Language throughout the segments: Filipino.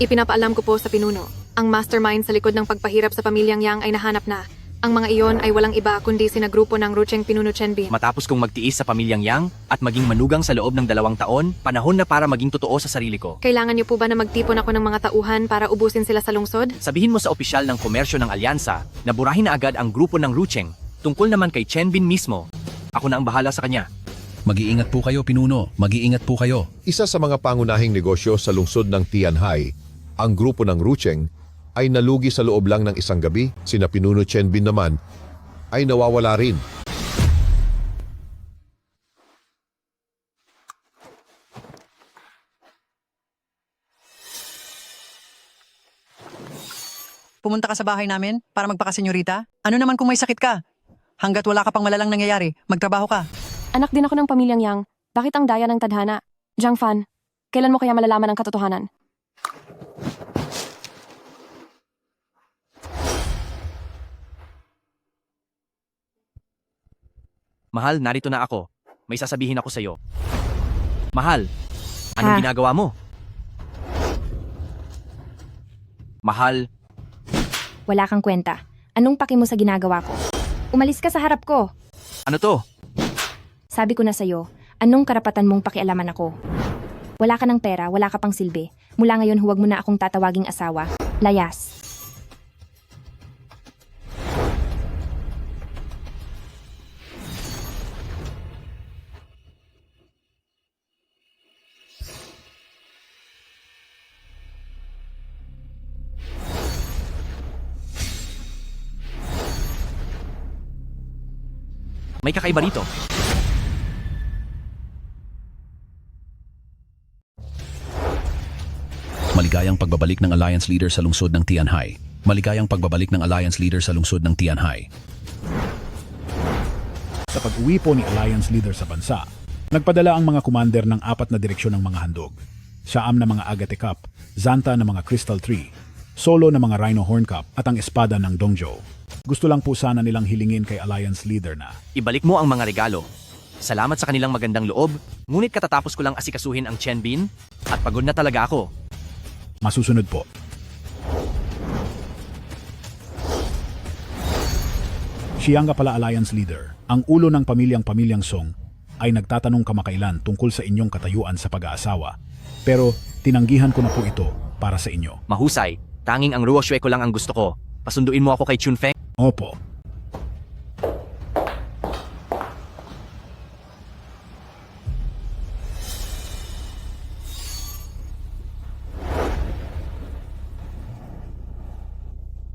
Ipinapaalam ko po sa pinuno. Ang mastermind sa likod ng pagpahirap sa pamilyang Yang ay nahanap na. Ang mga iyon ay walang iba kundi sina grupo ng Rucheng Pinuno Chenbin. Matapos kong magtiis sa pamilyang Yang at maging manugang sa loob ng 2 taon, panahon na para maging totoo sa sarili ko. Kailangan niyo po ba na magtipon ako ng mga tauhan para ubusin sila sa lungsod? Sabihin mo sa opisyal ng komersyo ng alyansa na burahin na agad ang grupo ng Rucheng. Tungkol naman kay Chenbin mismo, ako na ang bahala sa kanya. Mag-iingat po kayo, Pinuno. Mag-iingat po kayo. Isa sa mga pangunahing negosyo sa lungsod ng Tianhai, ang grupo ng Rucheng ay nalugi sa loob lang ng isang gabi. Sina Pinuno Chenbin naman ay nawawala rin. Pumunta ka sa bahay namin para magpakasenyorita? Ano naman kung may sakit ka? Hanggat wala ka pang malalang nangyayari, magtrabaho ka. Anak din ako ng pamilyang Yang. Bakit ang daya ng tadhana? Jiang Fan, kailan mo kaya malalaman ang katotohanan? Mahal, narito na ako. May sasabihin ako sa'yo. Mahal, anong ginagawa mo? Mahal, Wala kang kwenta. Anong paki mo sa ginagawa ko? Umalis ka sa harap ko. ano to? Sabi ko na sa'yo, anong karapatan mong pakialaman ako? Wala ka ng pera, wala ka pang silbi. Mula ngayon huwag mo na akong tatawaging asawa. Layas. May kakaiba rito. Maligayang pagbabalik ng Alliance Leader sa lungsod ng Tianhai. Maligayang pagbabalik ng Alliance Leader sa lungsod ng Tianhai. Sa pag-uwi po ni Alliance Leader sa bansa, nagpadala ang mga commander ng 4 na direksyon ng mga handog. Siam na mga Agate Cup, Zanta na mga Crystal Tree, Solo na mga Rhino Horn Cup at ang espada ng Dongzhou. Gusto lang po sana nilang hilingin kay Alliance Leader na Ibalik mo ang mga regalo. Salamat sa kanilang magandang loob, ngunit katatapos ko lang asikasuhin ang Chenbin at pagod na talaga ako. masusunod po. Siyang ka pala Alliance Leader, ang ulo ng pamilyang Song, ay nagtatanong kamakailan tungkol sa inyong katayuan sa pag-aasawa. Pero tinanggihan ko na po ito para sa inyo. Mahusay, tanging ang Ruoxue ko lang ang gusto ko. Pasunduin mo ako kay Chunfeng. Opo.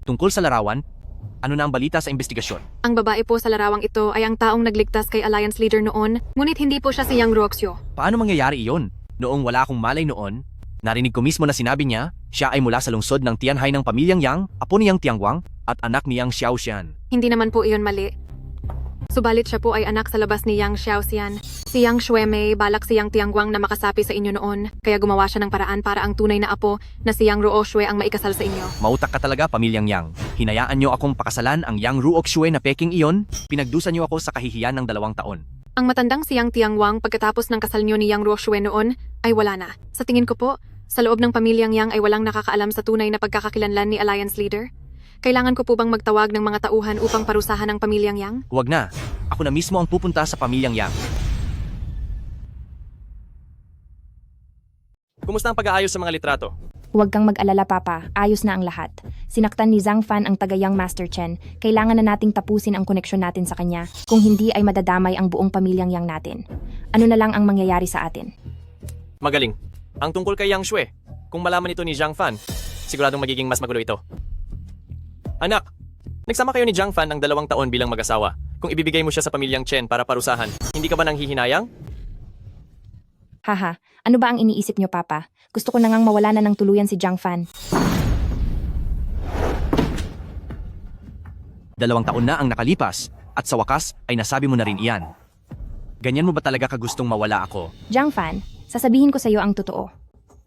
Tungkol sa larawan, ano na ang balita sa investigasyon? Ang babae po sa larawang ito ay ang taong nagligtas kay Alliance Leader noon, ngunit hindi po siya si Yang Ruoxio. Paano mangyayari iyon? Noong wala akong malay noon, narinig ko mismo na sinabi niya, siya ay mula sa lungsod ng Tianhai ng pamilyang Yang, apo ni Yang Tiangwang, at anak ni Yang Xiaoxian. Hindi naman po iyon mali. Subalit siya po ay anak sa labas ni Yang Xiaoxian. Si Yang Xuemei balak si Yang Tiangwang na makasapi sa inyo noon, kaya gumawa siya ng paraan para ang tunay na apo na si Yang Ruoxue ang maikasal sa inyo. Mautak ka talaga, pamilyang Yang. Hinayaan niyo akong pakasalan ang Yang Ruoxue na peking iyon, pinagdusa niyo ako sa kahihiyan ng 2 taon. Ang matandang si Yang Tiangwang pagkatapos ng kasal niyo ni Yang Ruoxue noon ay wala na. Sa tingin ko po, sa loob ng pamilyang Yang ay walang nakakaalam sa tunay na pagkakakilanlan ni Alliance Leader. Kailangan ko po bang magtawag ng mga tauhan upang parusahan ang pamilyang Yang? Huwag na. Ako na mismo ang pupunta sa pamilyang Yang. Kumusta ang pag-aayos sa mga litrato? Huwag kang mag-alala, Papa. Ayos na ang lahat. Sinaktan ni Zhang Fan ang taga-Yang Master Chen. Kailangan na nating tapusin ang koneksyon natin sa kanya. Kung hindi ay madadamay ang buong pamilyang Yang natin. Ano na lang ang mangyayari sa atin? Magaling. Ang tungkol kay Yang Xue, kung malaman ito ni Zhang Fan, siguradong magiging mas magulo ito. Anak, nagsama kayo ni Zhang Fan ng 2 taon bilang mag-asawa. Kung ibibigay mo siya sa pamilyang Chen para parusahan, hindi ka ba nang hihinayang? Haha, ano ba ang iniisip niyo, Papa? Gusto ko na ngang mawala na ng tuluyan si Zhang Fan. 2 taon na ang nakalipas, at sa wakas ay nasabi mo na rin iyan. Ganyan mo ba talaga kagustong mawala ako? Zhang Fan, sasabihin ko sa iyo ang totoo.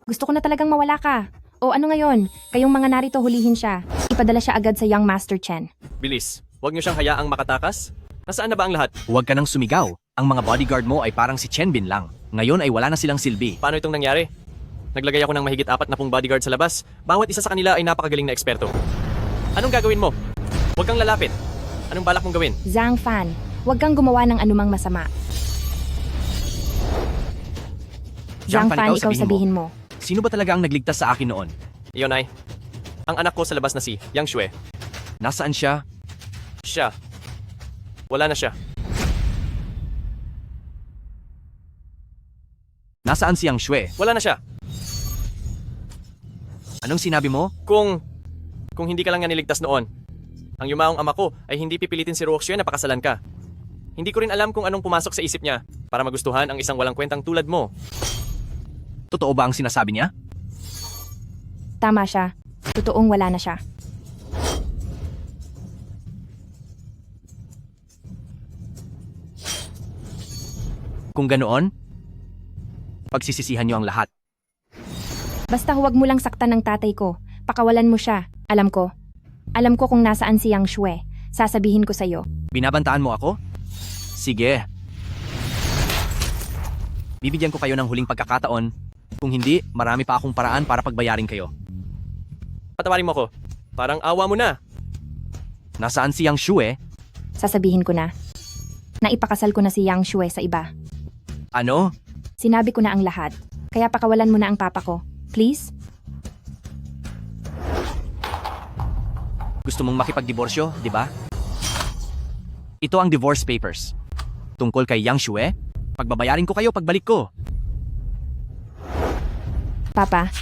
Gusto ko na talagang mawala ka. O ano ngayon? Kayong mga narito hulihin siya. Ipadala siya agad sa Young Master Chen. Bilis, huwag niyo siyang hayaang makatakas. Nasaan na ba ang lahat? Huwag ka nang sumigaw. Ang mga bodyguard mo ay parang si Chenbin lang. Ngayon ay wala na silang silbi. Paano itong nangyari? Naglagay ako ng mahigit 40 bodyguard sa labas. Bawat isa sa kanila ay napakagaling na eksperto. Anong gagawin mo? Huwag kang lalapit. Anong balak mong gawin? Zhang Fan, huwag kang gumawa ng anumang masama. Zhang Fan, ikaw sabihin mo. Sino ba talaga ang nagligtas sa akin noon? Iyon ay, ang anak ko sa labas na si Yang Shui. Nasaan siya? Siya. Wala na siya. Nasaan si Yang Shui? Wala na siya. Anong sinabi mo? Kung hindi ka lang nga niligtas noon, ang yumaong ama ko ay hindi pipilitin si Ruoxue na pakasalan ka. Hindi ko rin alam kung anong pumasok sa isip niya para magustuhan ang isang walang kwentang tulad mo. Totoo ba ang sinasabi niya? Tama siya. Totoong wala na siya. Kung ganoon, pagsisisihan niyo ang lahat. Basta huwag mo lang saktan ng tatay ko. Pakawalan mo siya. Alam ko. Alam ko kung nasaan si Yang Shui. Sasabihin ko sa'yo. Binabantaan mo ako? Sige. Bibigyan ko kayo ng huling pagkakataon. Kung hindi, marami pa akong paraan para pagbayarin kayo. Patawarin mo ko. Parang awa mo na. Nasaan si Yang Shui? Sasabihin ko na. Naipakasal ko na si Yang Shui sa iba. Ano? Sinabi ko na ang lahat. Kaya pakawalan mo na ang papa ko. Please? Gusto mong makipagdiborsyo, di ba? Ito ang divorce papers. Tungkol kay Yang Shui, pagbabayarin ko kayo pagbalik ko. Papa.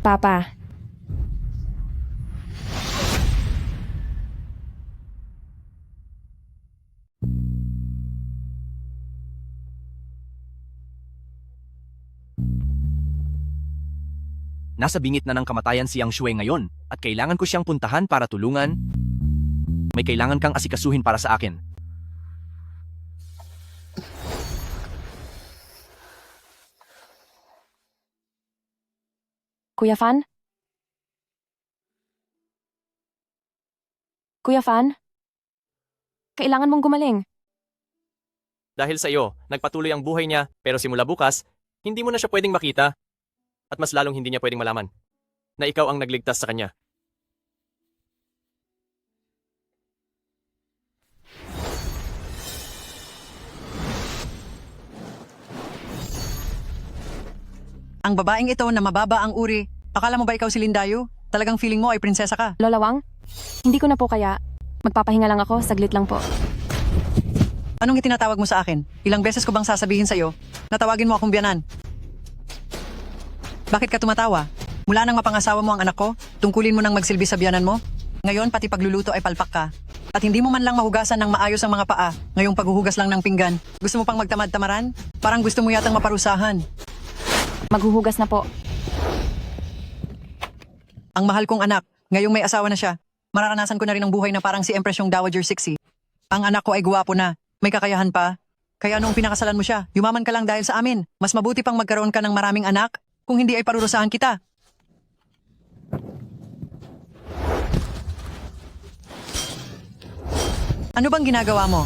Papa. Nasa bingit na ng kamatayan si Yang Shui ngayon at kailangan ko siyang puntahan para tulungan. May kailangan kang asikasuhin para sa akin. Kuya Fan? Kuya Fan? Kailangan mong gumaling. Dahil sa iyo, nagpatuloy ang buhay niya, pero simula bukas, hindi mo na siya pwedeng makita. At mas lalong hindi niya pwedeng malaman na ikaw ang nagligtas sa kanya. Ang babaeng ito na mababa ang uri. Akala mo ba ikaw si Lindayo? Talagang feeling mo ay prinsesa ka. Lola Wang? Hindi ko na po kaya. Magpapahinga lang ako, saglit lang po. Anong itinatawag mo sa akin? Ilang beses ko bang sasabihin sa'yo? Natawagin mo akong biyanan. Bakit ka tumatawa? Mula nang mapangasawa mo ang anak ko, tungkulin mo nang magsilbi sa biyanan mo? Ngayon, pati pagluluto ay palpak ka. At hindi mo man lang mahugasan ng maayos ang mga paa, ngayong paghuhugas lang ng pinggan. Gusto mo pang magtamad-tamaran? Parang gusto mo yatang maparusahan. Maghuhugas na po. Ang mahal kong anak, ngayong may asawa na siya. Mararanasan ko na rin ang buhay na parang si Empress yung Dowager 60. Ang anak ko ay guwapo na, may kakayahan pa. Kaya noong pinakasalan mo siya, yumaman ka lang dahil sa amin. Mas mabuti pang magkaroon ka ng maraming anak, kung hindi ay parurusahan kita. Ano bang ginagawa mo?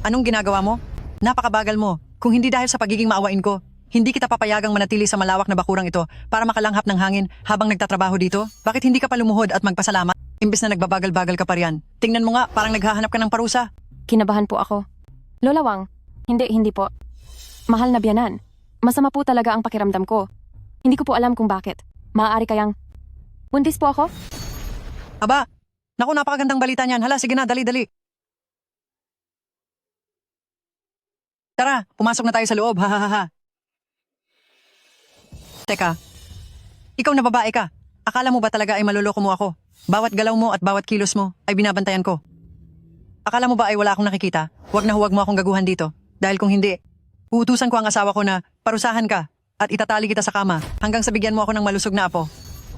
Anong ginagawa mo? Napakabagal mo. Kung hindi dahil sa pagiging maawain ko, hindi kita papayagang manatili sa malawak na bakurang ito para makalanghap ng hangin habang nagtatrabaho dito? Bakit hindi ka pa lumuhod at magpasalamat? Imbes na nagbabagal-bagal ka pa riyan. Tingnan mo nga, parang naghahanap ka ng parusa. Kinabahan po ako. Lola Wang? Hindi po. Mahal na biyanan. Masama po talaga ang pakiramdam ko. Hindi ko po alam kung bakit. Maaari kayang... Buntis po ako? Aba, naku, napakagandang balita niyan. Hala, sige na, dali-dali. Tara, pumasok na tayo sa loob, ha ha ha ha. Teka, ikaw na babae ka. Akala mo ba talaga ay maluloko mo ako? Bawat galaw mo at bawat kilos mo ay binabantayan ko. Akala mo ba ay wala akong nakikita? Huwag na huwag mo akong gaguhan dito. Dahil kung hindi, uutusan ko ang asawa ko na parusahan ka at itatali kita sa kama hanggang sa bigyan mo ako ng malusog na apo.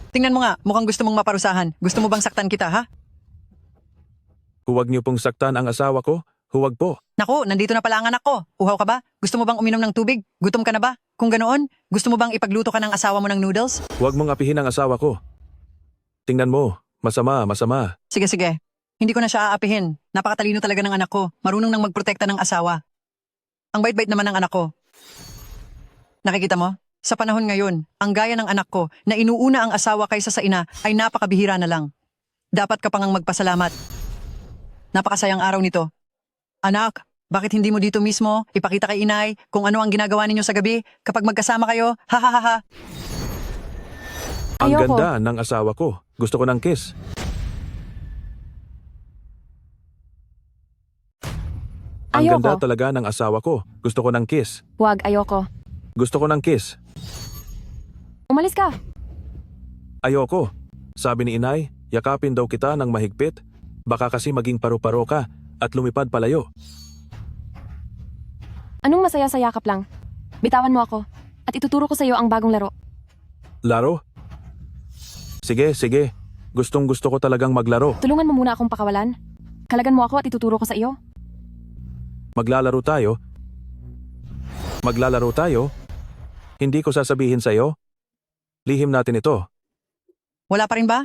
Tingnan mo nga, mukhang gusto mong maparusahan. Gusto mo bang saktan kita, ha? Huwag niyo pong saktan ang asawa ko. Huwag po. Naku, nandito na pala ang anak ko. Uhaw ka ba? Gusto mo bang uminom ng tubig? Gutom ka na ba? Kung ganoon, gusto mo bang ipagluto ka ng asawa mo ng noodles? Huwag mong apihin ang asawa ko. Tingnan mo. Masama. Sige. Hindi ko na siya aapihin. Napakatalino talaga ng anak ko. Marunong nang magprotekta ng asawa. Ang bait-bait naman ng anak ko. Nakikita mo? Sa panahon ngayon, ang gaya ng anak ko na inuuna ang asawa kaysa sa ina ay napakabihira na lang. Dapat ka pang magpasalamat. Napakasayang araw nito. Anak, bakit hindi mo dito mismo ipakita kay inay kung ano ang ginagawa ninyo sa gabi kapag magkasama kayo? Ha ha ha ha. Ang Ayoko. ganda ng asawa ko. Gusto ko ng kiss. Ang Ayoko. ganda talaga ng asawa ko. Gusto ko ng kiss. Huwag, ayoko. Gusto ko ng kiss. Umalis ka. Ayoko. Sabi ni inay, yakapin daw kita ng mahigpit. Baka kasi maging paru-paro ka at lumipad palayo. Anong masaya sa yakap lang? Bitawan mo ako at ituturo ko sa iyo ang bagong laro. Laro? Sige, sige. Gustong gusto ko talagang maglaro. Tulungan mo muna akong pakawalan. Kalagan mo ako at ituturo ko sa iyo. Maglalaro tayo. Maglalaro tayo. Hindi ko sasabihin sa iyo. Lihim natin ito. Wala pa rin ba?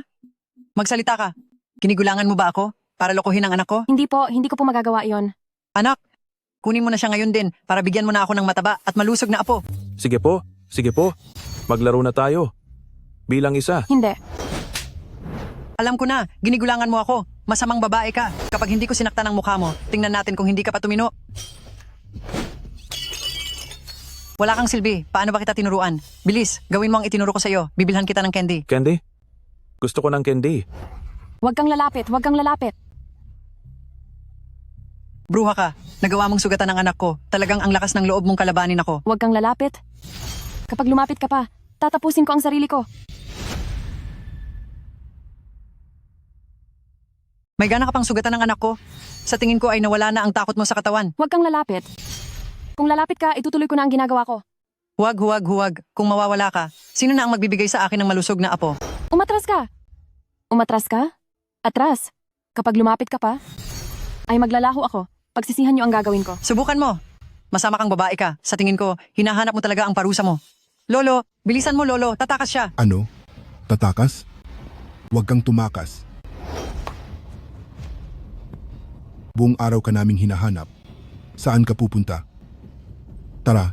Magsalita ka. Kinigulangan mo ba ako para lokohin ang anak ko? Hindi ko po magagawa iyon. Anak, kunin mo na siya ngayon din para bigyan mo na ako ng mataba at malusog na apo. Sige po, sige po. Maglaro na tayo. Bilang isa. Hindi. Alam ko na, ginigulangan mo ako. Masamang babae ka. Kapag hindi ko sinaktan ang mukha mo, tingnan natin kung hindi ka pa tumino. Wala kang silbi. Paano ba kita tinuruan? Bilis, gawin mo ang itinuro ko sa iyo. Bibilhan kita ng candy. Candy? Gusto ko ng candy. Huwag kang lalapit, huwag kang lalapit. Bruha ka. Nagawa mong sugatan ng anak ko. Talagang ang lakas ng loob mong kalabanin ako. Huwag kang lalapit. Kapag lumapit ka pa, tatapusin ko ang sarili ko. May gana ka pang sugatan ng anak ko. Sa tingin ko ay nawala na ang takot mo sa katawan. Huwag kang lalapit. Kung lalapit ka, itutuloy ko na ang ginagawa ko. Huwag, huwag, huwag. Kung mawawala ka, sino na ang magbibigay sa akin ng malusog na apo? Umatras ka. Umatras ka? Atras. Kapag lumapit ka pa, ay maglalaho ako. Pagsisihan niyo ang gagawin ko. Subukan mo. Masama kang babae ka. Sa tingin ko, hinahanap mo talaga ang parusa mo. Lolo, bilisan mo lolo. Tatakas siya. Ano? Tatakas? Huwag kang tumakas. Buong araw ka naming hinahanap. Saan ka pupunta? Tara.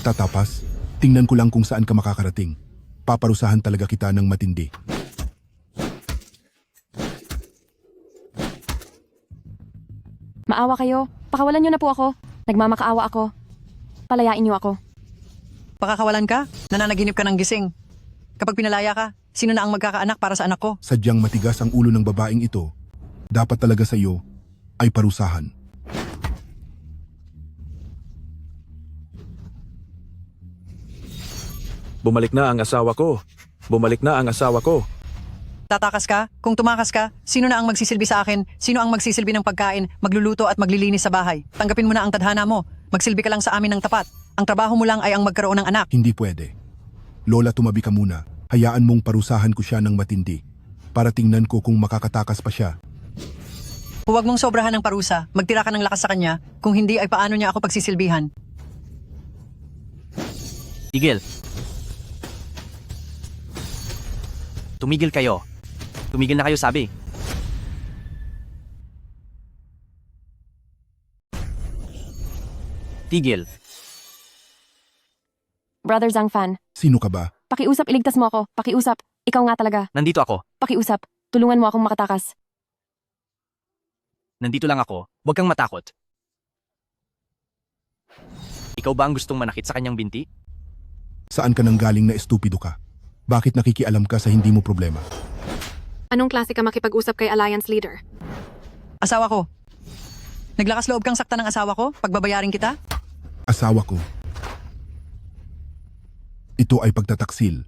Tatapas, tingnan ko lang kung saan ka makakarating. Paparusahan talaga kita ng matindi. Maawa kayo. Pakawalan niyo na po ako. Nagmamakaawa ako. Palayain niyo ako. Pakakawalan ka? Nananaginip ka ng gising. Kapag pinalaya ka, sino na ang magkakaanak para sa anak ko? Sadyang matigas ang ulo ng babaeng ito. Dapat talaga sa iyo ay parusahan. Bumalik na ang asawa ko. Bumalik na ang asawa ko. Tatakas ka? Kung tumakas ka, sino na ang magsisilbi sa akin? Sino ang magsisilbi ng pagkain, magluluto at maglilinis sa bahay? Tanggapin mo na ang tadhana mo. Magsilbi ka lang sa amin ng tapat. Ang trabaho mo lang ay ang magkaroon ng anak. Hindi pwede. Lola, tumabi ka muna. Hayaan mong parusahan ko siya ng matindi. Para tingnan ko kung makakatakas pa siya. Huwag mong sobrahan ng parusa. Magtira ka ng lakas sa kanya. Kung hindi ay paano niya ako pagsisilbihan. Tigil. Tumigil kayo. Tumigil na kayo, sabi. Tigil. Brother Zhangfan, Sino ka ba? pakiusap, iligtas mo ako. Pakiusap. Ikaw nga talaga. Nandito ako. Pakiusap. Tulungan mo akong makatakas. Nandito lang ako. Huwag kang matakot. Ikaw ba ang gustong manakit sa kanyang binti? Saan ka nang galing na estupido ka? Bakit nakikialam ka sa hindi mo problema? Anong klase ka makipag-usap kay Alliance Leader? Asawa ko. Naglakas loob kang sakta ng asawa ko? Pagbabayarin kita? Asawa ko. Ito ay pagtataksil.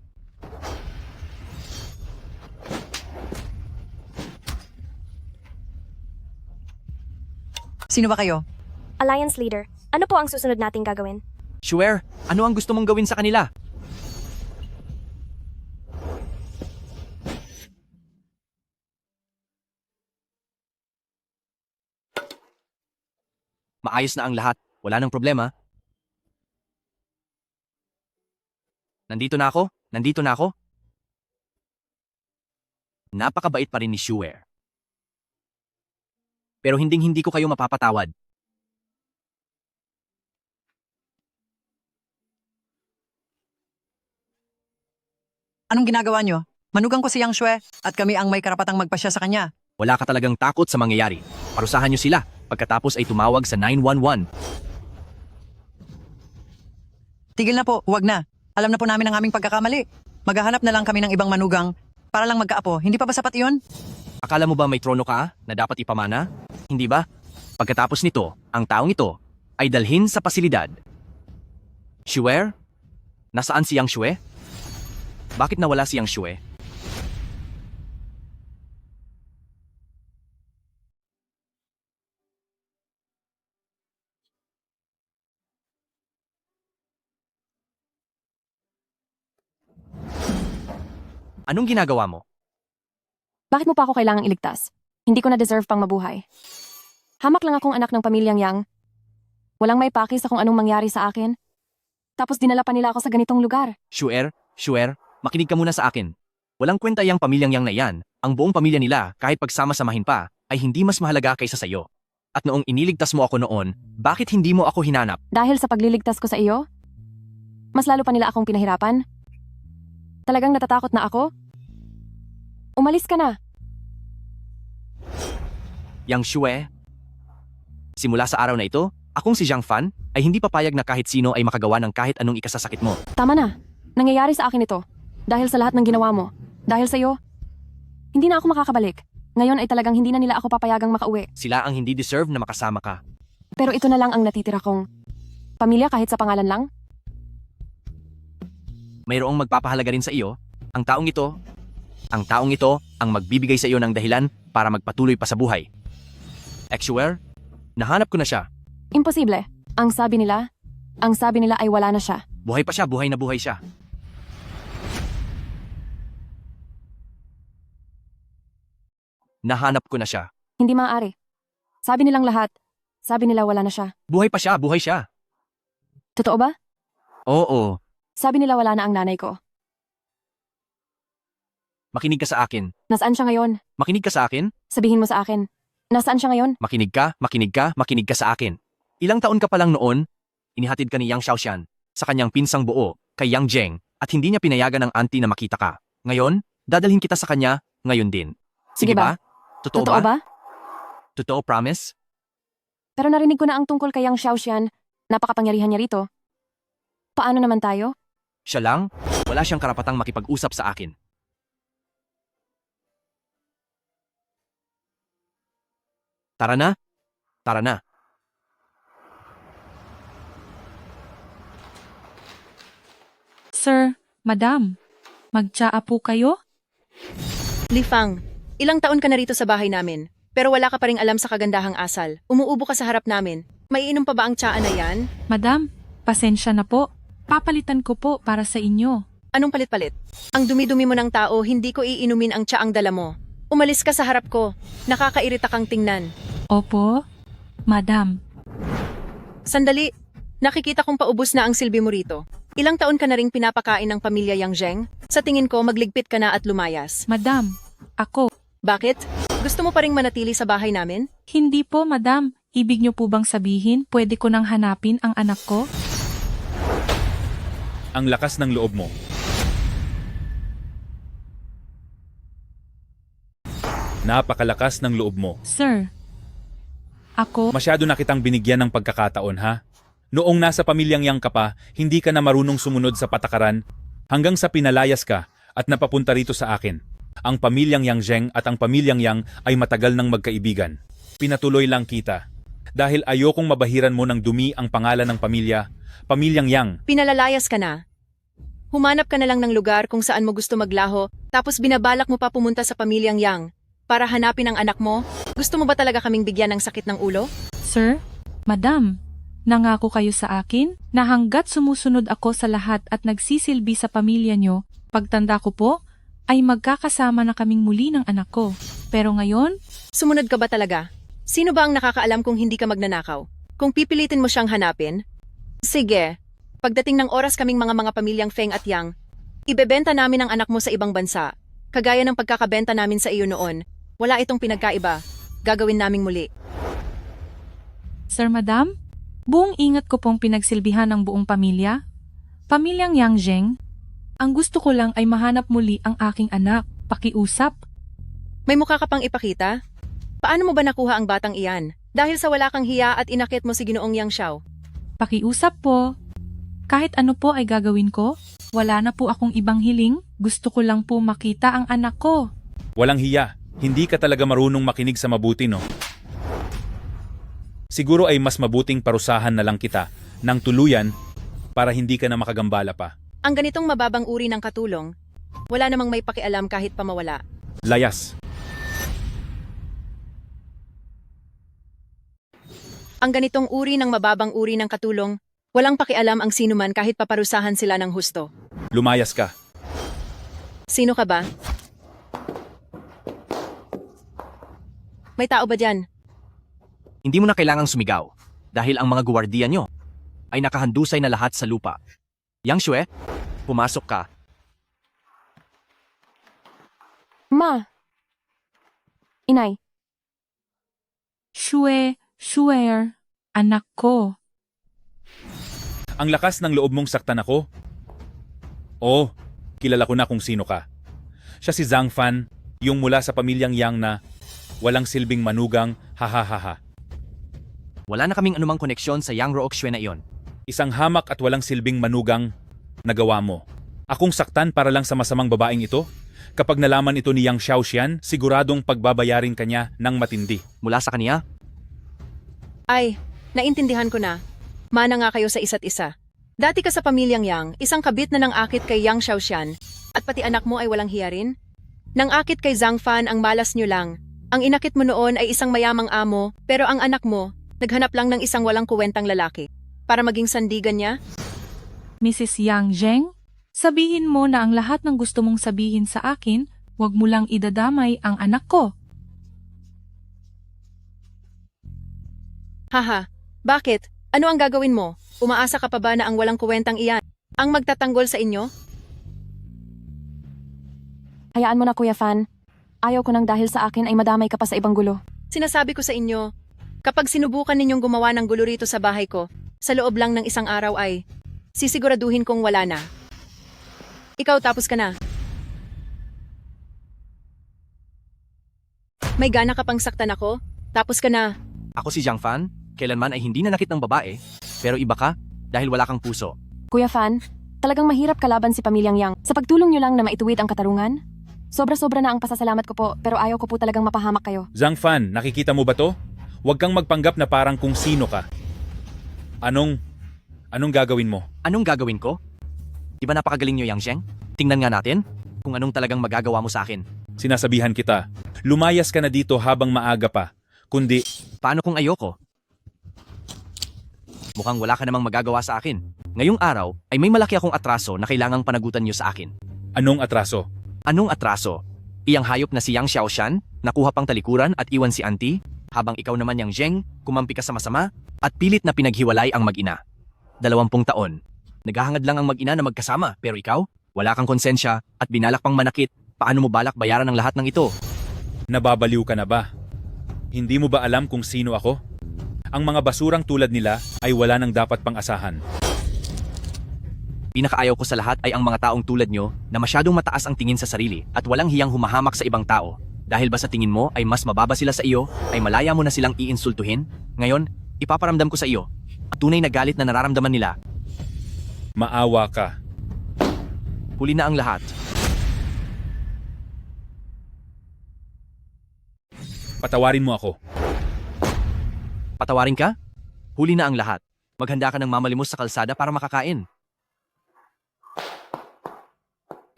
Sino ba kayo? Alliance Leader, ano po ang susunod nating gagawin? Sure, ano ang gusto mong gawin sa kanila? Maayos na ang lahat. Wala nang problema. Nandito na ako. Nandito na ako. Napakabait pa rin ni Shue. Pero hindi ko kayo mapapatawad. Anong ginagawa nyo? Manugang ko si Yang Shue at kami ang may karapatang magpasya sa kanya. Wala ka talagang takot sa mangyayari. Parusahan niyo sila. Pagkatapos ay tumawag sa 911. Tigil na po, huwag na. Alam na po namin ang aming pagkakamali. Maghahanap na lang kami ng ibang manugang para lang magkaapo. Hindi pa ba sapat iyon? Akala mo ba may trono ka na dapat ipamana? Hindi ba? Pagkatapos nito, ang taong ito ay dalhin sa pasilidad. Shue? Nasaan si Yang Shue? Bakit nawala si Yang Shue? Anong ginagawa mo? Bakit mo pa ako kailangang iligtas? Hindi ko na deserve pang mabuhay. Hamak lang akong anak ng pamilyang Yang. Walang may paki sa kung anong mangyari sa akin. Tapos dinala pa nila ako sa ganitong lugar. Shue, makinig ka muna sa akin. Walang kwenta yang pamilyang Yang na yan. Ang buong pamilya nila, kahit pagsama-samahin pa, ay hindi mas mahalaga kaysa sayo. At noong iniligtas mo ako noon, bakit hindi mo ako hinanap? Dahil sa pagliligtas ko sa iyo, mas lalo pa nila akong pinahirapan. Talagang natatakot na ako? Umalis ka na. Yang Shue, simula sa araw na ito, akong si Zhang Fan ay hindi papayag na kahit sino ay makagawa ng kahit anong ikasasakit mo. Tama na. Nangyayari sa akin ito. Dahil sa lahat ng ginawa mo. Dahil sa iyo. Hindi na ako makakabalik. Ngayon ay talagang hindi na nila ako papayagang makauwi. Sila ang hindi deserve na makasama ka. Pero ito na lang ang natitira kong pamilya kahit sa pangalan lang. Mayroong magpapahalaga rin sa iyo, ang taong ito ang magbibigay sa iyo ng dahilan para magpatuloy pa sa buhay. Exuer, nahanap ko na siya. Imposible. Ang sabi nila ay wala na siya. Buhay pa siya, buhay na buhay siya. Nahanap ko na siya. Hindi maaari. Sabi nilang lahat. Sabi nila wala na siya. Buhay pa siya, buhay siya. Totoo ba? Oo, Sabi nila wala na ang nanay ko. makinig ka sa akin. Nasaan siya ngayon? Makinig ka sa akin? Sabihin mo sa akin. Nasaan siya ngayon? Makinig ka sa akin. Ilang taon ka pa lang noon, inihatid ka ni Yang Xiaoxian sa kanyang pinsang buo, kay Yang Zheng, at hindi niya pinayagan ng auntie na makita ka. Ngayon, dadalhin kita sa kanya, ngayon din. Sige ba? Totoo ba? Totoo, promise? Pero narinig ko na ang tungkol kay Yang Xiaoxian. Napakapangyarihan niya rito. Paano naman tayo? Siya lang, wala siyang karapatang makipag-usap sa akin. Tara na. Tara na. Sir, Madam, magtsaa po kayo? Lifang, ilang taon ka na rito sa bahay namin, pero wala ka pa ring alam sa kagandahang asal. Umuubo ka sa harap namin. Maiinom pa ba ang tsaa na yan? Madam, pasensya na po. Papalitan ko po para sa inyo. Anong palit-palit? Ang dumi-dumi mo ng tao, hindi ko iinumin ang tsaang dala mo. Umalis ka sa harap ko. Nakakairita kang tingnan. Opo, Madam. Sandali, nakikita kong paubos na ang silbi mo rito. Ilang taon ka na ring pinapakain ng pamilya Yang Zheng? Sa tingin ko, magligpit ka na at lumayas. Madam, ako. Bakit? Gusto mo pa ring manatili sa bahay namin? Hindi po, Madam. Ibig niyo po bang sabihin pwede ko nang hanapin ang anak ko? Ang lakas ng loob mo. Napakalakas ng loob mo. Sir, ako... Masyado na kitang binigyan ng pagkakataon, ha? Noong nasa pamilyang Yang ka pa, hindi ka na marunong sumunod sa patakaran hanggang sa pinalayas ka at napapunta rito sa akin. Ang pamilyang Yang Zheng at ang pamilyang Yang ay matagal nang magkaibigan. Pinatuloy lang kita. Dahil ayokong mabahiran mo ng dumi ang pangalan ng pamilyang Yang. Pinalalayas ka na. Humanap ka na lang ng lugar kung saan mo gusto maglaho, tapos binabalak mo pa pumunta sa pamilyang Yang para hanapin ang anak mo? Gusto mo ba talaga kaming bigyan ng sakit ng ulo? Sir, Madam, nangako kayo sa akin na hanggat sumusunod ako sa lahat at nagsisilbi sa pamilya nyo, pagtanda ko po, ay magkakasama na kaming muli ng anak ko. Pero ngayon? Sumunod ka ba talaga? Sino ba ang nakakaalam kung hindi ka magnanakaw? Kung pipilitin mo siyang hanapin? Sige, Pagdating ng oras kaming mga pamilyang Feng at Yang, ibebenta namin ang anak mo sa ibang bansa. Kagaya ng pagkakabenta namin sa iyo noon, wala itong pinagkaiba. Gagawin naming muli. Sir Madam, buong ingat ko pong pinagsilbihan ang buong pamilya. Pamilyang Yang Zheng, ang gusto ko lang ay mahanap muli ang aking anak. Pakiusap. May mukha ka pang ipakita? Paano mo ba nakuha ang batang iyan? Dahil sa wala kang hiya at inakit mo si Ginoong Yang Xiao. Pakiusap po. Kahit ano po ay gagawin ko. Wala na po akong ibang hiling. Gusto ko lang po makita ang anak ko. Walang hiya. Hindi ka talaga marunong makinig sa mabuti, no? Siguro ay mas mabuting parusahan na lang kita ng tuluyan para hindi ka na makagambala pa. Ang ganitong mababang uri ng katulong, wala namang may pakialam kahit pa mawala. Layas. Ang ganitong uri ng mababang uri ng katulong, walang pakialam ang sinuman kahit paparusahan sila ng husto. Lumayas ka. Sino ka ba? May tao ba dyan? Hindi mo na kailangang sumigaw dahil ang mga guwardiya nyo ay nakahandusay na lahat sa lupa. Yang Shue, pumasok ka. Ma! Inay, Shuer, anak ko. Ang lakas ng loob mong saktan ako? Oo, kilala ko na kung sino ka. Siya si Zhang Fan, yung mula sa pamilyang Yang na walang silbing manugang, hahaha. Wala na kaming anumang koneksyon sa Yang Rooxue na iyon. Isang hamak at walang silbing manugang nagawa mo. Akong saktan para lang sa masamang babaeng ito? Kapag nalaman ito ni Yang Xiaoxian, siguradong pagbabayarin kanya ng matindi. Mula sa kaniya, Ay, naintindihan ko na. Mana nga kayo sa isa't isa. Dati ka sa pamilyang Yang, isang kabit na nang akit kay Yang Xiaoxian, at pati anak mo ay walang hiya rin? Nang akit kay Zhang Fan ang malas nyo lang. Ang inakit mo noon ay isang mayamang amo, pero ang anak mo, naghanap lang ng isang walang kuwentang lalaki. Para maging sandigan niya? Mrs. Yang Zheng, sabihin mo na ang lahat ng gusto mong sabihin sa akin, wag mo lang idadamay ang anak ko. Haha, bakit? Ano ang gagawin mo? Umaasa ka pa ba na ang walang kuwentang iyan ang magtatanggol sa inyo? hayaan mo na Kuya Fan. Ayaw ko nang dahil sa akin ay madamay ka pa sa ibang gulo. Sinasabi ko sa inyo, kapag sinubukan ninyong gumawa ng gulo rito sa bahay ko, sa loob lang ng isang araw ay sisiguraduhin kong wala na. Ikaw tapos ka na. May gana ka pang saktan ako? Tapos ka na. ako si Zhang Fan, kailanman ay hindi nanakit ng babae, pero iba ka dahil wala kang puso. Kuya Fan, talagang mahirap kalaban si Pamilyang Yang. Sa pagtulong niyo lang na maituwid ang katarungan? Sobra-sobra na ang pasasalamat ko po, pero ayaw ko po talagang mapahamak kayo. Zhang Fan, nakikita mo ba to? Huwag kang magpanggap na parang kung sino ka. Anong gagawin mo? Anong gagawin ko? Di ba napakagaling niyo, Yang Zheng? Tingnan nga natin kung anong talagang magagawa mo sa akin. Sinasabihan kita, lumayas ka na dito habang maaga pa. Kundi, paano kung ayoko? Mukhang wala ka namang magagawa sa akin. Ngayong araw ay may malaki akong atraso na kailangang panagutan niyo sa akin. anong atraso? Anong atraso? Iyang hayop na si Yang Xiaoshan, nakuha pang talikuran at iwan si auntie, habang ikaw naman Yang Zheng, kumampi ka sa masama, at pilit na pinaghiwalay ang mag-ina. 20 taon. Naghahangad lang ang mag-ina na magkasama, pero ikaw, wala kang konsensya at binalak pang manakit. Paano mo balak bayaran ang lahat ng ito? Nababaliw ka na ba? Hindi mo ba alam kung sino ako? Ang mga basurang tulad nila ay wala nang dapat pang asahan. Pinakaayaw ko sa lahat ay ang mga taong tulad nyo na masyadong mataas ang tingin sa sarili at walang hiyang humahamak sa ibang tao. Dahil ba sa tingin mo ay mas mababa sila sa iyo, ay malaya mo na silang iinsultuhin? Ngayon, ipaparamdam ko sa iyo at tunay na galit na nararamdaman nila. Maawa ka. Huli na ang lahat. Patawarin mo ako. Patawarin ka? Huli na ang lahat. Maghanda ka ng mamalimos sa kalsada para makakain.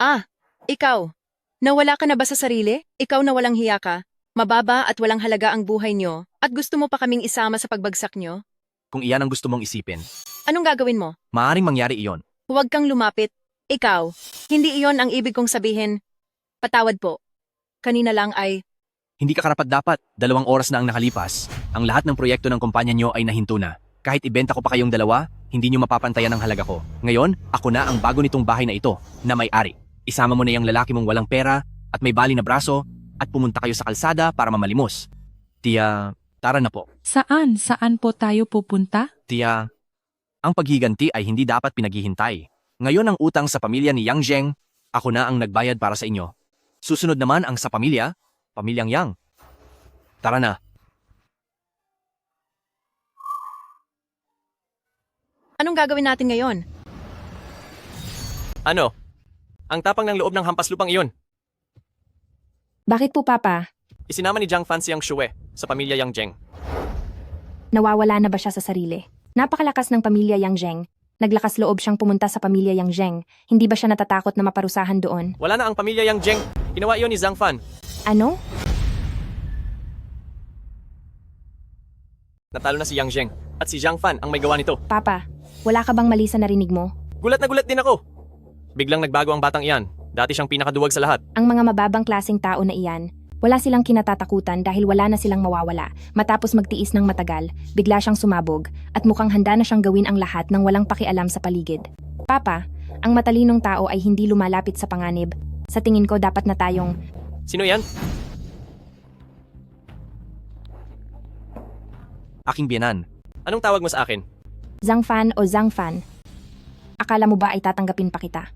Ah, ikaw. Nawala ka na ba sa sarili? Ikaw na walang hiya ka? Mababa at walang halaga ang buhay nyo? At gusto mo pa kaming isama sa pagbagsak nyo? Kung iyan ang gusto mong isipin, Anong gagawin mo? maaaring mangyari iyon. Huwag kang lumapit. Ikaw. Hindi iyon ang ibig kong sabihin. Patawad po. Kanina lang ay... Hindi ka karapat-dapat. 2 oras na ang nakalipas. Ang lahat ng proyekto ng kumpanya nyo ay nahinto na. Kahit ibenta ko pa kayong dalawa, Hindi niyo mapapantayan ang halaga ko. Ngayon, ako na ang bago nitong bahay na ito, na may-ari. Isama mo na yung lalaki mong walang pera at may bali na braso at pumunta kayo sa kalsada para mamalimos. Tia, tara na po. Saan? Saan po tayo pupunta? Tia, ang paghiganti ay hindi dapat pinaghihintay. Ngayon ang utang sa pamilya ni Yang Zheng, ako na ang nagbayad para sa inyo. Susunod naman ang sa pamilyang Yang. Tara na. Anong gagawin natin ngayon? Ano? Ang tapang ng loob ng hampas lupang iyon. Bakit po, Papa? Isinama ni Jiang Fan si Yang Shue sa pamilya Yang Zheng. Nawawala na ba siya sa sarili? Napakalakas ng pamilya Yang Zheng. Naglakas loob siyang pumunta sa pamilya Yang Zheng. Hindi ba siya natatakot na maparusahan doon? Wala na ang pamilya Yang Zheng. Ginawa iyon ni Zhang Fan. Ano? Natalo na si Yang Zheng at si Zhang Fan ang may gawa nito. Papa, wala ka bang mali sa narinig mo? Gulat na gulat din ako. Biglang nagbago ang batang iyan. Dati siyang pinakaduwag sa lahat. Ang mga mababang klaseng tao na iyan, wala silang kinatatakutan dahil wala na silang mawawala. Matapos magtiis ng matagal, bigla siyang sumabog at mukhang handa na siyang gawin ang lahat ng walang pakialam sa paligid. Papa, ang matalinong tao ay hindi lumalapit sa panganib. Sa tingin ko dapat na tayong... Sino yan? Aking biyanan. Anong tawag mo sa akin? Zhang Fan o Zhang Fan. Akala mo ba ay tatanggapin pa kita?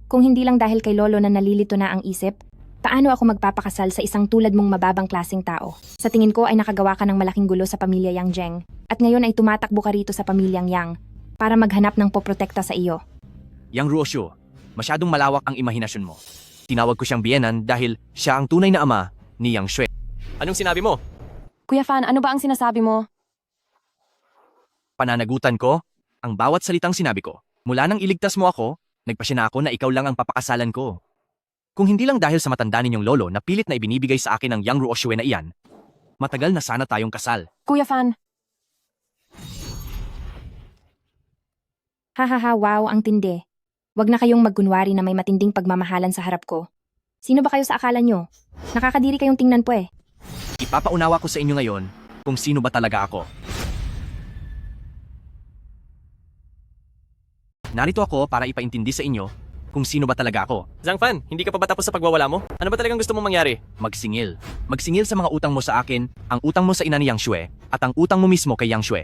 Kung hindi lang dahil kay Lolo na nalilito na ang isip, paano ako magpapakasal sa isang tulad mong mababang klaseng tao? Sa tingin ko ay nakagawa ka ng malaking gulo sa pamilya Yang Zheng at ngayon ay tumatakbo ka rito sa pamilyang Yang para maghanap ng poprotekta sa iyo. Yang Ruoshu, masyadong malawak ang imahinasyon mo. Tinawag ko siyang biyenan dahil siya ang tunay na ama ni Yang Shue. Anong sinabi mo? Kuya Fan, ano ba ang sinasabi mo? Pananagutan ko ang bawat salitang sinabi ko. Mula nang iligtas mo ako, nagpasya na ako na ikaw lang ang papakasalan ko. Kung hindi lang dahil sa matanda ninyong lolo na pilit na ibinibigay sa akin ng Yang Ruoshue na iyan, matagal na sana tayong kasal. Kuya Fan, Hahaha, wow, ang tindi. Wag na kayong magkunwari na may matinding pagmamahalan sa harap ko. Sino ba kayo sa akala nyo? Nakakadiri kayong tingnan po eh. Ipapaunawa ko sa inyo ngayon kung sino ba talaga ako. Narito ako para ipaintindi sa inyo kung sino ba talaga ako. Zhang Fan, hindi ka pa ba tapos sa pagwawala mo? Ano ba talagang gusto mong mangyari? Magsingil. Magsingil sa mga utang mo sa akin, ang utang mo sa ina ni Yang Shue, at ang utang mo mismo kay Yang Shue.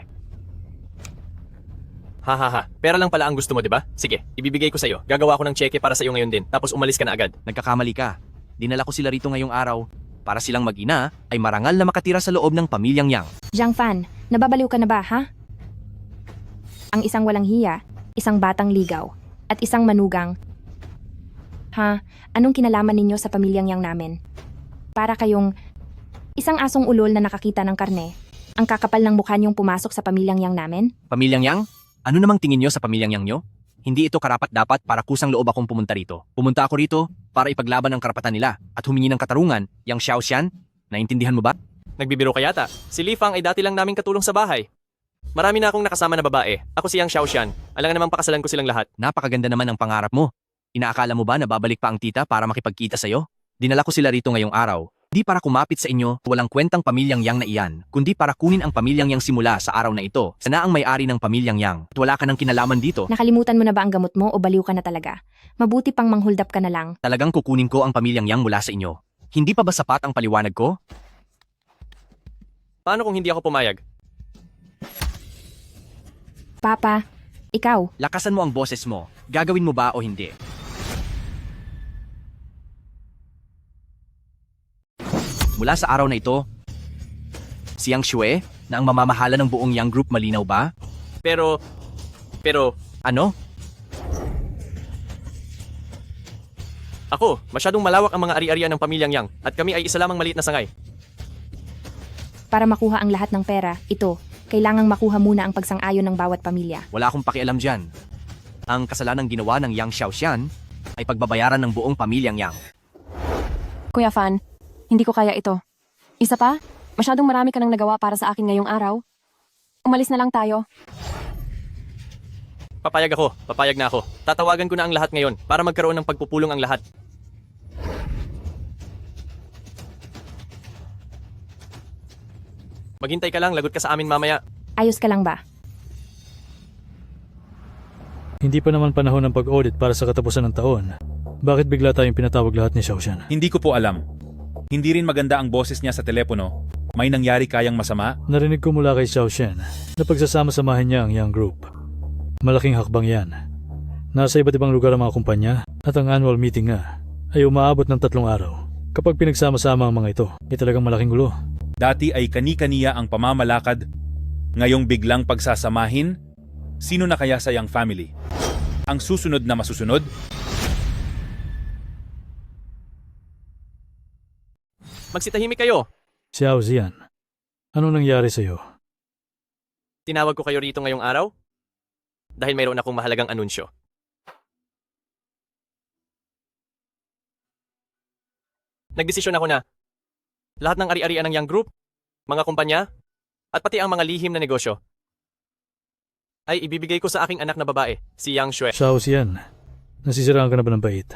Hahaha, pera lang pala ang gusto mo, di ba? Sige, ibibigay ko sa'yo. Gagawa ko ng cheque para sa'yo ngayon din, tapos umalis ka na agad. Nagkakamali ka. Dinala ko sila rito ngayong araw para silang mag-ina ay marangal na makatira sa loob ng pamilyang Yang. Zhang Fan, nababaliw ka na ba, ha? Ang isang walang hiya, isang batang ligaw, at isang manugang. Ha? Anong kinalaman ninyo sa pamilyang Yang namin? Para kayong isang asong ulol na nakakita ng karne. Ang kakapal ng mukha niyong pumasok sa pamilyang Yang namin? Pamilyang Yang? Ano namang tingin nyo sa pamilyang Yang nyo? Hindi ito karapat-dapat para kusang loob akong pumunta rito. Pumunta ako rito para ipaglaban ang karapatan nila at humingi ng katarungan, Yang Xiaoxian. Naintindihan mo ba? Nagbibiro ka yata. Si Li Fang ay dati lang naming katulong sa bahay. Marami na akong nakasama na babae. Ako si Yang Xiaoxian. Alangan namang pakasalan ko silang lahat. Napakaganda naman ang pangarap mo. Inaakala mo ba na babalik pa ang tita para makipagkita sa'yo? Dinala ko sila rito ngayong araw. Di para kumapit sa inyo, walang kwentang pamilyang Yang na iyan, kundi para kunin ang pamilyang Yang simula sa araw na ito. Sana ang may-ari ng pamilyang Yang. At wala ka ng kinalaman dito. Nakalimutan mo na ba ang gamot mo o baliw ka na talaga? Mabuti pang manghuldap ka na lang. Talagang kukunin ko ang pamilyang Yang mula sa inyo. Hindi pa ba sapat ang paliwanag ko? Paano kung hindi ako pumayag? Papa, ikaw. Lakasan mo ang boses mo. Gagawin mo ba o hindi? Mula sa araw na ito, si Yang Shue na ang mamamahala ng buong Yang Group, malinaw ba? Pero, Ano? ako, masyadong malawak ang mga ari-arian ng pamilyang Yang at kami ay isa lamang maliit na sangay. Para makuha ang lahat ng pera, ito, kailangang makuha muna ang pagsang-ayon ng bawat pamilya. Wala akong pakialam dyan. Ang kasalanang ginawa ng Yang Xiaoxian ay pagbabayaran ng buong pamilyang Yang. Kuya Fan, hindi ko kaya ito. Isa pa, masyadong marami ka nang nagawa para sa akin ngayong araw. Umalis na lang tayo. Papayag na ako. Tatawagan ko na ang lahat ngayon para magkaroon ng pagpupulong ang lahat. Maghintay ka lang, lagot ka sa amin mamaya. Ayos ka lang ba? Hindi pa naman panahon ng pag-audit para sa katapusan ng taon. Bakit bigla tayong pinatawag lahat ni Xiaoshan? Hindi ko po alam. Hindi rin maganda ang boses niya sa telepono. May nangyari kayang masama? Narinig ko mula kay Xiaoshan na pagsasama-samahin niya ang Young Group. Malaking hakbang yan. Nasa iba't ibang lugar ang mga kumpanya at ang annual meeting nga ay umaabot ng 3 araw. Kapag pinagsama-sama ang mga ito, ay talagang malaking gulo. Dati ay kani-kaniya ang pamamalakad. Ngayong biglang pagsasamahin, sino na kaya sa Yang family? Ang susunod na masusunod? Magsitahimik kayo. Xiao Zian, ano nangyari sa'yo? Tinawag ko kayo rito ngayong araw dahil mayroon akong mahalagang anunsyo. Nagdesisyon ako na lahat ng ari-arian ng Young Group, mga kumpanya, at pati ang mga lihim na negosyo ay ibibigay ko sa aking anak na babae, si Yang Xue. Xiao Zian, nasisiraan ka na ba ng bait?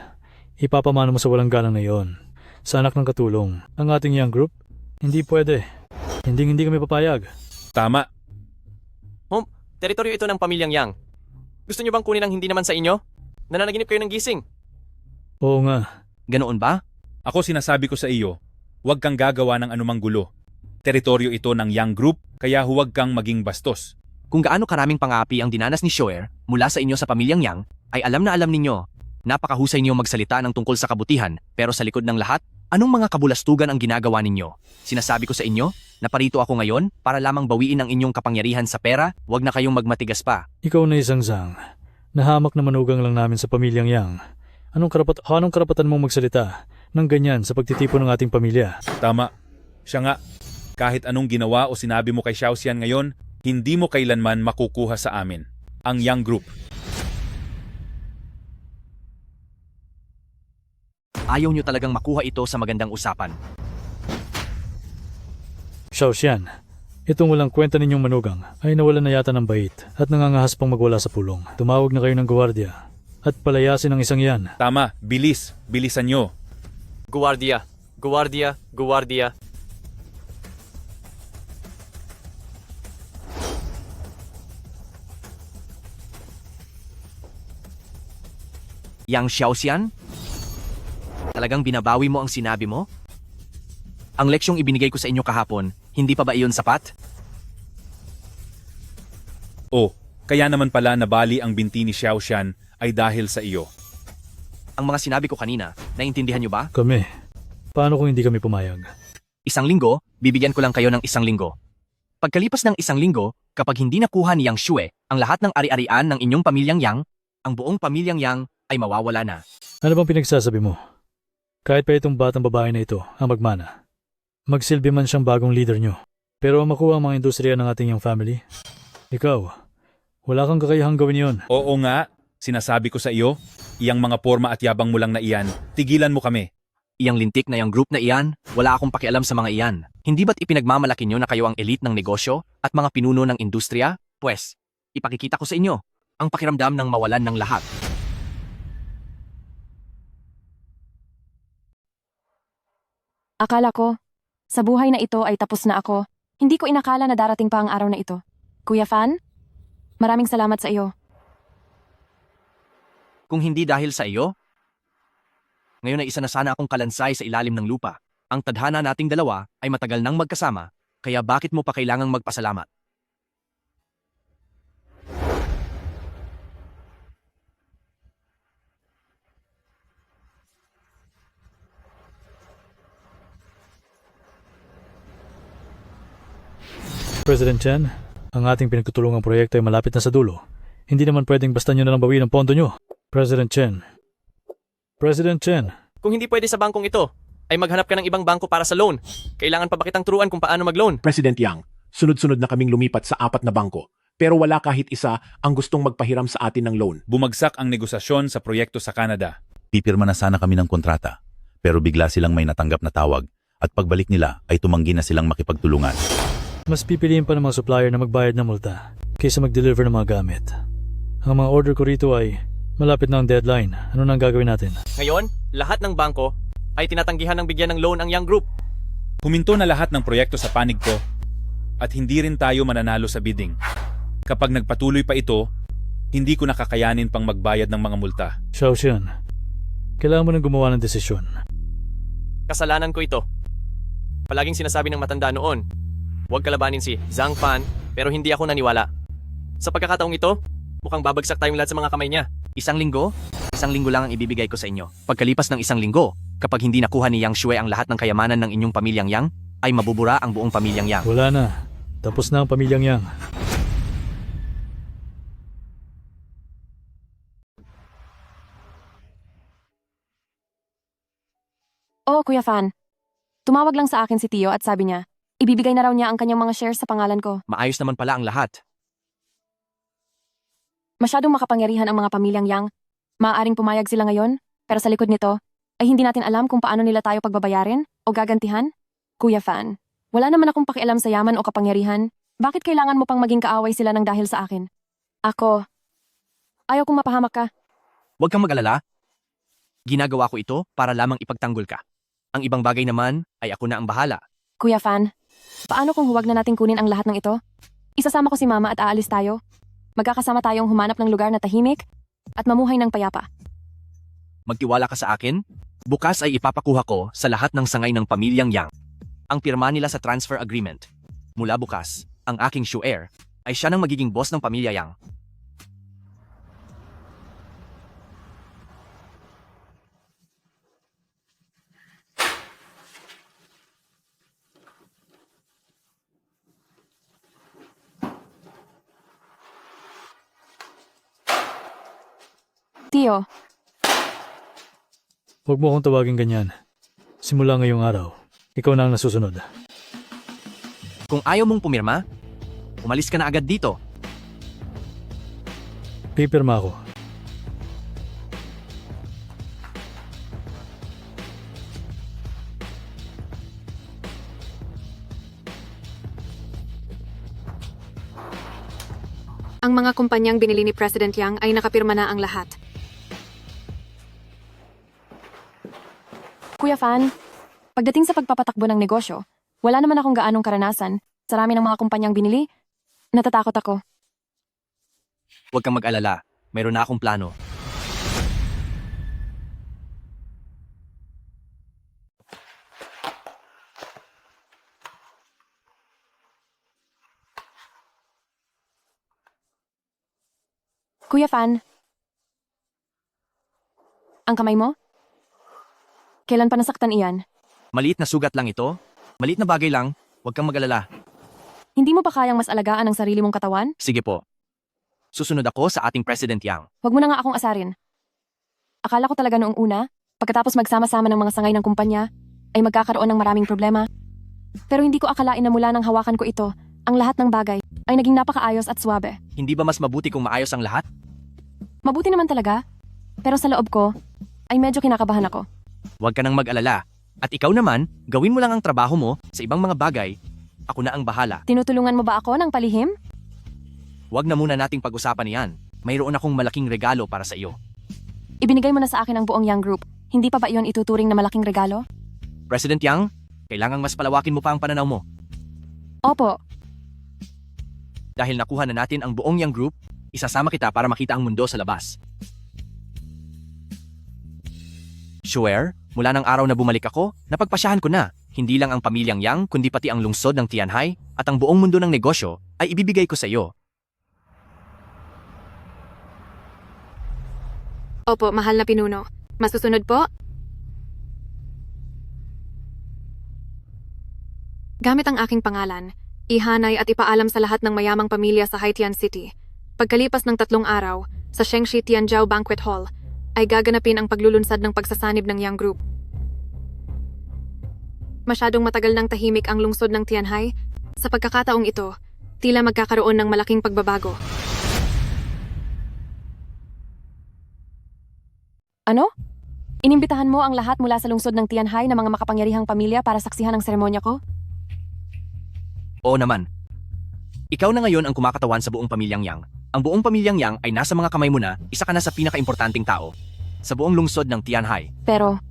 Ipapamana mo sa walang galang na iyon sa anak ng katulong, ang ating Young Group? Hindi pwede. Hindi kami papayag. Tama. Home, teritoryo ito ng pamilyang Yang. Gusto niyo bang kunin ang hindi naman sa inyo? Nananaginip kayo ng gising. Oo nga. Ganoon ba? Ako sinasabi ko sa iyo, huwag kang gagawa ng anumang gulo. Teritoryo ito ng Young Group, kaya huwag kang maging bastos. Kung gaano karaming pangapi ang dinanas ni Shoer mula sa inyo sa pamilyang Yang, ay alam na alam ninyo. Napakahusay niyo magsalita ng tungkol sa kabutihan, pero sa likod ng lahat, anong mga kabulastugan ang ginagawa ninyo? Sinasabi ko sa inyo, na parito ako ngayon para lamang bawiin ang inyong kapangyarihan sa pera, huwag na kayong magmatigas pa. Ikaw na isang Zhang. Nahamak na manugang lang namin sa pamilyang Yang. Anong karapatan mong magsalita ng ganyan sa pagtitipon ng ating pamilya? Tama. Siya nga, kahit anong ginawa o sinabi mo kay Xiaoxian ngayon, hindi mo kailanman makukuha sa amin. Ang Young Group. Ayaw nyo talagang makuha ito sa magandang usapan. Xiaoshan, itong walang kwenta ninyong manugang ay nawalan na yata ng bait at nangangahas pang magwala sa pulong. Tumawag na kayo ng gwardiya at palayasin ang isang yan. Tama, bilis. Bilisan nyo. Guwardiya, guwardiya, guwardiya. Yang Xiaoxian? Talagang binabawi mo ang sinabi mo? Ang leksyong ibinigay ko sa inyo kahapon, hindi pa ba iyon sapat? Oh, kaya naman pala nabali ang binti ni Xiaoshan ay dahil sa iyo. Ang mga sinabi ko kanina, naintindihan nyo ba? Kami. Paano kung hindi kami pumayag? 1 linggo, bibigyan ko lang kayo ng 1 linggo. Pagkalipas ng 1 linggo, kapag hindi nakuha ni Yang Xue ang lahat ng ari-arian ng inyong pamilyang Yang, ang buong pamilyang Yang ay mawawala na. Ano bang pinagsasabi mo? Kahit pa itong batang babae na ito ang magmana, magsilbi man siyang bagong leader nyo. Pero ang makuha ang mga industriya ng ating Yang family, ikaw, wala kang kakayahang gawin yon. Oo nga, sinasabi ko sa iyo, iyang mga porma at yabang mo lang na iyan, tigilan mo kami. Iyang lintik na yung group na iyan, wala akong pakialam sa mga iyan. Hindi ba't ipinagmamalaki nyo na kayo ang elite ng negosyo at mga pinuno ng industriya? Pwes, ipakikita ko sa inyo, ang pakiramdam ng mawalan ng lahat. Akala ko, sa buhay na ito ay tapos na ako. Hindi ko inakala na darating pa ang araw na ito. Kuya Fan, maraming salamat sa iyo. Kung hindi dahil sa iyo, ngayon ay isa na sana akong kalansay sa ilalim ng lupa. Ang tadhana nating dalawa ay matagal nang magkasama, kaya bakit mo pa kailangang magpasalamat? President Chen, ang ating pinagtutulungang proyekto ay malapit na sa dulo. Hindi naman pwedeng basta nyo na lang bawiin ang pondo nyo. President Chen. President Chen. Kung hindi pwede sa bangkong ito, ay maghanap ka ng ibang bangko para sa loan. Kailangan pa ba kitang turuan kung paano mag-loan? President Yang, sunod-sunod na kaming lumipat sa 4 na bangko. Pero wala kahit isa ang gustong magpahiram sa atin ng loan. Bumagsak ang negosasyon sa proyekto sa Canada. Pipirma na sana kami ng kontrata, pero bigla silang may natanggap na tawag at pagbalik nila ay tumanggi na silang makipagtulungan. Mas pipiliin pa ng mga supplier na magbayad ng multa kaysa mag-deliver ng mga gamit. Ang mga order ko rito ay malapit na ang deadline. Ano nang gagawin natin? Ngayon, lahat ng bangko ay tinatanggihan ng bigyan ng loan ang Young Group. Huminto na lahat ng proyekto sa panig ko at hindi rin tayo mananalo sa bidding. Kapag nagpatuloy pa ito, Hindi ko nakakayanin pang magbayad ng mga multa. Xiaoxian, kailangan mo nang gumawa ng desisyon. Kasalanan ko ito. Palaging sinasabi ng matanda noon, huwag kalabanin si Zhang Fan, pero hindi ako naniwala. Sa pagkakataong ito, mukhang babagsak tayong lahat sa mga kamay niya. Isang linggo? Isang linggo lang ang ibibigay ko sa inyo. Pagkalipas ng isang linggo, kapag hindi nakuha ni Yang Shui ang lahat ng kayamanan ng inyong pamilyang Yang, ay mabubura ang buong pamilyang Yang. Wala na. Tapos na ang pamilyang Yang. Oo, Kuya Fan. Tumawag lang sa akin si Tio at sabi niya, ibibigay na raw niya ang kanyang mga shares sa pangalan ko. Maayos naman pala ang lahat. Masyadong makapangyarihan ang mga pamilyang Yang. Maaaring pumayag sila ngayon, pero sa likod nito, ay hindi natin alam kung paano nila tayo pagbabayarin o gagantihan. Kuya Fan, wala naman akong pakialam sa yaman o kapangyarihan. Bakit kailangan mo pang maging kaaway sila ng dahil sa akin? Ako, ayaw kong mapahamak ka. Huwag kang mag-alala. Ginagawa ko ito para lamang ipagtanggol ka. Ang ibang bagay naman ay ako na ang bahala. Kuya Fan, paano kung huwag na nating kunin ang lahat ng ito? Isasama ko si Mama at aalis tayo. Magkakasama tayong humanap ng lugar na tahimik at mamuhay ng payapa. Magtiwala ka sa akin? Bukas ay ipapakuha ko sa lahat ng sangay ng pamilyang Yang ang pirma nila sa transfer agreement. Mula bukas, ang aking Shu'er ay siya nang magiging boss ng pamilya Yang. Tio, Huwag mo akong tawagin ganyan. Simula ngayong araw, ikaw na ang nasusunod. Kung ayaw mong pumirma, umalis ka na agad dito. Pipirma ako. Ang mga kumpanyang binili ni President Yang ay nakapirma na ang lahat. Kuya Fan, pagdating sa pagpapatakbo ng negosyo, wala naman akong gaanong karanasan. Sa rami ng mga kumpanyang binili, natatakot ako. Huwag kang mag-alala. Mayroon na akong plano. Kuya Fan, ang kamay mo? Kailan pa nasaktan iyan? Maliit na sugat lang ito. Maliit na bagay lang. Huwag kang mag-alala. Hindi mo pa kayang mas alagaan ang sarili mong katawan? Sige po. Susunod ako sa ating President Yang. Huwag mo na nga akong asarin. Akala ko talaga noong una, pagkatapos magsama-sama ng mga sangay ng kumpanya, ay magkakaroon ng maraming problema. Pero hindi ko akalain na mula nang hawakan ko ito, ang lahat ng bagay ay naging napakaayos at suwabe. Hindi ba mas mabuti kung maayos ang lahat? Mabuti naman talaga, pero sa loob ko, ay medyo kinakabahan ako. Huwag ka nang mag-alala. At ikaw naman, gawin mo lang ang trabaho mo sa ibang mga bagay. Ako na ang bahala. Tinutulungan mo ba ako ng palihim? Huwag na muna nating pag-usapan iyan. Mayroon akong malaking regalo para sa iyo. Ibinigay mo na sa akin ang buong Yang Group. Hindi pa ba iyon ituturing na malaking regalo? President Yang, kailangang mas palawakin mo pa ang pananaw mo. Opo. Dahil nakuha na natin ang buong Yang Group, isasama kita para makita ang mundo sa labas. Sure, mula ng araw na bumalik ako, napagpasyahan ko na, hindi lang ang pamilyang Yang kundi pati ang lungsod ng Tianhai at ang buong mundo ng negosyo ay ibibigay ko sa iyo. Opo, mahal na pinuno. Masusunod po? Gamit ang aking pangalan, ihanay at ipaalam sa lahat ng mayamang pamilya sa Haitian City. Pagkalipas ng 3 araw, sa Shengshi Tianjiao Banquet Hall, ay gaganapin ang paglulunsad ng pagsasanib ng Yang Group. Masyadong matagal nang tahimik ang lungsod ng Tianhai. Sa pagkakataong ito, tila magkakaroon ng malaking pagbabago. Ano? Inimbitahan mo ang lahat mula sa lungsod ng Tianhai na mga makapangyarihang pamilya para saksihan ang seremonya ko? Oo naman. Ikaw na ngayon ang kumakatawan sa buong pamilyang Yang. Ang buong pamilyang Yang ay nasa mga kamay mo na, isa ka na sa pinakaimportanteng tao sa buong lungsod ng Tianhai. Pero,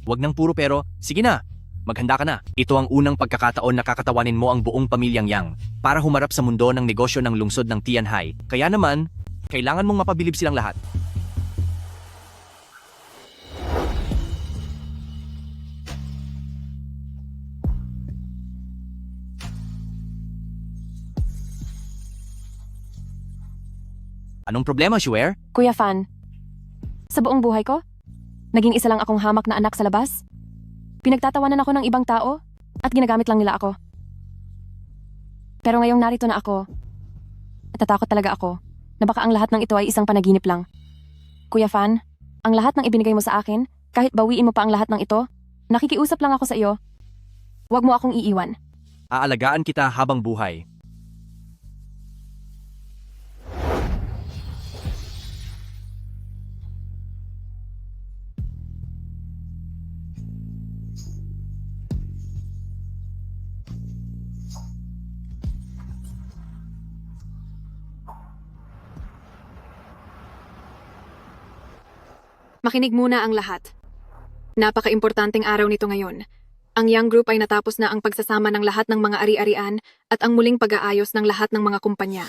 Huwag nang puro pero, sige na, maghanda ka na. Ito ang unang pagkakataon na kakatawanin mo ang buong pamilyang Yang para humarap sa mundo ng negosyo ng lungsod ng Tianhai. Kaya naman, Kailangan mong mapabilib silang lahat. Anong problema, Shuer? Kuya Fan, sa buong buhay ko, naging isa lang akong hamak na anak sa labas. Pinagtatawanan ako ng ibang tao at ginagamit lang nila ako. Pero ngayong narito na ako, natatakot talaga ako na baka ang lahat ng ito ay isang panaginip lang. Kuya Fan, ang lahat ng ibinigay mo sa akin, kahit bawiin mo pa ang lahat ng ito, nakikiusap lang ako sa iyo. Huwag mo akong iiwan. Aalagaan kita habang buhay. Makinig muna ang lahat. Napaka-importanteng araw nito ngayon. Ang Young Group ay natapos na ang pagsasama ng lahat ng mga ari-arian at ang muling pag-aayos ng lahat ng mga kumpanya.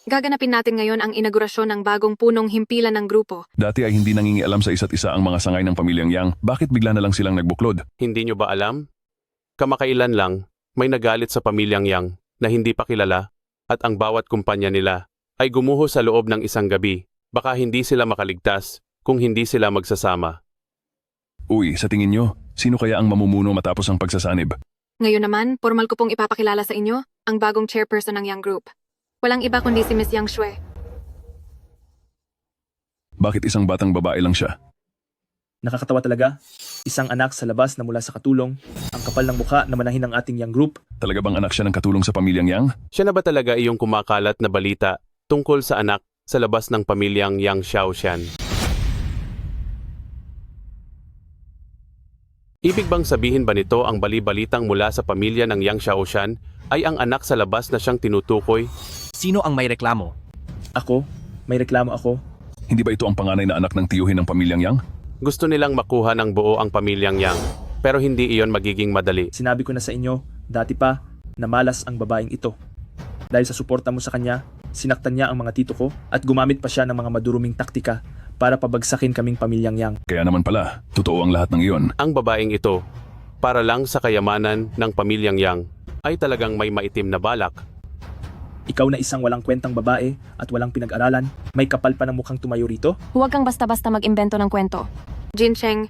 Gaganapin natin ngayon ang inaugurasyon ng bagong punong himpilan ng grupo. Dati ay hindi nangingialam sa isa't isa ang mga sangay ng pamilyang Yang. Bakit bigla na lang silang nagbuklod? Hindi nyo ba alam? Kamakailan lang, may nagalit sa pamilyang Yang na hindi pa kilala at ang bawat kumpanya nila ay gumuho sa loob ng isang gabi. Baka hindi sila makaligtas kung hindi sila magsasama. Uy, sa tingin nyo, sino kaya ang mamumuno matapos ang pagsasanib? Ngayon naman, formal ko pong ipapakilala sa inyo ang bagong chairperson ng Young Group. Walang iba kundi si Miss Yang Shui. Bakit isang batang babae lang siya? Nakakatawa talaga. Isang anak sa labas na mula sa katulong, ang kapal ng mukha na manahin ng ating Young Group. Talaga bang anak siya ng katulong sa pamilyang Yang? Siya na ba talaga iyong kumakalat na balita tungkol sa anak sa labas ng pamilyang Yang Xiaoshan? Ibig bang sabihin ba nito ang bali-balitang mula sa pamilya ng Yang Xiaoshan ay ang anak sa labas na siyang tinutukoy? Sino ang may reklamo? Ako? May reklamo ako? Hindi ba ito ang panganay na anak ng tiyuhin ng pamilyang Yang? Gusto nilang makuha ng buo ang pamilyang Yang, pero hindi iyon magiging madali. Sinabi ko na sa inyo, dati pa, na malas ang babaeng ito. Dahil sa suporta mo sa kanya, sinaktan niya ang mga tito ko at gumamit pa siya ng mga maduruming taktika para pabagsakin kaming pamilyang Yang. Kaya naman pala, totoo ang lahat ng iyon. Ang babaeng ito, para lang sa kayamanan ng pamilyang Yang, ay talagang may maitim na balak. Ikaw na isang walang kwentang babae at walang pinag-aralan, may kapal pa ng mukhang tumayo rito? Huwag kang basta-basta mag-imbento ng kwento. Jin Cheng,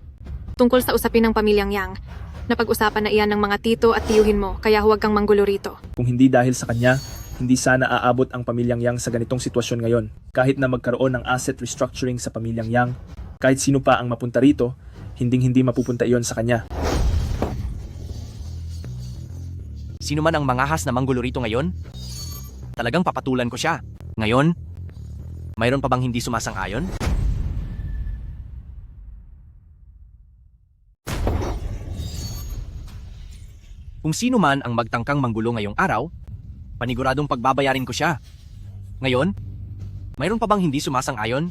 tungkol sa usapin ng pamilyang Yang, napag-usapan na iyan ng mga tito at tiyuhin mo, kaya huwag kang manggulo rito. Kung hindi dahil sa kanya, hindi sana aabot ang pamilyang Yang sa ganitong sitwasyon ngayon. Kahit na magkaroon ng asset restructuring sa pamilyang Yang, kahit sino pa ang mapunta rito, hinding-hindi mapupunta iyon sa kanya. Sino man ang mangahas na manggulo rito ngayon? Talagang papatulan ko siya. Ngayon, mayroon pa bang hindi sumasang-ayon? Kung sino man ang magtangkang manggulo ngayong araw, paniguradong pagbabayarin ko siya. Ngayon, mayroon pa bang hindi sumasang-ayon?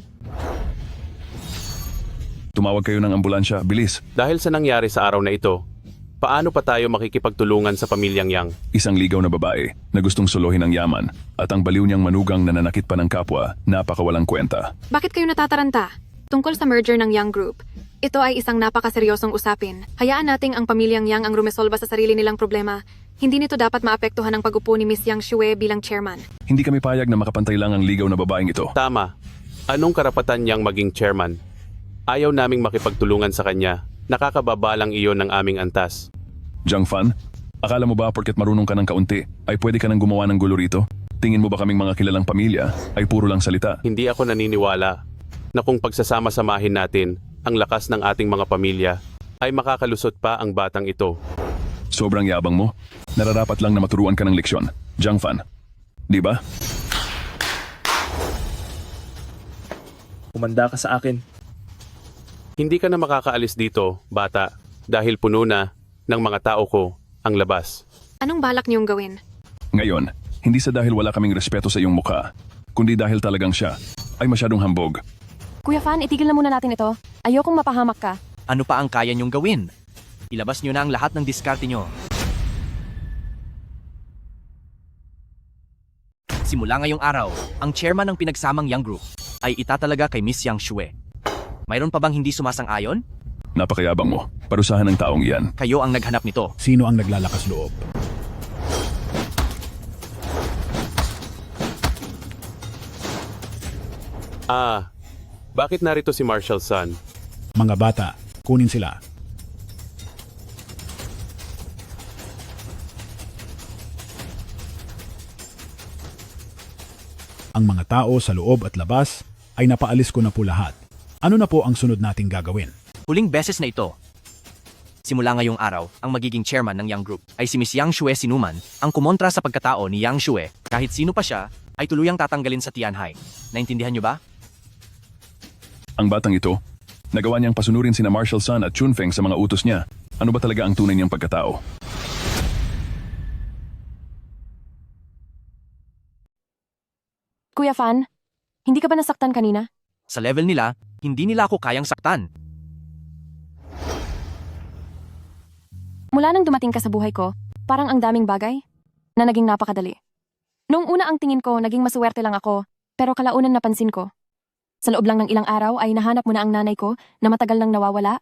Tumawag kayo ng ambulansya, bilis. Dahil sa nangyari sa araw na ito, paano pa tayo makikipagtulungan sa pamilyang Yang? Isang ligaw na babae na gustong solohin ang yaman at ang baliw niyang manugang na nanakit pa ng kapwa, napakawalang kwenta. Bakit kayo natataranta? Tungkol sa merger ng Young Group, ito ay isang napakaseryosong usapin. Hayaan nating ang pamilyang Yang ang rumesolba sa sarili nilang problema. Hindi nito dapat maapektuhan ang pag-upo ni Miss Yang Shui bilang chairman. Hindi kami payag na makapantay lang ang ligaw na babaeng ito. Tama. Anong karapatan niyang maging chairman? Ayaw naming makipagtulungan sa kanya. Nakakababa lang iyon ng aming antas. Jiang Fan, akala mo ba porket marunong ka ng kaunti ay pwede ka nang gumawa ng gulo rito? Tingin mo ba kaming mga kilalang pamilya ay puro lang salita? Hindi ako naniniwala na kung pagsasama-samahin natin ang lakas ng ating mga pamilya ay makakalusot pa ang batang ito. Sobrang yabang mo. Nararapat lang na maturuan ka ng leksyon. Jiang Fan, di ba? Umanda ka sa akin. Hindi ka na makakaalis dito, bata, dahil puno na ng mga tao ko ang labas. Anong balak niyong gawin? Ngayon, hindi sa dahil wala kaming respeto sa iyong mukha, kundi dahil talagang siya ay masyadong hambog. Kuya Fan, itigil na muna natin ito. Ayokong mapahamak ka. Ano pa ang kaya niyong gawin? Ilabas niyo na ang lahat ng diskarte niyo. Simula ngayong araw, ang chairman ng pinagsamang Yang Group ay itatalaga kay Miss Yang Shue. Mayroon pa bang hindi sumasang-ayon? Napakayabang mo. Parusahan ng taong iyan. Kayo ang naghanap nito. Sino ang naglalakas loob? Bakit narito si Marshall Sun? Mga bata, kunin sila. Ang mga tao sa loob at labas ay napaalis ko na po lahat. Ano na po ang sunod nating gagawin? Huling beses na ito. Simula ngayong araw, ang magiging chairman ng Yang Group ay si Miss Yang Shue Sinuman, ang kumontra sa pagkatao ni Yang Shue. Kahit sino pa siya, ay tuluyang tatanggalin sa Tianhai. Naintindihan niyo ba? Ang batang ito, nagawa niyang pasunurin sina Marshall Sun at Chunfeng sa mga utos niya. Ano ba talaga ang tunay niyang pagkatao? Kuya Fan, hindi ka ba nasaktan kanina? Sa level nila, hindi nila ako kayang saktan. Mula nang dumating ka sa buhay ko, parang ang daming bagay na naging napakadali. Noong una ang tingin ko, naging masuwerte lang ako, pero kalaunan napansin ko. Sa loob lang ng ilang araw ay nahanap mo na ang nanay ko na matagal nang nawawala.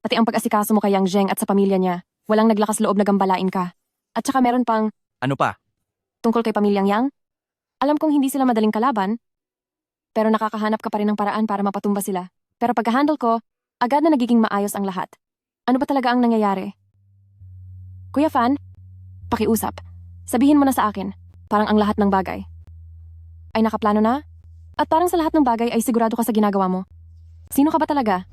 Pati ang pag-asikaso mo kay Yang Zheng at sa pamilya niya, walang naglakas loob na gambalain ka. At saka meron pang Ano pa? tungkol kay pamilyang Yang. Alam kong hindi sila madaling kalaban, pero nakakahanap ka pa rin ng paraan para mapatumba sila. Pero pagka-handle ko, agad na nagiging maayos ang lahat. Ano ba talaga ang nangyayari? Kuya Fan, pakiusap. Sabihin mo na sa akin, parang ang lahat ng bagay ay nakaplano na? At parang sa lahat ng bagay ay sigurado ka sa ginagawa mo. Sino ka ba talaga?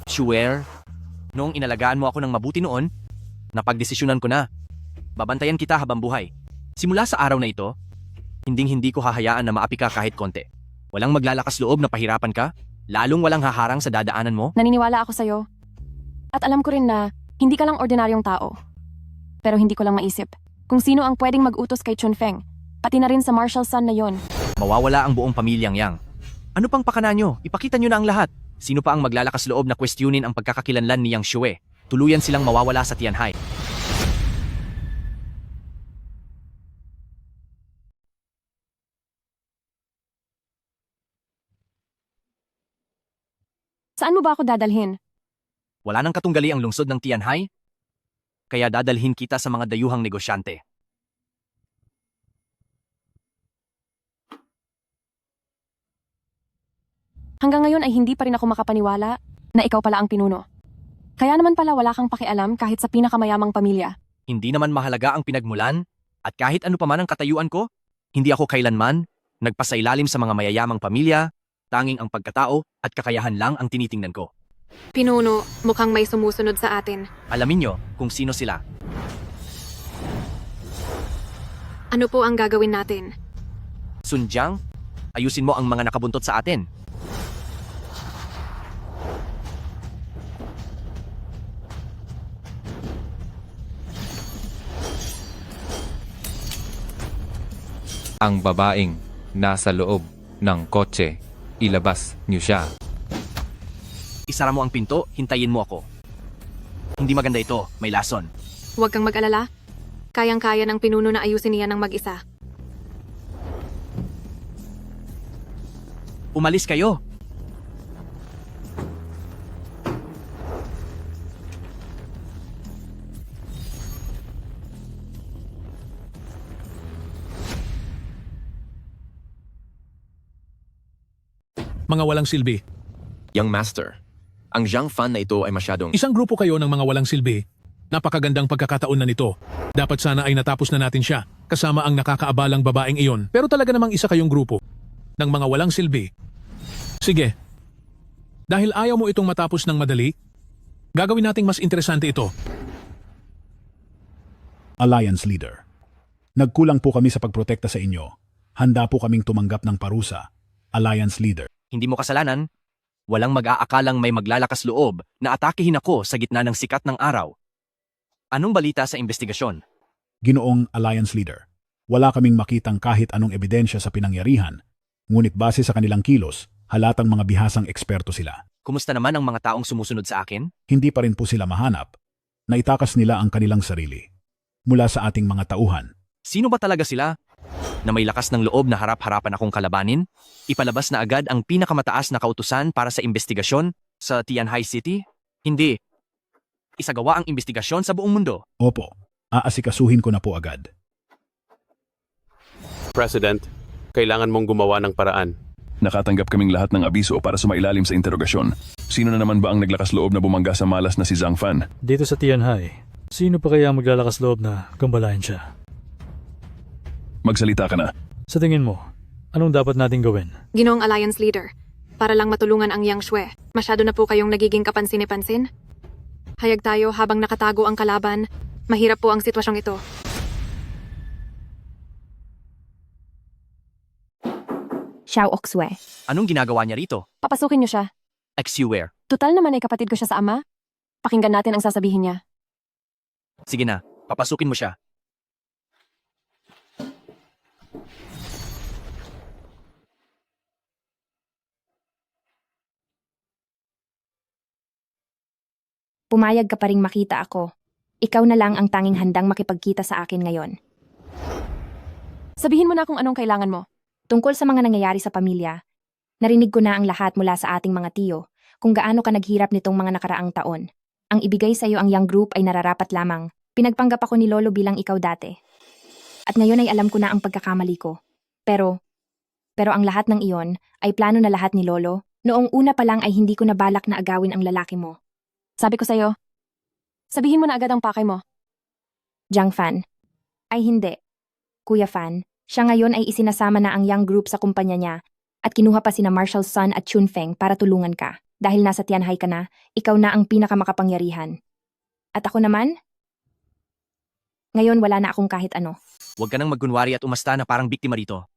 Sure. Noong inalagaan mo ako ng mabuti noon, napagdesisyonan ko na. Babantayan kita habang buhay. Simula sa araw na ito, hinding-hindi ko hahayaan na maapi ka kahit konti. Walang maglalakas loob na pahirapan ka, lalong walang haharang sa dadaanan mo. Naniniwala ako sa'yo. At alam ko rin na hindi ka lang ordinaryong tao. Pero hindi ko lang maisip kung sino ang pwedeng mag-utos kay Chunfeng, pati na rin sa Marshall Sun na yon. Mawawala ang buong pamilyang Yang. Ano pang pakana nyo? Ipakita nyo na ang lahat. Sino pa ang maglalakas loob na questionin ang pagkakakilanlan ni Yang Shue? Tuluyan silang mawawala sa Tianhai. Saan mo ba ako dadalhin? Wala nang katunggali ang lungsod ng Tianhai, kaya dadalhin kita sa mga dayuhang negosyante. Hanggang ngayon ay hindi pa rin ako makapaniwala na ikaw pala ang pinuno. Kaya naman pala wala kang pakialam kahit sa pinakamayamang pamilya. Hindi naman mahalaga ang pinagmulan, at kahit ano pa man ang katayuan ko, hindi ako kailanman nagpasailalim sa mga mayayamang pamilya, tanging ang pagkatao at kakayahan lang ang tinitingnan ko. Pinuno, mukhang may sumusunod sa atin. Alamin nyo kung sino sila. Ano po ang gagawin natin? Sun Jiang, ayusin mo ang mga nakabuntot sa atin. Ang babaeng nasa loob ng kotse, ilabas niyo siya. Isara mo ang pinto, hintayin mo ako. Hindi maganda ito, may lason. Huwag kang mag-alala. Kayang-kaya ng pinuno na ayusin niya ng mag-isa. Umalis kayo! Mga walang silbi. Young Master, ang Zhang Fan na ito ay masyadong... Isang grupo kayo ng mga walang silbi. Napakagandang pagkakataon na nito. Dapat sana ay natapos na natin siya, kasama ang nakakaabalang babaeng iyon. Pero talaga namang isa kayong grupo ng mga walang silbi. Sige. Dahil ayaw mo itong matapos ng madali, gagawin nating mas interesante ito. Alliance Leader. Nagkulang po kami sa pagprotekta sa inyo. Handa po kaming tumanggap ng parusa. Alliance Leader. Hindi mo kasalanan. Walang mag-aakalang may maglalakas loob na atakehin ako sa gitna ng sikat ng araw. Anong balita sa investigasyon? Ginoong Alliance Leader. Wala kaming makitang kahit anong ebidensya sa pinangyarihan, ngunit base sa kanilang kilos, halatang mga bihasang eksperto sila. Kumusta naman ang mga taong sumusunod sa akin? Hindi pa rin po sila mahanap. Naitakas nila ang kanilang sarili. mula sa ating mga tauhan. Sino ba talaga sila? Na may lakas ng loob na harap-harapan akong kalabanin? Ipalabas na agad ang pinakamataas na kautusan para sa investigasyon sa Tianhai City? Hindi. Isagawa ang investigasyon sa buong mundo. Opo, aasikasuhin ko na po agad. President, kailangan mong gumawa ng paraan. Nakatanggap kaming lahat ng abiso para sumailalim sa interogasyon. Sino na naman ba ang naglakas loob na bumangga sa malas na si Zhang Fan? Dito sa Tianhai, sino pa kaya ang maglalakas loob na gambalain siya? Magsalita ka na. Sa tingin mo, anong dapat nating gawin? Ginoong Alliance Leader, para lang matulungan ang Yang Shui. Masyado na po kayong nagiging kapansin-pansin. Hayag tayo habang nakatago ang kalaban. Mahirap po ang sitwasyong ito. Xiao Oxue. Anong ginagawa niya rito? Papasukin niyo siya. Ex-Uware. Tutal naman ay kapatid ko siya sa ama. Pakinggan natin ang sasabihin niya. Sige na, papasukin mo siya. Pumayag ka pa ring makita ako. Ikaw na lang ang tanging handang makipagkita sa akin ngayon. Sabihin mo na kung anong kailangan mo. Tungkol sa mga nangyayari sa pamilya, narinig ko na ang lahat mula sa ating mga tiyo kung gaano ka naghirap nitong mga nakaraang taon. Ang ibigay sa iyo ang Yang Group ay nararapat lamang. Pinagpanggap ako ni Lolo bilang ikaw dati. At ngayon ay alam ko na ang pagkakamali ko. Pero ang lahat ng iyon ay plano na lahat ni Lolo. Noong una pa lang ay hindi ko nabalak na agawin ang lalaki mo. Sabi ko sa'yo, sabihin mo na agad ang pakay mo. Zhang Fan. Ay hindi. Kuya Fan, siya ngayon ay isinasama na ang Yang Group sa kumpanya niya at kinuha pa sina Marshall Sun at Chun Feng para tulungan ka. Dahil nasa Tianhai ka na, ikaw na ang pinakamakapangyarihan. At ako naman? Ngayon wala na akong kahit ano. Huwag ka nang magkunwari at umasta na parang biktima rito.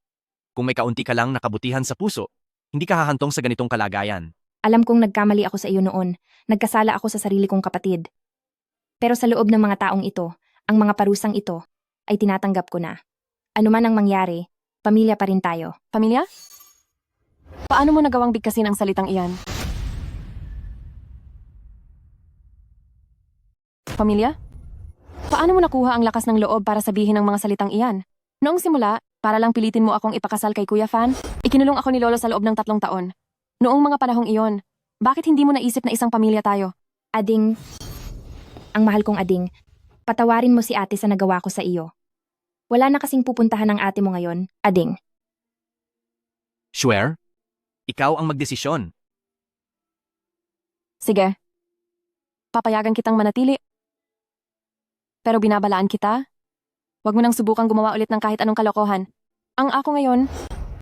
Kung may kaunti ka lang na kabutihan sa puso, hindi ka hahantong sa ganitong kalagayan. Alam kong nagkamali ako sa iyo noon. Nagkasala ako sa sarili kong kapatid. Pero sa loob ng mga taong ito, ang mga parusang ito, ay tinatanggap ko na. Ano man ang mangyari, pamilya pa rin tayo. Pamilya? Paano mo nagawang bigkasin ang salitang iyan? Pamilya? Paano mo nakuha ang lakas ng loob para sabihin ang mga salitang iyan? Noong simula, para lang pilitin mo akong ipakasal kay Kuya Fan, ikinulong ako ni Lolo sa loob ng 3 taon. Noong mga panahong iyon, bakit hindi mo naisip na isang pamilya tayo? Ading, ang mahal kong Ading, patawarin mo si ate sa nagawa ko sa iyo. Wala na kasing pupuntahan ng ate mo ngayon, Ading. Swear? Ikaw ang magdesisyon. Sige. Papayagan kitang manatili. Pero binabalaan kita. Huwag mo nang subukang gumawa ulit ng kahit anong kalokohan. Ang ako ngayon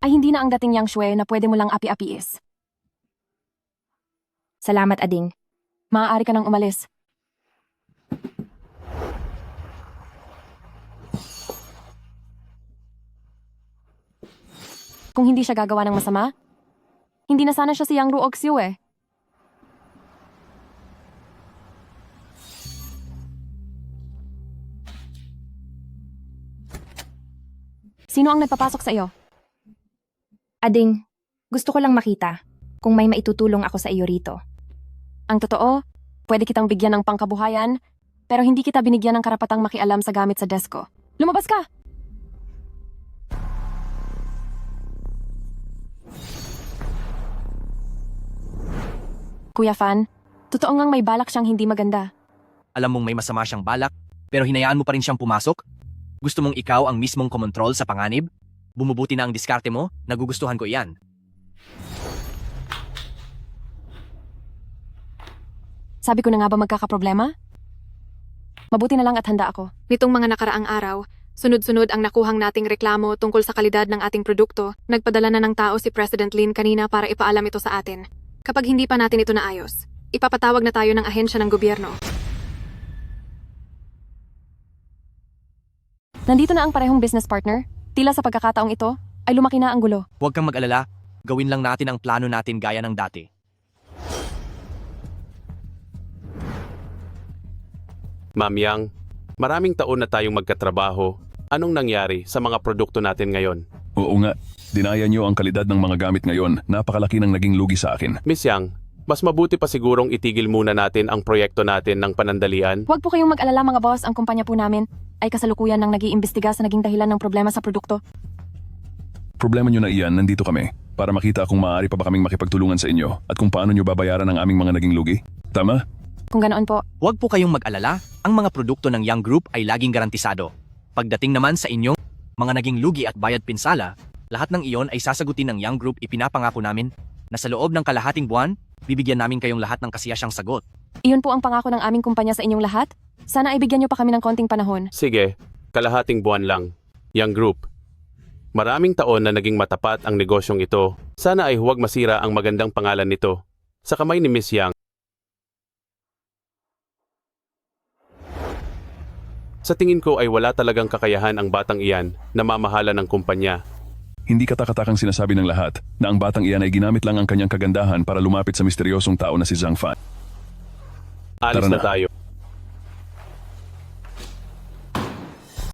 ay hindi na ang dating Yang Shui na pwede mo lang api-apiis. Salamat, Ading. Maaari ka nang umalis. Kung hindi siya gagawa ng masama, hindi na sana siya si Yang Ruoxiu eh. Sino ang nagpapasok sa iyo? Ading, gusto ko lang makita kung may maitutulong ako sa iyo rito. Ang totoo, pwede kitang bigyan ng pangkabuhayan, pero hindi kita binigyan ng karapatang makialam sa gamit sa desk ko. Lumabas ka! Kuya Fan, totoo ngang may balak siyang hindi maganda. Alam mong may masama siyang balak, pero hinayaan mo pa rin siyang pumasok? Gusto mong ikaw ang mismong kumontrol sa panganib? Bumubuti na ang diskarte mo? Nagugustuhan ko iyan. Sabi ko na nga ba magkakaproblema? Mabuti na lang at handa ako. Nitong mga nakaraang araw, sunod-sunod ang nakuhang nating reklamo tungkol sa kalidad ng ating produkto. Nagpadala na ng tao si President Lin kanina para ipaalam ito sa atin. Kapag hindi pa natin ito naayos, ipapatawag na tayo ng ahensya ng gobyerno. Nandito na ang parehong business partner. Tila sa pagkakataong ito, ay lumaki na ang gulo. Huwag kang mag-alala, gawin lang natin ang plano natin gaya ng dati. Ma'am Yang, maraming taon na tayong magkatrabaho. Anong nangyari sa mga produkto natin ngayon? Oo nga, dinaya niyo ang kalidad ng mga gamit ngayon. Napakalaki ng naging lugi sa akin. Miss Yang, Mas mabuti pa sigurong itigil muna natin ang proyekto natin ng panandalian. Huwag po kayong mag-alala mga boss, ang kumpanya po namin ay kasalukuyan ng nag-iimbestiga sa naging dahilan ng problema sa produkto. Problema nyo na iyan, nandito kami para makita kung maaari pa ba kaming makipagtulungan sa inyo at kung paano nyo babayaran ang aming mga naging lugi. Tama? Kung ganoon po, Huwag po kayong mag-alala, ang mga produkto ng Young Group ay laging garantisado. Pagdating naman sa inyong mga naging lugi at bayad pinsala, lahat ng iyon ay sasagutin ng Young Group. Ipinapangako namin na sa loob ng kalahating buwan, bibigyan namin kayong lahat ng kasiyasyang sagot. iyon po ang pangako ng aming kumpanya sa inyong lahat. Sana ay bigyan niyo pa kami ng konting panahon. Sige, kalahating buwan lang. Young Group. Maraming taon na naging matapat ang negosyong ito. Sana ay huwag masira ang magandang pangalan nito sa kamay ni Miss Yang. Sa tingin ko ay wala talagang kakayahan ang batang iyan na mamahala ng kumpanya. Hindi katakatakang sinasabi ng lahat na ang batang iyan ay ginamit lang ang kanyang kagandahan para lumapit sa misteryosong tao na si Zhang Fan. Alis Tara na na. tayo.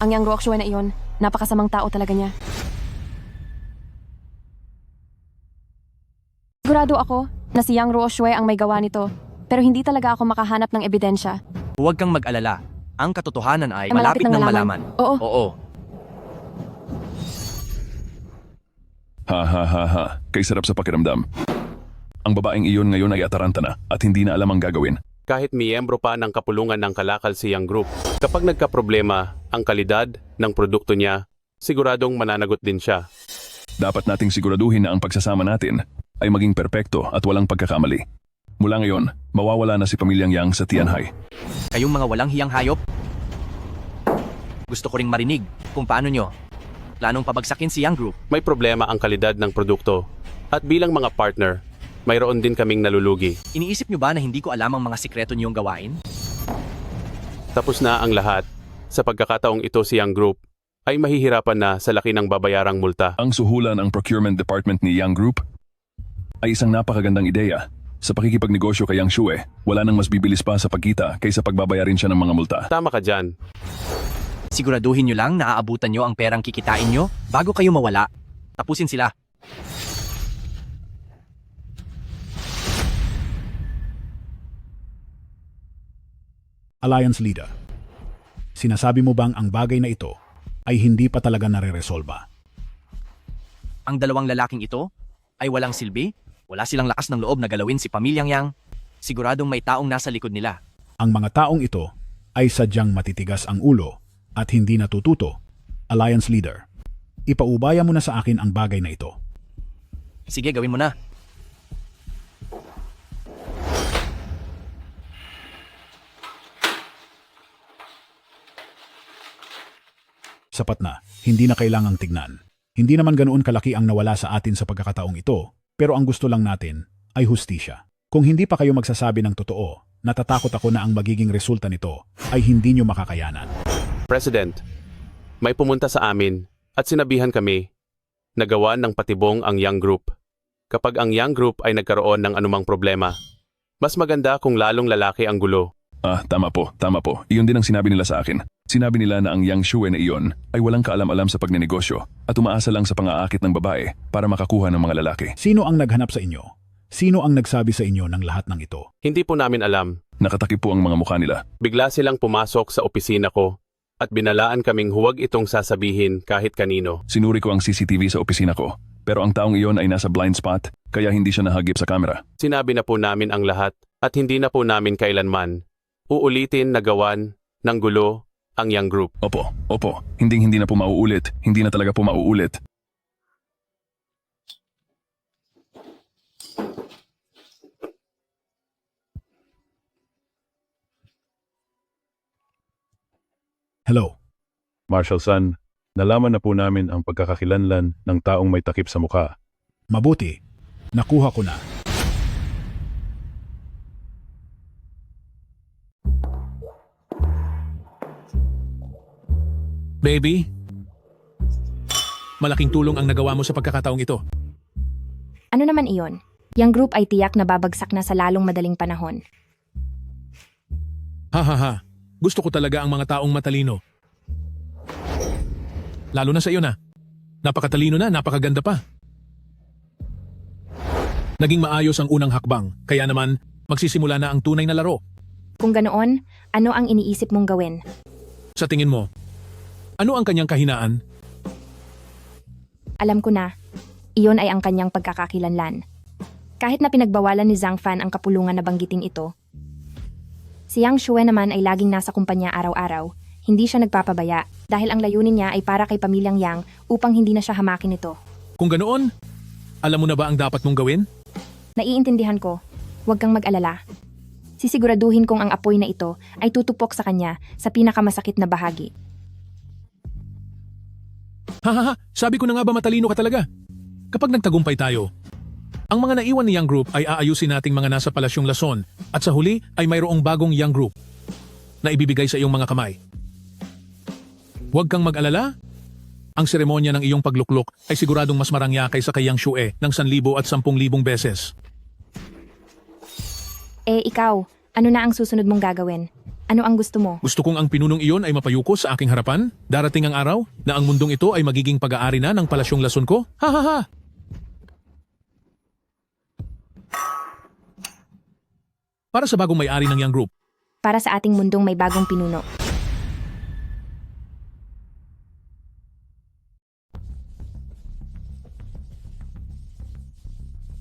Ang Yang Ruoxue na iyon, napakasamang tao talaga niya. Sigurado ako na si Yang Ruoxue ang may gawa nito, pero hindi talaga ako makahanap ng ebidensya. Huwag kang mag-alala. Ang katotohanan ay Ay, malapit malapit nang ng malaman. malaman. Oo. Oo. Ha. Kay sarap sa pakiramdam. Ang babaeng iyon ngayon ay ataranta na at hindi na alam ang gagawin. Kahit miyembro pa ng kapulungan ng kalakal si Young Group, kapag nagkaproblema ang kalidad ng produkto niya, siguradong mananagot din siya. Dapat nating siguraduhin na ang pagsasama natin ay maging perpekto at walang pagkakamali. Mula ngayon, mawawala na si pamilyang Yang sa Tianhai. Kayong mga walang hiyang hayop, gusto ko ring marinig kung paano nyo planong pabagsakin si Young Group. May problema ang kalidad ng produkto at bilang mga partner, mayroon din kaming nalulugi. Iniisip nyo ba na hindi ko alam ang mga sikreto niyong gawain? Tapos na ang lahat. Sa pagkakataong ito si Young Group ay mahihirapan na sa laki ng babayarang multa. Ang suhulan ng procurement department ni Young Group ay isang napakagandang ideya. Sa pakikipagnegosyo kay Yang Shue, wala nang mas bibilis pa sa pagkita kaysa pagbabayarin siya ng mga multa. Tama ka dyan. Siguraduhin nyo lang na aabutan nyo ang perang kikitain nyo bago kayo mawala. Tapusin sila. Alliance Leader, sinasabi mo bang ang bagay na ito ay hindi pa talaga nare-resolba? Ang dalawang lalaking ito ay walang silbi, wala silang lakas ng loob na galawin si pamilyang Yang. Siguradong may taong nasa likod nila. Ang mga taong ito ay sadyang matitigas ang ulo at hindi natututo. Alliance Leader, ipaubaya mo na sa akin ang bagay na ito. Sige, gawin mo na. Sapat na, hindi na kailangang tignan. Hindi naman ganoon kalaki ang nawala sa atin sa pagkakataong ito, pero ang gusto lang natin ay hustisya. Kung hindi pa kayo magsasabi ng totoo, natatakot ako na ang magiging resulta nito ay hindi nyo makakayanan. President, may pumunta sa amin at sinabihan kami na gawa ng patibong ang Young Group. Kapag ang Young Group ay nagkaroon ng anumang problema, mas maganda kung lalong lalaki ang gulo. Tama po. Iyon din ang sinabi nila sa akin. Sinabi nila na ang Yang Shue na iyon ay walang kaalam-alam sa pagnenegosyo at umaasa lang sa pang-aakit ng babae para makakuha ng mga lalaki. Sino ang naghanap sa inyo? Sino ang nagsabi sa inyo ng lahat ng ito? Hindi po namin alam. Nakatakip po ang mga mukha nila. Bigla silang pumasok sa opisina ko at binalaan kaming huwag itong sasabihin kahit kanino. Sinuri ko ang CCTV sa opisina ko, pero ang taong iyon ay nasa blind spot kaya hindi siya nahagip sa kamera. Sinabi na po namin ang lahat at hindi na po namin kailanman uulitin na gawan ng gulo ang Young Group. Opo. Hindi na po mauulit. Hindi na talaga po mauulit. Hello. Marshal San, nalaman na po namin ang pagkakakilanlan ng taong may takip sa mukha. Mabuti. Nakuha ko na. Baby, malaking tulong ang nagawa mo sa pagkakataong ito. Ano naman iyon? Young Group ay tiyak na babagsak na sa lalong madaling panahon. Ha. Gusto ko talaga ang mga taong matalino. Lalo na sa iyo na. Napakatalino na, napakaganda pa. Naging maayos ang unang hakbang, kaya naman magsisimula na ang tunay na laro. Kung ganoon, ano ang iniisip mong gawin? Sa tingin mo, ano ang kanyang kahinaan? Alam ko na, iyon ay ang kanyang pagkakakilanlan. Kahit na pinagbawalan ni Zhang Fan ang kapulungan na banggitin ito, si Yang Shue naman ay laging nasa kumpanya araw-araw. Hindi siya nagpapabaya dahil ang layunin niya ay para kay pamilyang Yang upang hindi na siya hamakin ito. Kung ganoon, alam mo na ba ang dapat mong gawin? Naiintindihan ko, huwag kang mag-alala. Sisiguraduhin kong ang apoy na ito ay tutupok sa kanya sa pinakamasakit na bahagi. Hahaha, sabi ko na nga ba matalino ka talaga? Kapag nagtagumpay tayo, ang mga naiwan ni Young Group ay aayusin nating mga nasa Palasyong Lason at sa huli ay mayroong bagong Young Group na ibibigay sa iyong mga kamay. Huwag kang mag-alala. Ang seremonya ng iyong pagluklok ay siguradong mas marangya kaysa kay Yang Shue ng 1,000 at 10,000 beses. Ikaw, ano na ang susunod mong gagawin? Ano ang gusto mo? Gusto kong ang pinunong iyon ay mapayuko sa aking harapan. Darating ang araw na ang mundong ito ay magiging pag-aari na ng Palasyong Lason ko. Ha ha ha! Para sa bagong may-ari ng Young Group. Para sa ating mundong may bagong pinuno.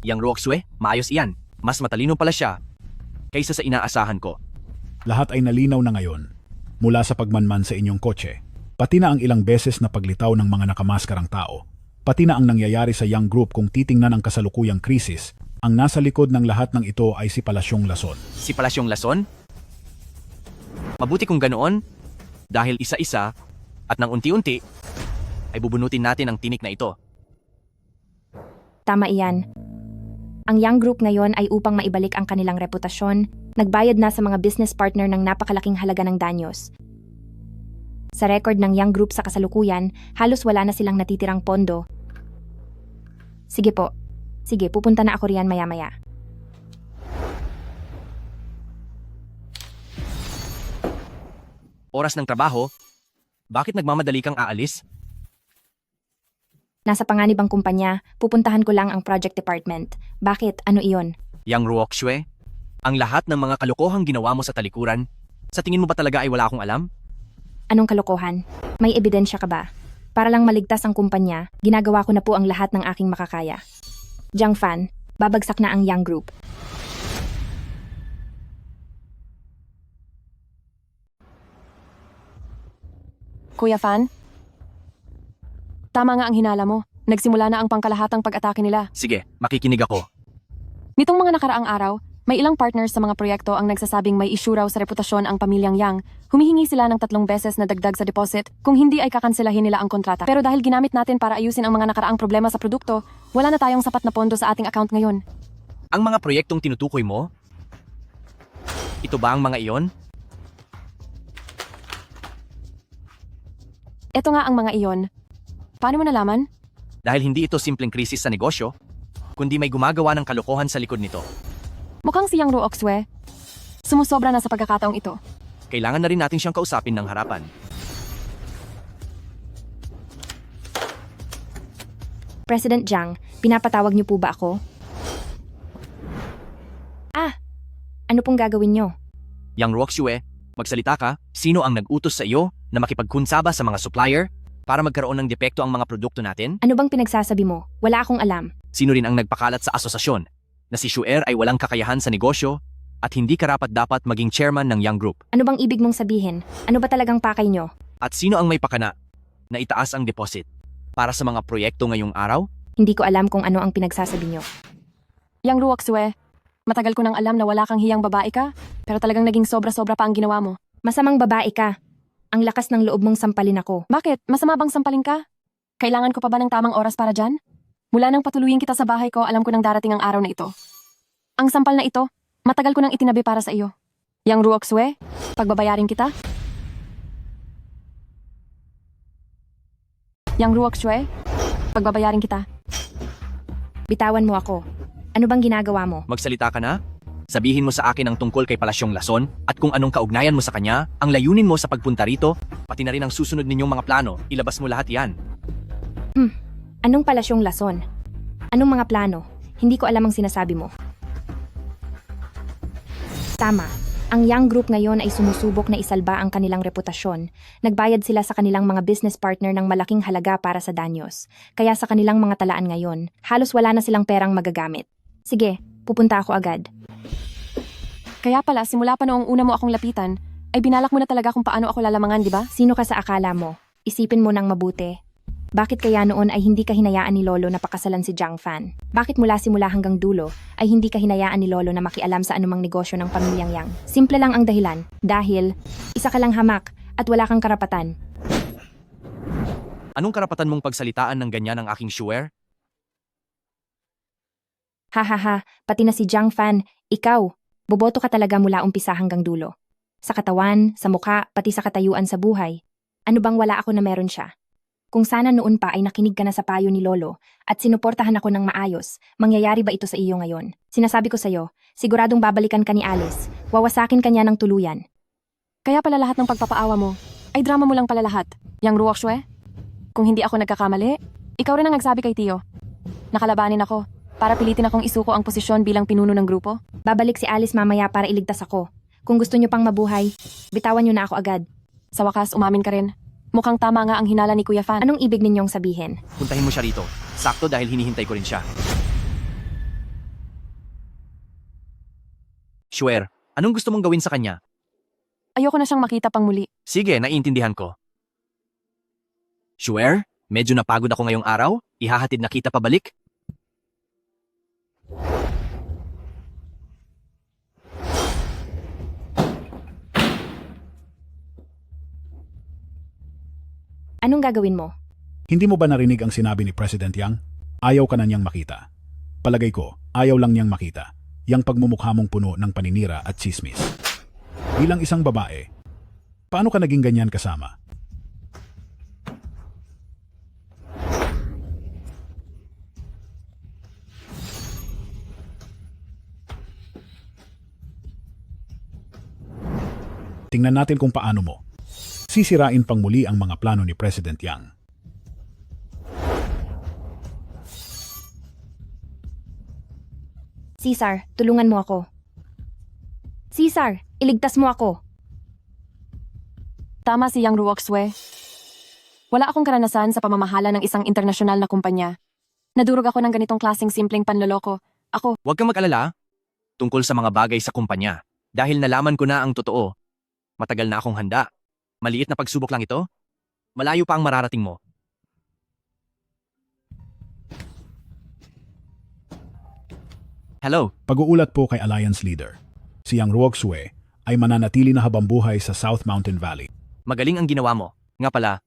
Yang Ruoxue, maayos iyan. Mas matalino pala siya kaysa sa inaasahan ko. Lahat ay nalinaw na ngayon. Mula sa pagmanman sa inyong kotse, pati na ang ilang beses na paglitaw ng mga nakamaskarang tao, pati na ang nangyayari sa Young Group kung titingnan ang kasalukuyang krisis, ang nasa likod ng lahat ng ito ay si Palasyong Lason. Si Palasyong Lason? Mabuti kung ganoon, dahil isa-isa at nang unti-unti ay bubunutin natin ang tinik na ito. Tama iyan. Ang Young Group ngayon ay upang maibalik ang kanilang reputasyon, nagbayad na sa mga business partner ng napakalaking halaga ng danyos. Sa record ng Young Group sa kasalukuyan, halos wala na silang natitirang pondo. Sige po. Sige, pupunta na ako riyan maya-maya. Oras ng trabaho? Bakit nagmamadali kang aalis? Nasa panganib ang kumpanya, pupuntahan ko lang ang project department. Bakit? Ano iyon? Yang Ruoxue, ang lahat ng mga kalokohang ginawa mo sa talikuran, sa tingin mo ba talaga ay wala akong alam? Anong kalokohan? May ebidensya ka ba? Para lang maligtas ang kumpanya, ginagawa ko na po ang lahat ng aking makakaya. Zhang Fan, babagsak na ang Young Group. Kuya Fan? Tama nga ang hinala mo. Nagsimula na ang pangkalahatang pag-atake nila. Sige, makikinig ako. Nitong mga nakaraang araw, may ilang partners sa mga proyekto ang nagsasabing may issue raw sa reputasyon ang pamilyang Yang. Humihingi sila ng 3 beses na dagdag sa deposit kung hindi ay kakanselahin nila ang kontrata. Pero dahil ginamit natin para ayusin ang mga nakaraang problema sa produkto, wala na tayong sapat na pondo sa ating account ngayon. Ang mga proyektong tinutukoy mo? Ito ba ang mga iyon? Ito nga ang mga iyon. Paano mo nalaman? Dahil hindi ito simpleng krisis sa negosyo, kundi may gumagawa ng kalokohan sa likod nito. Mukhang si Yang Ruoxue. Sumusobra na sa pagkakataong ito. Kailangan na rin natin siyang kausapin ng harapan. President Zhang, pinapatawag niyo po ba ako? Ano pong gagawin niyo? Yang Ruoxue, magsalita ka, sino ang nag-utos sa iyo na makipagkunsaba sa mga supplier para magkaroon ng depekto ang mga produkto natin? Ano bang pinagsasabi mo? Wala akong alam. Sino rin ang nagpakalat sa asosasyon na si Shuer ay walang kakayahan sa negosyo at hindi karapat-dapat maging chairman ng Young Group? Ano bang ibig mong sabihin? Ano ba talagang pakay niyo? At sino ang may pakana na itaas ang deposit para sa mga proyekto ngayong araw? Hindi ko alam kung ano ang pinagsasabi niyo. Yang Ruoxue, matagal ko nang alam na wala kang hiyang babae ka, pero talagang naging sobra-sobra pa ang ginawa mo. Masamang babae ka. Ang lakas ng loob mong sampalin ako. Bakit? Masama bang sampalin ka? Kailangan ko pa ba ng tamang oras para dyan? Mula nang patuluyin kita sa bahay ko, alam ko nang darating ang araw na ito. Ang sampal na ito, matagal ko nang itinabi para sa iyo. Yang Ruoxue, pagbabayarin kita? Yang Ruoxue, pagbabayarin kita. Bitawan mo ako. Ano bang ginagawa mo? Magsalita ka na? Sabihin mo sa akin ang tungkol kay Palasyong Lason at kung anong kaugnayan mo sa kanya, ang layunin mo sa pagpunta rito, pati na rin ang susunod ninyong mga plano. Ilabas mo lahat yan. Anong Palasyong Lason? Anong mga plano? Hindi ko alam ang sinasabi mo. Tama. Ang Yang Group ngayon ay sumusubok na isalba ang kanilang reputasyon. Nagbayad sila sa kanilang mga business partner ng malaking halaga para sa danyos. Kaya sa kanilang mga talaan ngayon, halos wala na silang perang magagamit. Sige, pupunta ako agad. Kaya pala, simula pa noong una mo akong lapitan, ay binalak mo na talaga kung paano ako lalamangan, di ba? Sino ka sa akala mo? Isipin mo ng mabuti. Bakit kaya noon ay hindi ka hinayaan ni Lolo na pakasalan si Zhang Fan? Bakit mula simula hanggang dulo ay hindi ka hinayaan ni Lolo na makialam sa anumang negosyo ng pamilyang Yang? Simple lang ang dahilan. Dahil isa ka lang hamak at wala kang karapatan. Anong karapatan mong pagsalitaan ng ganyan ang aking shuwer? Hahaha, pati na si Zhang Fan, ikaw, boboto ka talaga mula umpisa hanggang dulo. Sa katawan, sa mukha, pati sa katayuan sa buhay. Ano bang wala ako na meron siya? Kung sana noon pa ay nakinig ka na sa payo ni Lolo at sinuportahan ako ng maayos, mangyayari ba ito sa iyo ngayon? Sinasabi ko sa iyo, siguradong babalikan ka ni Alice, wawasakin ka niya ng tuluyan. Kaya pala lahat ng pagpapaawa mo, ay drama mo lang pala lahat. Yang Ruoxue? Kung hindi ako nagkakamali, ikaw rin ang nagsabi kay Tio. Nakalabanin ako, para pilitin akong isuko ang posisyon bilang pinuno ng grupo. Babalik si Alice mamaya para iligtas ako. Kung gusto niyo pang mabuhay, bitawan niyo na ako agad. Sa wakas, umamin ka rin. Mukhang tama nga ang hinala ni Kuya Fan. Anong ibig ninyong sabihin? Puntahin mo siya rito. Sakto dahil hinihintay ko rin siya. Shuwer, anong gusto mong gawin sa kanya? Ayoko na siyang makita pang muli. Sige, naiintindihan ko. Shuwer, medyo napagod ako ngayong araw. Ihahatid na kita pabalik. Anong gagawin mo? Hindi mo ba narinig ang sinabi ni President Yang? Ayaw ka na niyang makita. Palagay ko, ayaw lang niyang makita. Yang pagmumukha mong puno ng paninira at chismis. Bilang isang babae, paano ka naging ganyan kasama? Tingnan natin kung paano mo sisirain pang muli ang mga plano ni President Yang. Caesar, tulungan mo ako. Caesar, iligtas mo ako. Tama si Yang Ruoxue. Wala akong karanasan sa pamamahala ng isang internasyonal na kumpanya. Nadurog ako ng ganitong klaseng simpleng panloloko. Ako, Huwag kang mag-alala tungkol sa mga bagay sa kumpanya. Dahil nalaman ko na ang totoo. Matagal na akong handa. Maliit na pagsubok lang ito. Malayo pa ang mararating mo. Hello. Pag-uulat po kay Alliance Leader. Si Yang Ruoxue ay mananatili na habambuhay sa South Mountain Valley. Magaling ang ginawa mo. Nga pala,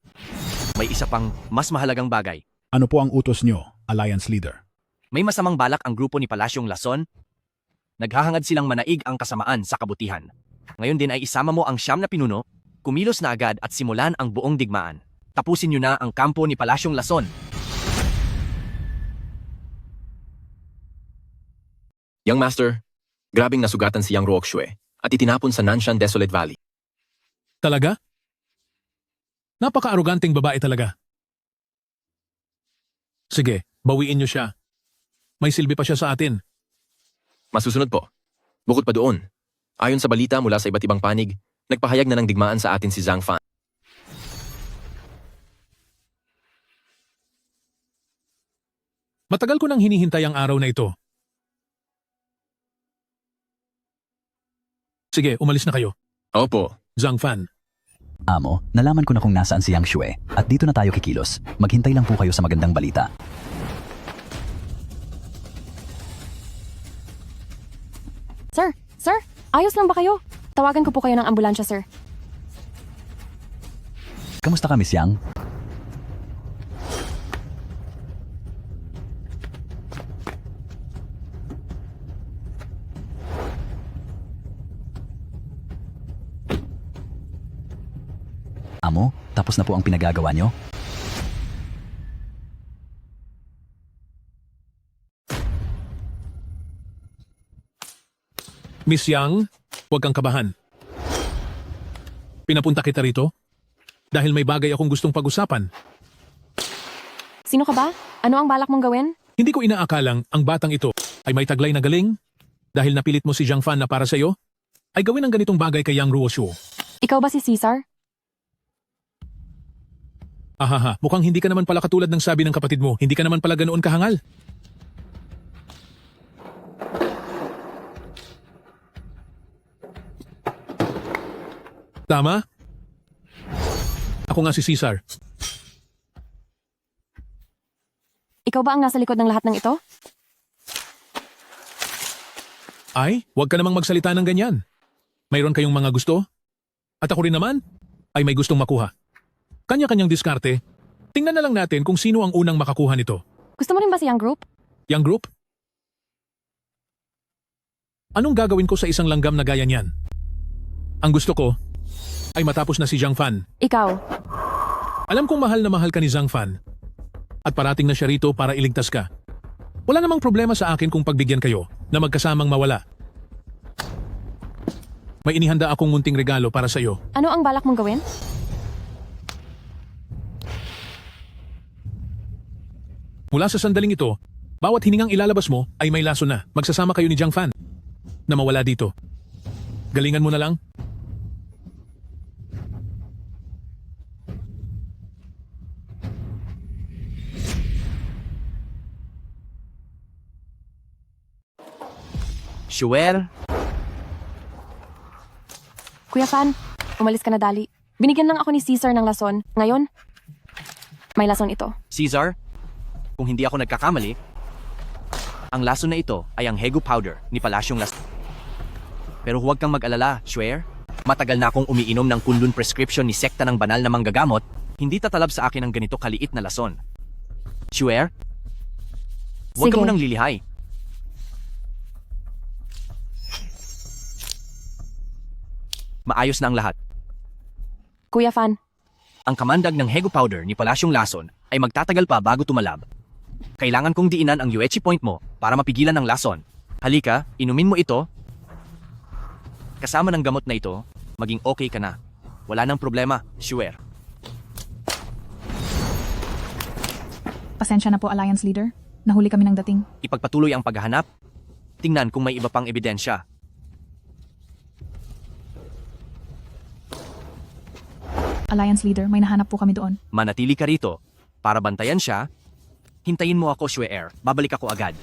may isa pang mas mahalagang bagay. Ano po ang utos nyo, Alliance Leader? May masamang balak ang grupo ni Palasyong Lason. Naghahangad silang manaig ang kasamaan sa kabutihan. Ngayon din ay isama mo ang siyam na pinuno, kumilos na agad at simulan ang buong digmaan. Tapusin nyo na ang kampo ni Palasyong Lason. Young Master, grabing nasugatan si Yang Ruoxue at itinapon sa Nanshan Desolate Valley. Talaga? Napaka-aroganteng babae talaga. Sige, bawiin niyo siya. May silbi pa siya sa atin. Masusunod po. Bukod pa doon, ayon sa balita mula sa iba't ibang panig, nagpahayag na ng digmaan sa atin si Zhang Fan. Matagal ko nang hinihintay ang araw na ito. Sige, umalis na kayo. Opo. Zhang Fan. Amo, nalaman ko na kung nasaan si Yang Xue at dito na tayo kikilos. Maghintay lang po kayo sa magandang balita. Sir, ayos lang ba kayo? Tawagan ko po kayo ng ambulansya, sir. Kamusta ka, Miss Yang? Amo, tapos na po ang pinagagawa nyo? Miss Yang, huwag kang kabahan. Pinapunta kita rito dahil may bagay akong gustong pag-usapan. Sino ka ba? Ano ang balak mong gawin? Hindi ko inaakalang ang batang ito ay may taglay na galing dahil napilit mo si Zhang Fan na para sa'yo, ay gawin ang ganitong bagay kay Yang Ruoshu. Ikaw ba si Caesar? Ahaha, mukhang hindi ka naman pala katulad ng sabi ng kapatid mo. Hindi ka naman pala ganoon kahangal. Tama? Ako nga si Caesar. Ikaw ba ang nasa likod ng lahat ng ito? Ay, huwag ka namang magsalita ng ganyan. Mayroon kayong mga gusto? At ako rin naman ay may gustong makuha. Kanya-kanyang diskarte. Tingnan na lang natin kung sino ang unang makakuha nito. Gusto mo rin ba si Young Group? Yang group? Anong gagawin ko sa isang langgam na gaya niyan? Ang gusto ko ay matapos na si Zhang Fan. Ikaw. Alam kong mahal na mahal ka ni Zhang Fan. At parating na siya rito para iligtas ka. Wala namang problema sa akin kung pagbigyan kayo na magkasamang mawala. May inihanda akong munting regalo para sa iyo. Ano ang balak mong gawin? Mula sa sandaling ito, bawat hiningang ilalabas mo ay may laso na. Magsasama kayo ni Zhang Fan na mawala dito. Galingan mo na lang. Shuer, Kuya Fan, umalis ka na dali. Binigyan lang ako ni Caesar ng lason. Ngayon, may lason ito. Caesar, kung hindi ako nagkakamali, ang lason na ito ay ang Hegu powder ni Palasyong Las. Pero huwag kang mag-alala, Shuer. Matagal na akong umiinom ng Kunlun prescription ni sekta ng banal na manggagamot, hindi tatalab sa akin ang ganito kaliit na lason. Shuer, huwag ka Sige. munang lilihay. Maayos na ang lahat. Kuya Fan, Ang kamandag ng Hegu powder ni Palasyong Lason ay magtatagal pa bago tumalab. Kailangan kong diinan ang Yuechi point mo para mapigilan ang lason. Halika, inumin mo ito. Kasama ng gamot na ito, maging okay ka na. Wala nang problema, Shuer. Pasensya na po, Alliance Leader. Nahuli kami ng dating. Ipagpatuloy ang paghahanap. Tingnan kung may iba pang ebidensya. Alliance Leader, may nahanap po kami doon. Manatili ka rito para bantayan siya. Hintayin mo ako, Shuer. Babalik ako agad.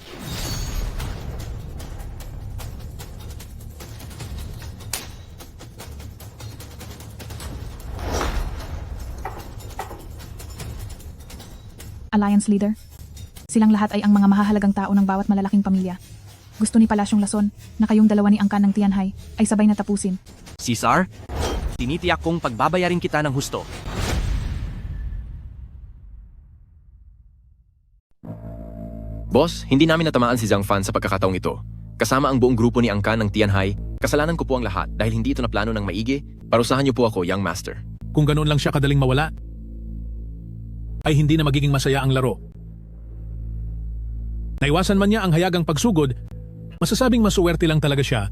Alliance Leader, silang lahat ay ang mga mahahalagang tao ng bawat malalaking pamilya. Gusto ni Palasyong Lason na kayong dalawa ni Angkan ng Tianhai ay sabay na tapusin. Caesar, tinitiyak kong pagbabayarin kita ng husto. Boss, hindi namin natamaan si Zhang Fan sa pagkakataong ito. Kasama ang buong grupo ni Angkan ng Tianhai, kasalanan ko po ang lahat dahil hindi ito naplano ng maigi. Parusahan niyo po ako, Young Master. Kung ganoon lang siya kadaling mawala, ay hindi na magiging masaya ang laro. Naiwasan man niya ang hayagang pagsugod, masasabing masuwerte lang talaga siya,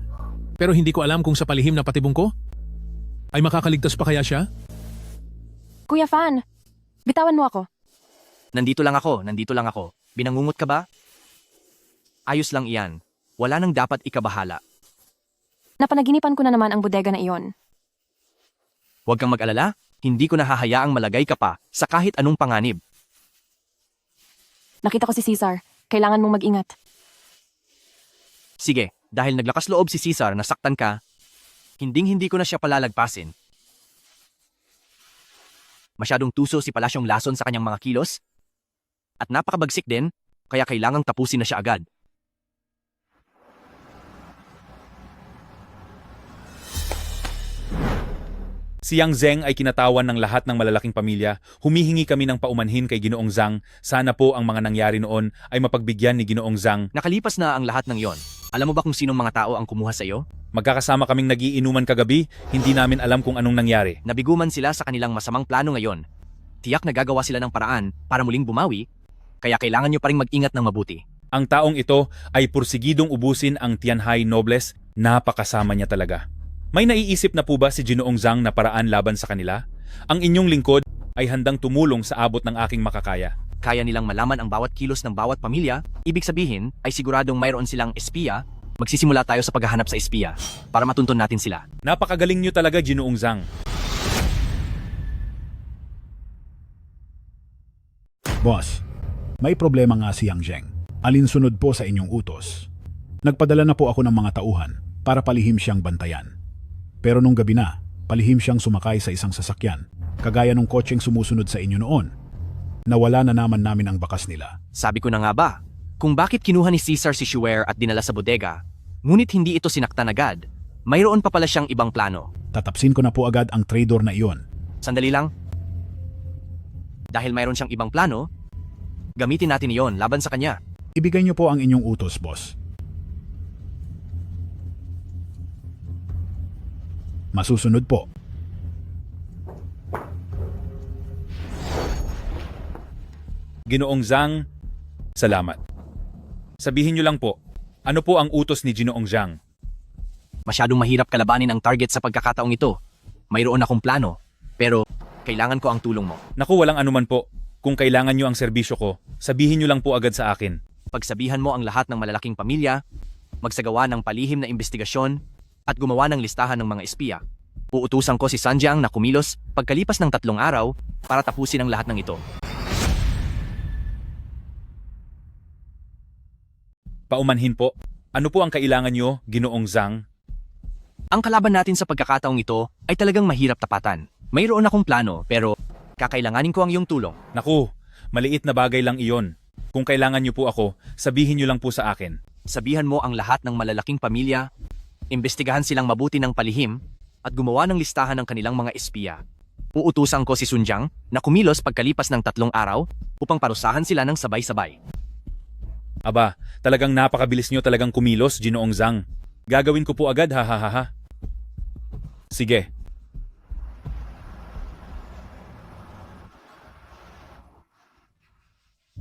pero hindi ko alam kung sa palihim na patibong ko, ay makakaligtas pa kaya siya? Kuya Fan, bitawan mo ako. Nandito lang ako. Binangungot ka ba? Ayos lang iyan. Wala nang dapat ikabahala. Napanaginipan ko na naman ang bodega na iyon. Huwag kang mag-alala, hindi ko nahahayaang malagay ka pa sa kahit anong panganib. Nakita ko si Caesar. Kailangan mong mag-ingat. Sige, dahil naglakas loob si Caesar na saktan ka, hinding-hindi ko na siya palalagpasin. Masyadong tuso si Palasyong Lason sa kanyang mga kilos, at napakabagsik din, kaya kailangang tapusin na siya agad. Si Yang Zeng ay kinatawan ng lahat ng malalaking pamilya. Humihingi kami ng paumanhin kay Ginoong Zhang. Sana po ang mga nangyari noon ay mapagbigyan ni Ginoong Zhang. Nakalipas na ang lahat ng yon. Alam mo ba kung sinong mga tao ang kumuha sa iyo? Magkakasama kaming nagiinuman kagabi, hindi namin alam kung anong nangyari. Nabiguman sila sa kanilang masamang plano ngayon. Tiyak na gagawa sila ng paraan para muling bumawi, kaya kailangan nyo pa rin mag-ingat ng mabuti. Ang taong ito ay pursigidong ubusin ang Tianhai Nobles. Napakasama niya talaga. May naiisip na po ba si Ginoong Zhang na paraan laban sa kanila? Ang inyong lingkod ay handang tumulong sa abot ng aking makakaya. kaya nilang malaman ang bawat kilos ng bawat pamilya, ibig sabihin ay siguradong mayroon silang espiya. Magsisimula tayo sa paghahanap sa espiya para matuntun natin sila. Napakagaling nyo talaga, Ginoong Zhang. Boss, may problema nga si Yang Zheng. Alinsunod po sa inyong utos. Nagpadala na po ako ng mga tauhan para palihim siyang bantayan. Pero nung gabi na, palihim siyang sumakay sa isang sasakyan, kagaya nung kotseng sumusunod sa inyo noon. Nawala na naman namin ang bakas nila. Sabi ko na nga ba, kung bakit kinuha ni Caesar si Shuer at dinala sa bodega, ngunit hindi ito sinaktan agad, mayroon pa pala siyang ibang plano. Tatapsin ko na po agad ang traitor na iyon. Sandali lang. Dahil mayroon siyang ibang plano, gamitin natin iyon laban sa kanya. Ibigay niyo po ang inyong utos, boss. Masusunod po. Ginoong Zhang, salamat. Sabihin nyo lang po, ano po ang utos ni Ginoong Zhang? Masyadong mahirap kalabanin ang target sa pagkakataong ito. Mayroon akong plano, pero kailangan ko ang tulong mo. Naku, walang anuman po. Kung kailangan nyo ang serbisyo ko, sabihin nyo lang po agad sa akin. Pagsabihan mo ang lahat ng malalaking pamilya, magsagawa ng palihim na investigasyon, at gumawa ng listahan ng mga espiya. Uutusan ko si Sanjiang na kumilos pagkalipas ng 3 araw para tapusin ang lahat ng ito. Paumanhin po, ano po ang kailangan nyo, Ginoong Zhang? Ang kalaban natin sa pagkakataong ito ay talagang mahirap tapatan. Mayroon akong plano, pero kakailanganin ko ang iyong tulong. Naku, maliit na bagay lang iyon. Kung kailangan nyo po ako, sabihin nyo lang po sa akin. Sabihan mo ang lahat ng malalaking pamilya, imbestigahan silang mabuti ng palihim, at gumawa ng listahan ng kanilang mga espiya. Uutusan ko si Sunjiang na kumilos pagkalipas ng 3 araw upang parusahan sila ng sabay-sabay. Aba, talagang napakabilis nyo talagang kumilos, Ginoong Zhang. Gagawin ko po agad, ha. Sige.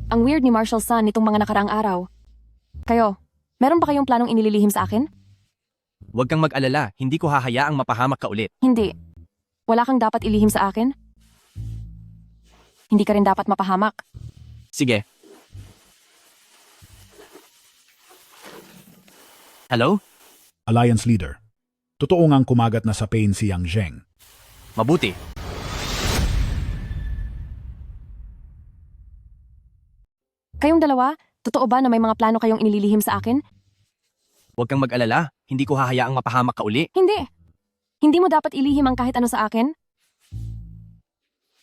Ang weird ni Marshall Sun nitong mga nakaraang araw. Kayo, meron ba kayong planong inililihim sa akin? Huwag kang mag-alala, hindi ko hahayaang mapahamak ka ulit. Hindi. Wala kang dapat ilihim sa akin? Hindi ka rin dapat mapahamak. Sige. Hello? Alliance Leader. Totoo ngang kumagat na sa pain si Yang Zheng. Mabuti. Kayong dalawa, totoo ba na may mga plano kayong inililihim sa akin? Huwag kang mag-alala, hindi ko hahayaang mapahamak ka uli. Hindi. Hindi mo dapat ilihim ang kahit ano sa akin.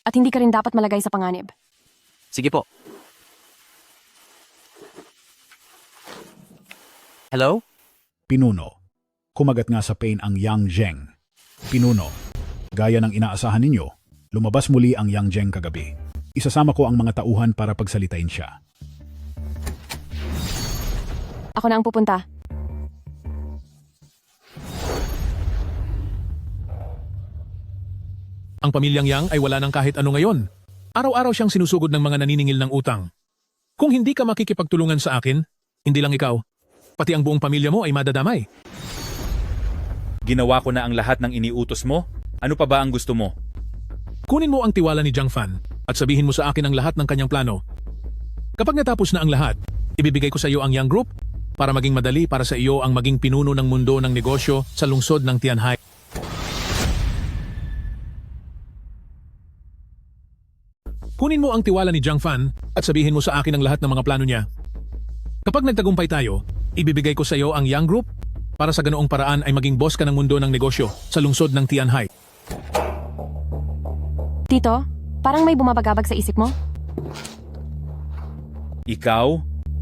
At hindi ka rin dapat malagay sa panganib. Sige po. Hello? Pinuno. Kumagat nga sa pain ang Yang Zheng. Pinuno. Gaya ng inaasahan ninyo, lumabas muli ang Yang Zheng kagabi. Isasama ko ang mga tauhan para pagsalitain siya. Ako na ang pupunta. Ang pamilyang Yang ay wala ng kahit ano ngayon. Araw-araw siyang sinusugod ng mga naniningil ng utang. Kung hindi ka makikipagtulungan sa akin, hindi lang ikaw, pati ang buong pamilya mo ay madadamay. Ginawa ko na ang lahat ng iniutos mo. Ano pa ba ang gusto mo? Kunin mo ang tiwala ni Zhang Fan at sabihin mo sa akin ang lahat ng kanyang plano. Kapag natapos na ang lahat, ibibigay ko sa iyo ang Yang Group para maging madali para sa iyo ang maging pinuno ng mundo ng negosyo sa lungsod ng Tianhai. Kunin mo ang tiwala ni Zhang Fan at sabihin mo sa akin ang lahat ng mga plano niya. Kapag nagtagumpay tayo, ibibigay ko sa iyo ang Yang Group para sa ganoong paraan ay maging boss ka ng mundo ng negosyo sa lungsod ng Tianhai. Tito, parang may bumabagabag sa isip mo. Ikaw?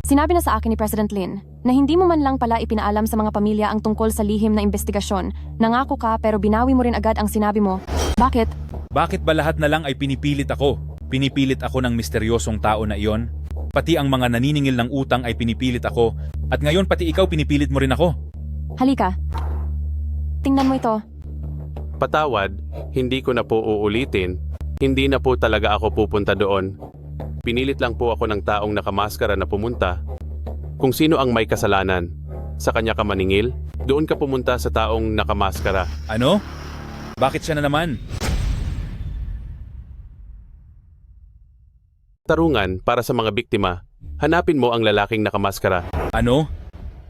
Sinabi na sa akin ni President Lin na hindi mo man lang pala ipinaalam sa mga pamilya ang tungkol sa lihim na investigasyon. Nangako ka pero binawi mo rin agad ang sinabi mo. Bakit? Bakit ba lahat na lang ay pinipilit ako? Pinipilit ako ng misteryosong tao na iyon? Pati ang mga naniningil ng utang ay pinipilit ako. At ngayon pati ikaw pinipilit mo rin ako. Halika. Tingnan mo ito. Patawad, hindi ko na po uulitin. Hindi na po talaga ako pupunta doon. Pinilit lang po ako ng taong nakamaskara na pumunta. Kung sino ang may kasalanan, sa kanya ka maningil, doon ka pumunta sa taong nakamaskara. Ano? Bakit siya na naman? Tarungan para sa mga biktima, hanapin mo ang lalaking nakamaskara. Ano?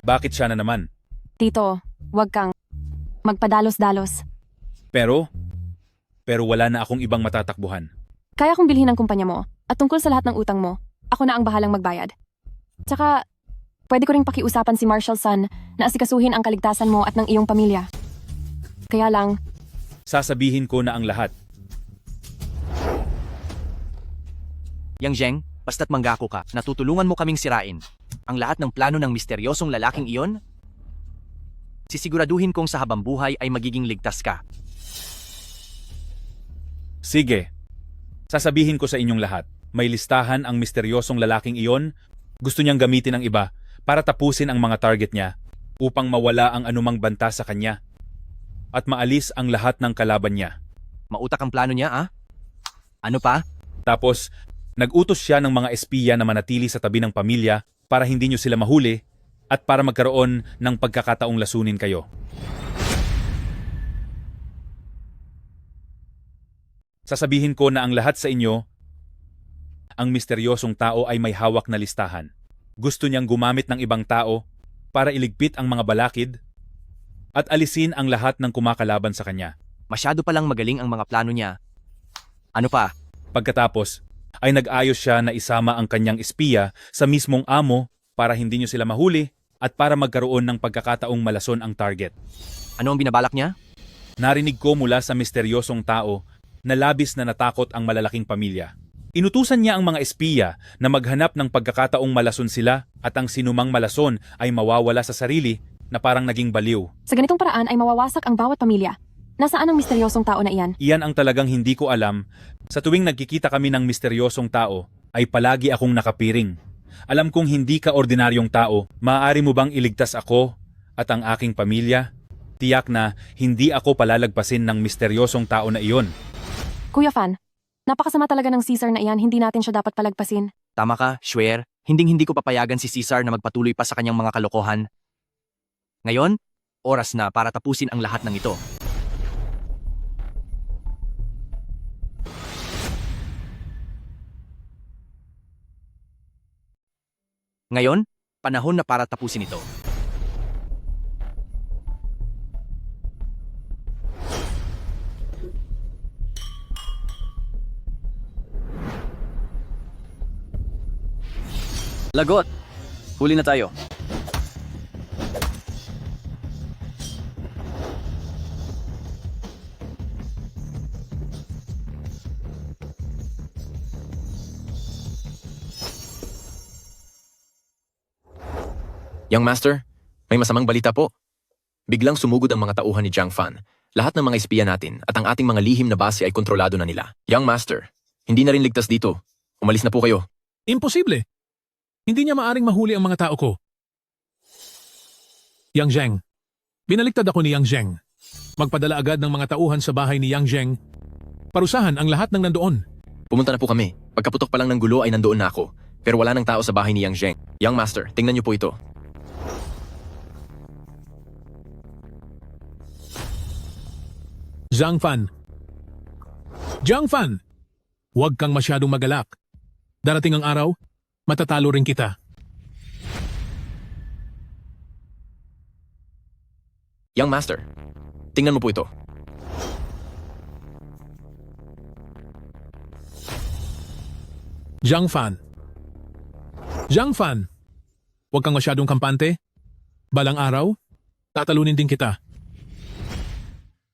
Bakit siya na naman? Tito, wag kang magpadalos-dalos. Pero wala na akong ibang matatakbuhan. Kaya kong bilhin ang kumpanya mo at tungkol sa lahat ng utang mo, ako na ang bahalang magbayad. Tsaka, pwede ko ring pakiusapan si Marshall Sun na asikasuhin ang kaligtasan mo at ng iyong pamilya. Kaya lang, Sasabihin ko na ang lahat. Yang Zheng, basta't manggako ka, natutulungan mo kaming sirain ang lahat ng plano ng misteryosong lalaking iyon? Sisiguraduhin kong sa habang buhay ay magiging ligtas ka. Sige. Sasabihin ko sa inyong lahat, may listahan ang misteryosong lalaking iyon, gusto niyang gamitin ang iba para tapusin ang mga target niya upang mawala ang anumang banta sa kanya at maalis ang lahat ng kalaban niya. Mautak ang plano niya, ah? Ano pa? Tapos, nag-utos siya ng mga espiya na manatili sa tabi ng pamilya para hindi niyo sila mahuli at para magkaroon ng pagkakataong lasunin kayo. Sasabihin ko na ang lahat sa inyo, ang misteryosong tao ay may hawak na listahan. Gusto niyang gumamit ng ibang tao para iligpit ang mga balakid at alisin ang lahat ng kumakalaban sa kanya. Masyado palang magaling ang mga plano niya. Ano pa? Pagkatapos, ay nag-ayos siya na isama ang kanyang espiya sa mismong amo para hindi niyo sila mahuli at para magkaroon ng pagkakataong malason ang target. Ano ang binabalak niya? Narinig ko mula sa misteryosong tao na labis na natakot ang malalaking pamilya. Inutusan niya ang mga espiya na maghanap ng pagkakataong malason sila at ang sinumang malason ay mawawala sa sarili na parang naging baliw. sa ganitong paraan ay mawawasak ang bawat pamilya. Nasaan ang misteryosong tao na iyan? Iyan ang talagang hindi ko alam. Sa tuwing nagkikita kami ng misteryosong tao, ay palagi akong nakapiring. Alam kong hindi ka ordinaryong tao, maaari mo bang iligtas ako at ang aking pamilya? Tiyak na hindi ako palalagpasin ng misteryosong tao na iyon. Kuya Fan, napakasama talaga ng Caesar na iyan, hindi natin siya dapat palagpasin. Tama ka, Schwer. Hinding-hindi ko papayagan si Caesar na magpatuloy pa sa kanyang mga kalokohan. Ngayon, oras na para tapusin ang lahat ng ito. Ngayon, panahon na para tapusin ito. Lagot! Huli na tayo. Young Master, may masamang balita po. Biglang sumugod ang mga tauhan ni Zhang Fan. Lahat ng mga espiya natin at ang ating mga lihim na base ay kontrolado na nila. Young Master, hindi na rin ligtas dito. Umalis na po kayo. Imposible. Hindi niya maaring mahuli ang mga tao ko. Yang Zheng. Binaliktad ako ni Yang Zheng. Magpadala agad ng mga tauhan sa bahay ni Yang Zheng. Parusahan ang lahat ng nandoon. Pumunta na po kami. Pagkaputok pa lang ng gulo ay nandoon na ako. Pero wala ng tao sa bahay ni Yang Zheng. Young Master, tingnan niyo po ito. Zhang Fan. Zhang Fan! Huwag kang masyadong magalak. Darating ang araw, matatalo rin kita. Young Master, tingnan mo po ito. Zhang Fan. Zhang Fan! Huwag kang masyadong kampante. Balang araw, tatalunin din kita.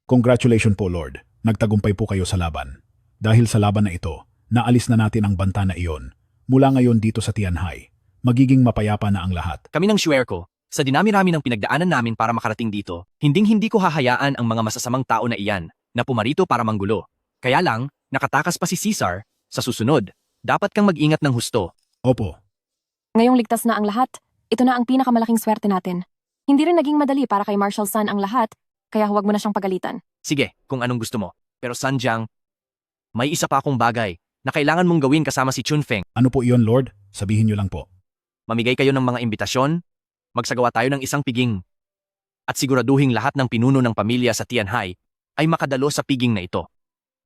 Congratulations po, Lord. Nagtagumpay po kayo sa laban. Dahil sa laban na ito, naalis na natin ang banta na iyon. Mula ngayon dito sa Tianhai, magiging mapayapa na ang lahat. Kami ng Schwer ko, sa dinami-rami ng pinagdaanan namin para makarating dito, hinding-hindi ko hahayaan ang mga masasamang tao na iyan na pumarito para manggulo. Kaya lang, nakatakas pa si Caesar. Sa susunod, dapat kang mag-ingat ng husto. Opo. Ngayong ligtas na ang lahat, ito na ang pinakamalaking swerte natin. Hindi rin naging madali para kay Marshall Sun ang lahat, kaya huwag mo na siyang pagalitan. Sige, kung anong gusto mo. Pero Sanjiang, may isa pa akong bagay na kailangan mong gawin kasama si Chunfeng. Ano po iyon, Lord? Sabihin niyo lang po. Mamigay kayo ng mga imbitasyon, magsagawa tayo ng isang piging, at siguraduhing lahat ng pinuno ng pamilya sa Tianhai ay makadalo sa piging na ito.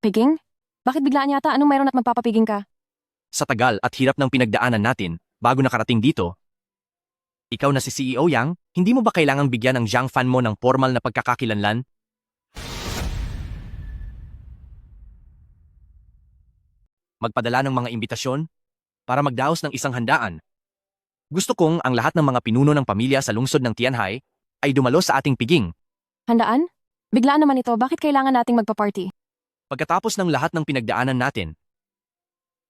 Piging? Bakit biglaan yata? Anong mayroon at magpapapiging ka? sa tagal at hirap ng pinagdaanan natin bago nakarating dito, ikaw na si CEO Yang, hindi mo ba kailangang bigyan ng Zhang Fan mo ng formal na pagkakakilanlan? Magpadala ng mga imbitasyon para magdaos ng isang handaan. Gusto kong ang lahat ng mga pinuno ng pamilya sa lungsod ng Tianhai ay dumalo sa ating piging. Handaan? Biglaan naman ito, bakit kailangan nating magpa-party? Pagkatapos ng lahat ng pinagdaanan natin,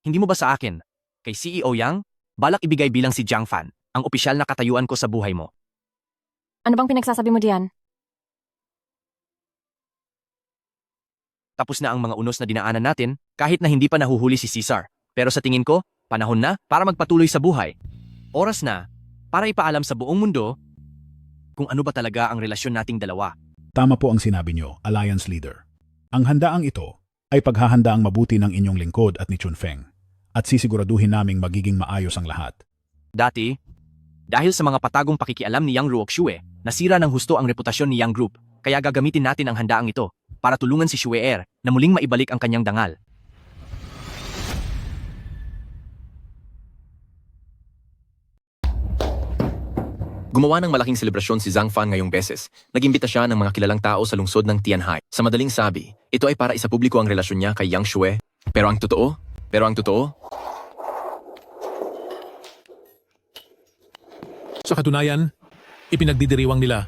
hindi mo ba sa akin, kay CEO Yang, balak ibigay bilang si Zhang Fan, ang opisyal na katayuan ko sa buhay mo? Ano bang pinagsasabi mo diyan? Tapos na ang mga unos na dinaanan natin kahit na hindi pa nahuhuli si Caesar. Pero sa tingin ko, panahon na para magpatuloy sa buhay. Oras na para ipaalam sa buong mundo kung ano ba talaga ang relasyon nating dalawa. Tama po ang sinabi nyo, Alliance Leader. Ang handaang ito ay paghahandaang mabuti ng inyong lingkod at ni Chunfeng at sisiguraduhin naming magiging maayos ang lahat. Dati, dahil sa mga patagong pakikialam ni Yang Ruoxue, nasira ng husto ang reputasyon ni Yang Group, kaya gagamitin natin ang handaang ito para tulungan si Xue Er na muling maibalik ang kanyang dangal. Gumawa ng malaking selebrasyon si Zhang Fan ngayong beses. Nag-imbita siya ng mga kilalang tao sa lungsod ng Tianhai. Sa madaling sabi, ito ay para isapubliko ang relasyon niya kay Yang Xue. Pero ang totoo, Sa katunayan, ipinagdidiriwang nila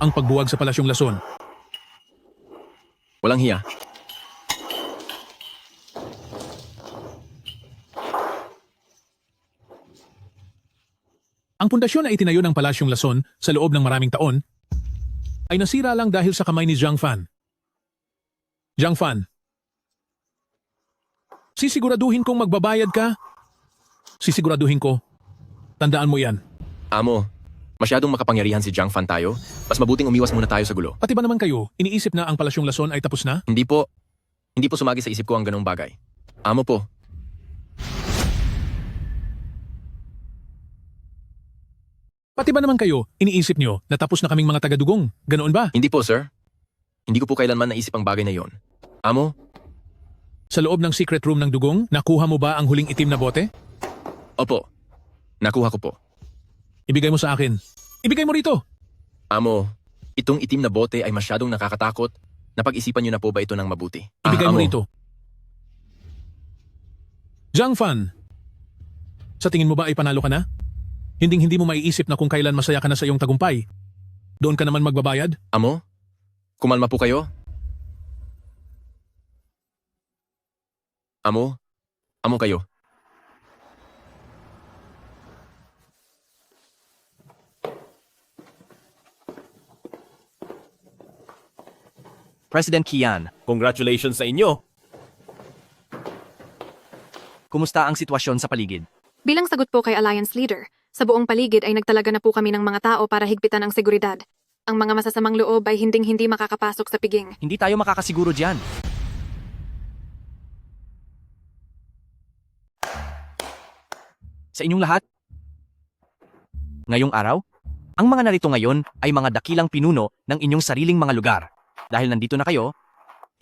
ang pagbuwag sa Palasyong Lason. walang hiya. Ang pundasyon na itinayo ng Palasyong Lason sa loob ng maraming taon ay nasira lang dahil sa kamay ni Zhang Fan. Zhang Fan, sisiguraduhin kong magbabayad ka. Sisiguraduhin ko. Tandaan mo yan. Amo, masyadong makapangyarihan si Zhang Fan tayo. Mas mabuting umiwas muna tayo sa gulo. Pati ba naman kayo, iniisip na ang Palasyong Lason ay tapos na? Hindi po sumagi sa isip ko ang ganong bagay. Amo po. Pati ba naman kayo, iniisip nyo na tapos na kaming mga tagadugong? Ganoon ba? Hindi po, sir. Hindi ko po kailanman naisip ang bagay na yon. Amo? Sa loob ng secret room ng dugong, nakuha mo ba ang huling itim na bote? Opo. Nakuha ko po. Ibigay mo sa akin. Ibigay mo rito. Amo, itong itim na bote ay masyadong nakakatakot. Napag-isipan niyo na po ba ito ng mabuti? Ibigay mo Amo. rito. Zhang Fan, sa tingin mo ba ay panalo ka na? Hindi mo maiisip na kung kailan masaya ka na sa iyong tagumpay. Doon ka naman magbabayad? Amo? Kumalma po kayo? Amo? Amo kayo? President Kian, Congratulations sa inyo! kumusta ang sitwasyon sa paligid? Bilang sagot po kay Alliance Leader, sa buong paligid ay nagtalaga na po kami ng mga tao para higpitan ang seguridad. Ang mga masasamang loob ay hinding-hindi makakapasok sa piging. Hindi tayo makakasiguro dyan. Sa inyong lahat, ngayong araw, ang mga narito ngayon ay mga dakilang pinuno ng inyong sariling mga lugar. Dahil nandito na kayo,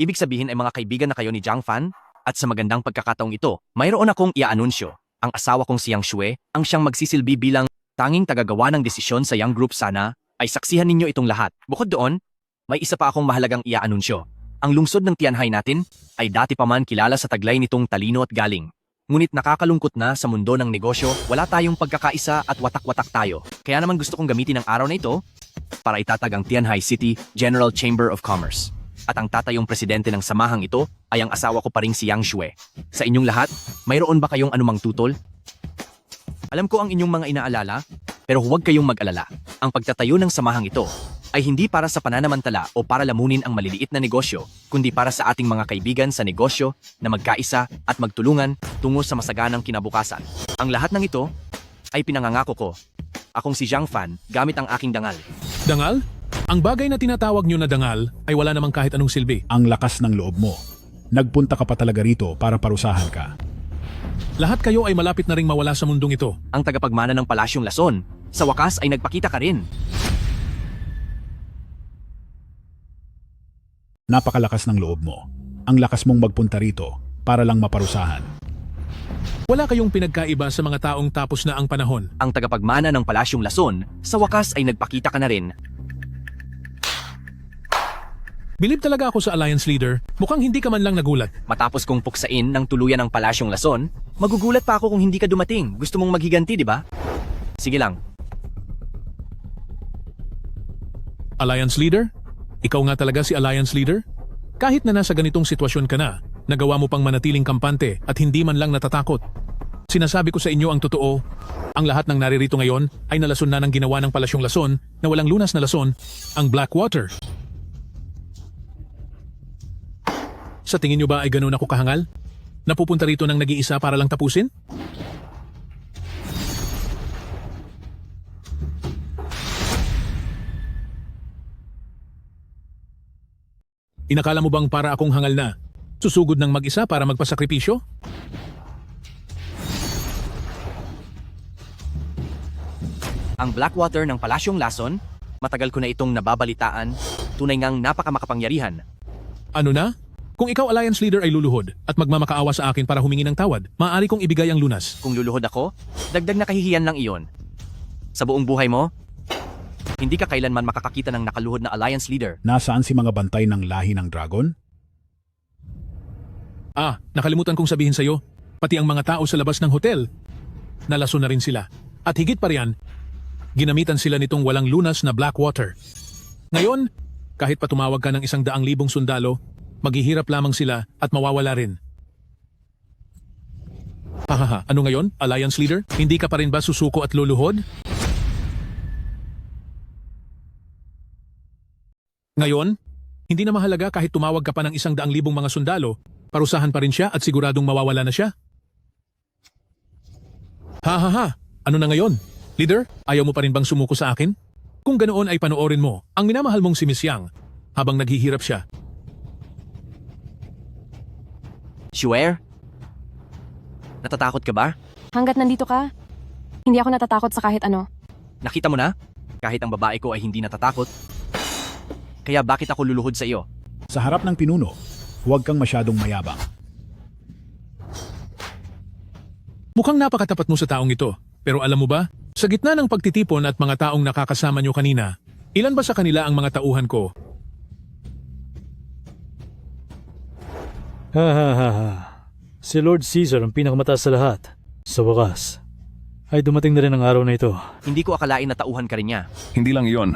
ibig sabihin ay mga kaibigan na kayo ni Zhang Fan, at sa magandang pagkakataong ito, mayroon akong iaanunsyo. Ang asawa kong si Yang Xue, ang siyang magsisilbi bilang tanging tagagawa ng desisyon sa Yang Group sana, ay saksihan ninyo itong lahat. Bukod doon, may isa pa akong mahalagang iaanunsyo. Ang lungsod ng Tianhai natin ay dati pa man kilala sa taglay nitong talino at galing. Ngunit nakakalungkot na sa mundo ng negosyo, wala tayong pagkakaisa at watak-watak tayo. Kaya naman gusto kong gamitin ang araw na ito para itatag ang Tianhai City General Chamber of Commerce. At ang tatayong presidente ng samahang ito ay ang asawa ko pa ring si Yang Xue. Sa inyong lahat, mayroon ba kayong anumang tutol? Alam ko ang inyong mga inaalala, pero huwag kayong mag-alala. Ang pagtatayo ng samahang ito ay hindi para sa pananamantala o para lamunin ang maliliit na negosyo, kundi para sa ating mga kaibigan sa negosyo na magkaisa at magtulungan tungo sa masaganang kinabukasan. Ang lahat ng ito ay pinangangako ko. Akong si Zhang Fan gamit ang aking dangal. Dangal? Ang bagay na tinatawag nyo na dangal ay wala namang kahit anong silbi. Ang lakas ng loob mo. Nagpunta ka pa talaga rito para parusahan ka. Lahat kayo ay malapit na ring mawala sa mundong ito. Ang tagapagmana ng Palasyong Lason, sa wakas ay nagpakita ka rin. Napakalakas ng loob mo. Ang lakas mong magpunta rito para lang maparusahan. Wala kayong pinagkaiba sa mga taong tapos na ang panahon. Ang tagapagmana ng Palasyong Lason, sa wakas ay nagpakita ka na rin. Bilib talaga ako sa Alliance Leader. Mukhang hindi ka man lang nagulat. Matapos kong puksain ng tuluyan ng Palasyong Lason, magugulat pa ako kung hindi ka dumating. Gusto mong maghiganti, di ba? Sige lang. Alliance Leader? Ikaw nga talaga si Alliance Leader? Kahit na nasa ganitong sitwasyon ka na, nagawa mo pang manatiling kampante at hindi man lang natatakot. Sinasabi ko sa inyo ang totoo, ang lahat ng naririto ngayon ay nalason na ng ginawa ng Palasyong Lason na walang lunas na lason, ang Blackwater. Sa tingin nyo ba ay ganun ako kahangal? Napupunta rito ng nag-iisa para lang tapusin? Inakala mo bang para akong hangal na? Susugod ng mag-isa para magpasakripisyo? Ang Blackwater ng Palasyong Lason, matagal ko na itong nababalitaan, tunay ngang napakamakapangyarihan. Ano na? Kung ikaw Alliance Leader ay luluhod at magmamakaawa sa akin para humingi ng tawad, maaari kong ibigay ang lunas. Kung luluhod ako, dagdag na kahihiyan lang iyon. Sa buong buhay mo, hindi ka kailanman makakakita ng nakaluhod na Alliance Leader. Nasaan si mga bantay ng lahi ng dragon? Nakalimutan kong sabihin sa'yo, pati ang mga tao sa labas ng hotel, nalason na rin sila. At higit pa riyan, ginamitan sila nitong walang lunas na Blackwater. Ngayon, kahit pa tumawag ka ng 100,000 sundalo, maghihirap lamang sila at mawawala rin. Hahaha, ano ngayon, Alliance Leader? Hindi ka pa rin ba susuko at luluhod? Ngayon, hindi na mahalaga kahit tumawag ka pa ng 100,000 mga sundalo, parusahan pa rin siya at siguradong mawawala na siya. Hahaha, ano na ngayon? Leader, ayaw mo pa rin bang sumuko sa akin? Kung ganoon ay panoorin mo ang minamahal mong si Miss Yang habang naghihirap siya. Swear? Natatakot ka ba? Hanggat nandito ka, hindi ako natatakot sa kahit ano. Nakita mo na? Kahit ang babae ko ay hindi natatakot. Kaya bakit ako luluhod sa iyo? Sa harap ng pinuno, huwag kang masyadong mayabang. Mukhang napakatapat mo sa taong ito. Pero alam mo ba, sa gitna ng pagtitipon at mga taong nakakasama nyo kanina, ilan ba sa kanila ang mga tauhan ko? Si Lord Caesar ang pinakamataas sa lahat. Sa wakas, ay dumating na rin ang araw na ito. Hindi ko akalain na tauhan ka rin niya. Hindi lang iyon.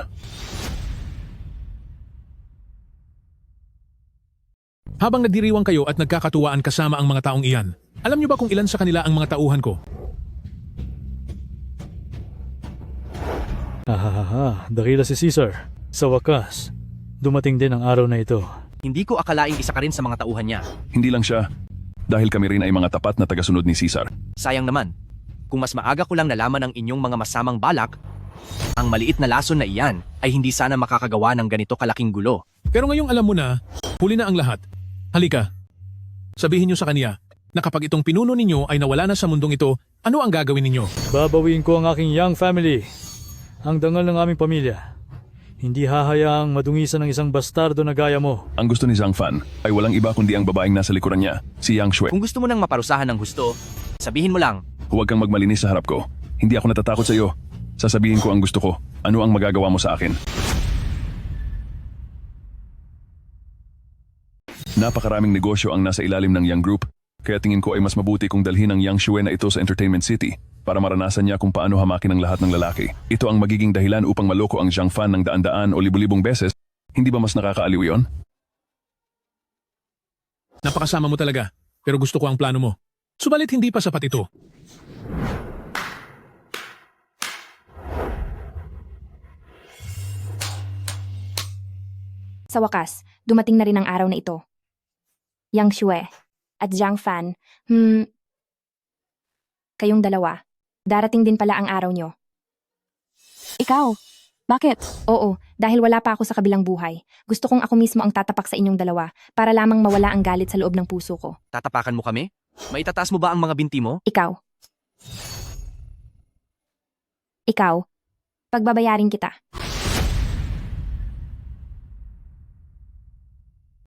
Habang nagdiriwang kayo at nagkakatuwaan kasama ang mga taong iyan, alam niyo ba kung ilan sa kanila ang mga tauhan ko? Dakila si Caesar. Sa wakas, dumating din ang araw na ito. Hindi ko akalaing isa ka rin sa mga tauhan niya. Hindi lang siya. Dahil kami rin ay mga tapat na tagasunod ni Caesar. Sayang naman. Kung mas maaga ko lang nalaman ang inyong mga masamang balak, ang maliit na lason na iyan ay hindi sana makakagawa ng ganito kalaking gulo. Pero ngayong alam mo na, huli na ang lahat. Halika, sabihin niyo sa kanya na kapag itong pinuno ninyo ay nawala na sa mundong ito, ano ang gagawin ninyo? Babawiin ko ang aking Yang family. Ang dangal ng aming pamilya. Hindi hahayaang madungisan ng isang bastardo na gaya mo. Ang gusto ni Zhang Fan ay walang iba kundi ang babaeng nasa likuran niya, si Yang Shui. Kung gusto mo nang maparusahan ng husto, sabihin mo lang. Huwag kang magmalinis sa harap ko. Hindi ako natatakot sa iyo. Sasabihin ko ang gusto ko. Ano ang magagawa mo sa akin? Napakaraming negosyo ang nasa ilalim ng Yang Group, kaya tingin ko ay mas mabuti kung dalhin ang Yang Shui na ito sa Entertainment City para maranasan niya kung paano hamakin ang lahat ng lalaki. Ito ang magiging dahilan upang maloko ang Zhang Fan ng daan-daan o libu-libong beses. Hindi ba mas nakakaaliw iyon? Napakasama mo talaga, pero gusto ko ang plano mo. Subalit hindi pa sapat ito. Sa wakas, dumating na rin ang araw na ito. Yang Shui at Zhang Fan, kayong dalawa, darating din pala ang araw nyo. Ikaw, bakit? Oo, dahil wala pa ako sa kabilang buhay. Gusto kong ako mismo ang tatapak sa inyong dalawa para lamang mawala ang galit sa loob ng puso ko. Tatapakan mo kami? Maitataas mo ba ang mga binti mo? Ikaw, pagbabayarin kita.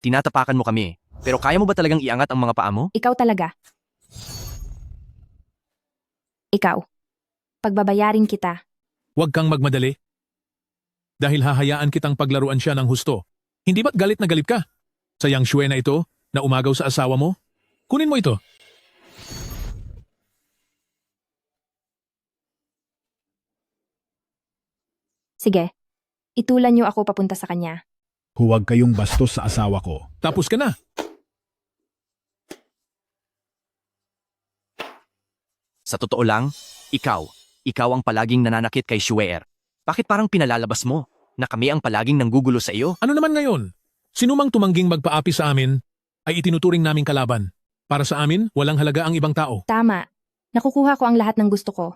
Tinatapakan mo kami. Pero kaya mo ba talagang iangat ang mga paa mo? Ikaw talaga. Ikaw. Pagbabayarin kita. Huwag kang magmadali. Dahil hahayaan kitang paglaruan siya ng husto. Hindi ba't galit na galit ka? Sa Yang Shue na ito, na umagaw sa asawa mo? Kunin mo ito. Sige. Itulan niyo ako papunta sa kanya. Huwag kayong bastos sa asawa ko. Tapos ka na. Sa totoo lang, ikaw ang palaging nananakit kay Shueer. Bakit parang pinalalabas mo na kami ang palaging nanggugulo sa iyo? Ano naman ngayon? Sinumang tumangging magpaapi sa amin ay itinuturing naming kalaban. Para sa amin, walang halaga ang ibang tao. Tama. Nakukuha ko ang lahat ng gusto ko.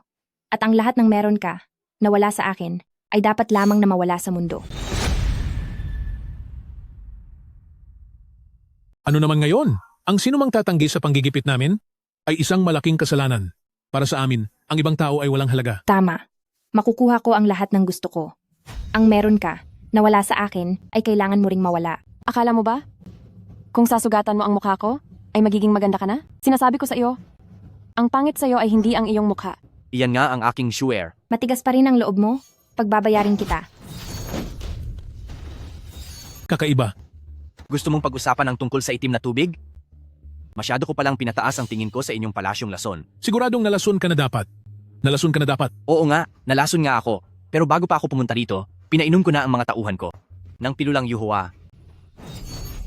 At ang lahat ng meron ka, na wala sa akin, ay dapat lamang na mawala sa mundo. Ano naman ngayon? Ang sinumang tatanggi sa panggigipit namin ay isang malaking kasalanan. Para sa amin, ang ibang tao ay walang halaga. Tama. Makukuha ko ang lahat ng gusto ko. Ang meron ka, na wala sa akin, ay kailangan mo ring mawala. Akala mo ba? Kung sasugatan mo ang mukha ko, ay magiging maganda ka na? Sinasabi ko sa iyo, ang pangit sa iyo ay hindi ang iyong mukha. Iyan nga ang aking Shueer. Matigas pa rin ang loob mo? Pagbabayarin kita. Kakaiba. Gusto mong pag-usapan ang tungkol sa itim na tubig? Masyado ko palang pinataas ang tingin ko sa inyong palasyong lason. Siguradong nalason ka na dapat. Nalason ka na dapat. Oo nga, nalason nga ako. Pero bago pa ako pumunta rito, pinainom ko na ang mga tauhan ko. Nang pilulang yuhua.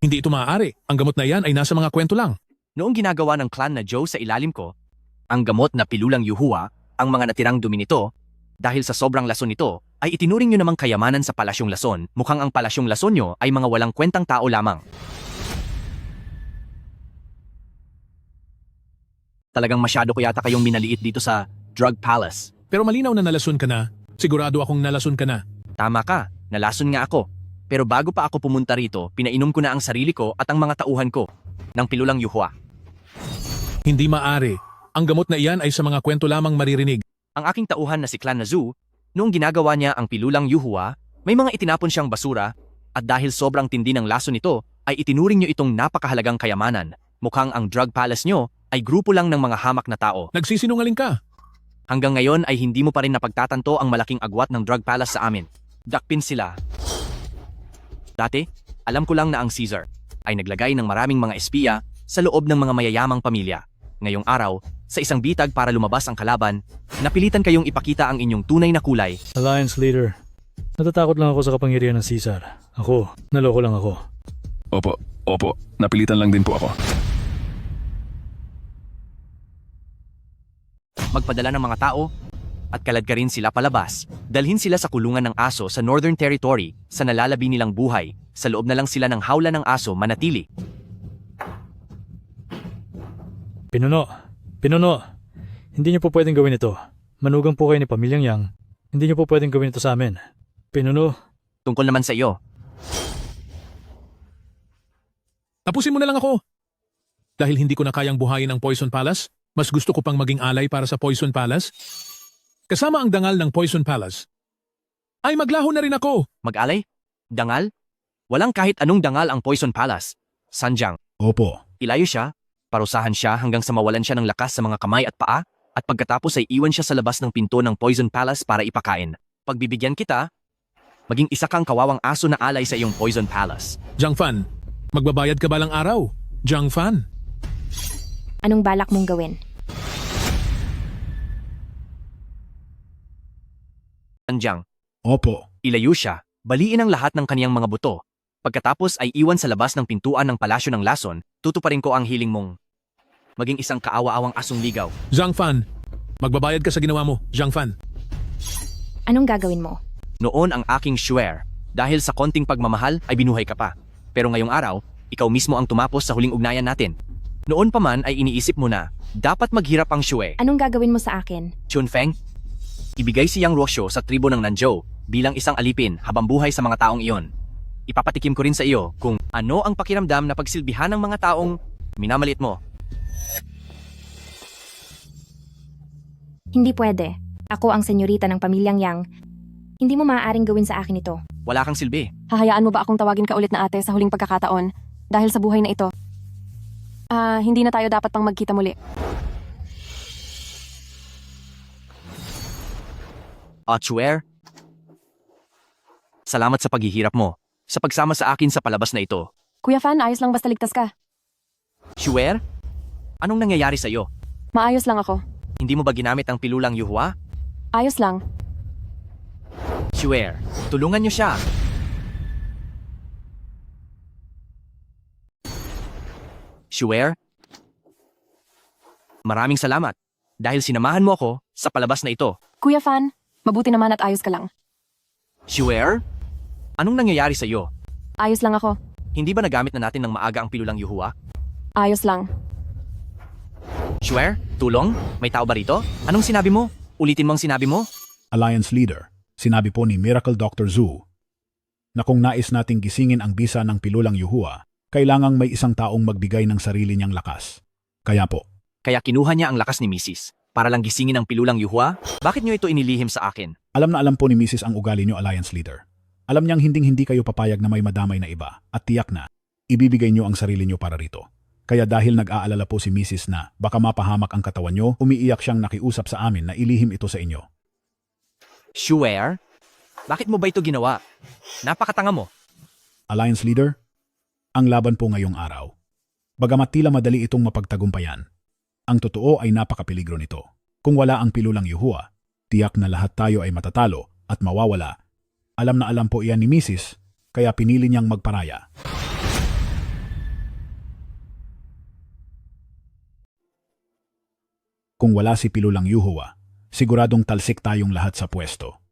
Hindi ito maaari. Ang gamot na yan ay nasa mga kwento lang. Noong ginagawa ng clan na Joe sa ilalim ko, ang gamot na pilulang yuhua, ang mga natirang dumi nito, dahil sa sobrang lason nito, ay itinuring nyo namang kayamanan sa palasyong lason. Mukhang ang palasyong lason nyo ay mga walang kwentang tao lamang. Talagang masyado ko yata kayong minaliit dito sa Drug Palace. Pero malinaw na nalason ka na. Sigurado akong nalason ka na. Tama ka, nalason nga ako. Pero bago pa ako pumunta rito, pinainom ko na ang sarili ko at ang mga tauhan ko ng pilulang yuhua. Hindi maaari. Ang gamot na iyan ay sa mga kwento lamang maririnig. Ang aking tauhan na si Clan Nazu, noong ginagawa niya ang pilulang yuhua, may mga itinapon siyang basura at dahil sobrang tindi ng lason nito, ay itinuring niyo itong napakahalagang kayamanan. Mukhang ang Drug Palace nyo ay grupo lang ng mga hamak na tao. Nagsisinungaling ka. Hanggang ngayon ay hindi mo pa rin napagtatanto ang malaking agwat ng Drug Palace sa amin. Dakpin sila. Dati, alam ko lang na ang Caesar ay naglagay ng maraming mga espiya sa loob ng mga mayayamang pamilya. Ngayong araw, sa isang bitag para lumabas ang kalaban, napilitan kayong ipakita ang inyong tunay na kulay. Alliance Leader, natatakot lang ako sa kapangyarihan ng Caesar. Ako, naloko lang ako. Opo, napilitan lang din po ako. Magpadala ng mga tao at kaladkarin sila palabas. Dalhin sila sa kulungan ng aso sa Northern Territory sa nalalabi nilang buhay. Sa loob na lang sila ng hawla ng aso manatili. Pinuno, hindi niyo po pwedeng gawin ito. Manugang po kayo ni Pamilyang Yang. Hindi niyo po pwedeng gawin ito sa amin. Pinuno. Tungkol naman sa iyo. Tapusin mo na lang ako. Dahil hindi ko na kayang buhayin ang Poison Palace, mas gusto ko pang maging alay para sa Poison Palace. Kasama ang dangal ng Poison Palace. Ay maglaho na rin ako. Mag-alay? Dangal? Walang kahit anong dangal ang Poison Palace. Sanjang. Opo. Ilayo siya, parusahan siya hanggang sa mawalan siya ng lakas sa mga kamay at paa, at pagkatapos ay iwan siya sa labas ng pinto ng Poison Palace para ipakain. Pagbibigyan kita, maging isa kang kawawang aso na alay sa iyong Poison Palace. Jiang Fan, magbabayad ka balang araw? Jiang Fan. Anong balak mong gawin? Sanjang. Opo. Ilayo siya, baliin ang lahat ng kaniyang mga buto. Pagkatapos ay iwan sa labas ng pintuan ng palasyo ng lason, tutuparin ko ang hiling mong maging isang kaawa-awang asong ligaw. Jiang Fan, magbabayad ka sa ginawa mo, Jiang Fan. Anong gagawin mo? Noon ang aking Shueer, dahil sa konting pagmamahal ay binuhay ka pa. Pero ngayong araw, ikaw mismo ang tumapos sa huling ugnayan natin. Noon pa man ay iniisip mo na, dapat maghirap ang Shue. Anong gagawin mo sa akin? Chunfeng, ibigay si Yang Rosyo sa tribo ng Nanzhou bilang isang alipin habang buhay sa mga taong iyon. Ipapatikim ko rin sa iyo kung ano ang pakiramdam na pagsilbihan ng mga taong minamalit mo. Hindi pwede. Ako ang senyorita ng pamilyang Yang. Hindi mo maaaring gawin sa akin ito. Wala kang silbi. Hahayaan mo ba akong tawagin ka ulit na ate sa huling pagkakataon dahil sa buhay na ito? Hindi na tayo dapat pang magkita muli. Swear? Salamat sa paghihirap mo, sa pagsama sa akin sa palabas na ito. Kuya Fan, ayos lang basta ligtas ka. Swear? Anong nangyayari sa'yo? Maayos lang ako. Hindi mo ba ginamit ang pilulang yuhua? Ayos lang. Swear, tulungan niyo siya. Swear? Maraming salamat dahil sinamahan mo ako sa palabas na ito. Kuya Fan, mabuti naman at ayos ka lang. Swear? Anong nangyayari sa iyo? Ayos lang ako. Hindi ba nagamit na natin ng maaga ang pilulang yuhua? Ayos lang. Swear? Tulong? May tao ba rito? Anong sinabi mo? Ulitin mo ang sinabi mo? Alliance Leader, sinabi po ni Miracle Dr. Zhu na kung nais nating gisingin ang bisa ng pilulang yuhua, kailangang may isang taong magbigay ng sarili niyang lakas. Kaya po, Kaya kinuha niya ang lakas ni Mrs. para lang gisingin ang pilulang yuhua? Bakit niyo ito inilihim sa akin? alam na alam po ni Mrs. ang ugali niyo, Alliance Leader. Alam niyang hinding-hindi kayo papayag na may madamay na iba at tiyak na ibibigay niyo ang sarili niyo para rito. Kaya dahil nag-aalala po si Mrs. na baka mapahamak ang katawan niyo, umiiyak siyang nakiusap sa amin na ilihim ito sa inyo. Swear? Bakit mo ba ito ginawa? Napakatanga mo. Alliance Leader, ang laban po ngayong araw. Bagamat tila madali itong mapagtagumpayan, ang totoo ay napakapeligro nito. Kung wala ang pilulang yuhua, tiyak na lahat tayo ay matatalo at mawawala. Alam na alam po iyan ni Mrs., kaya pinili niyang magparaya. Kung wala si pilulang yuhua, siguradong talsik tayong lahat sa pwesto.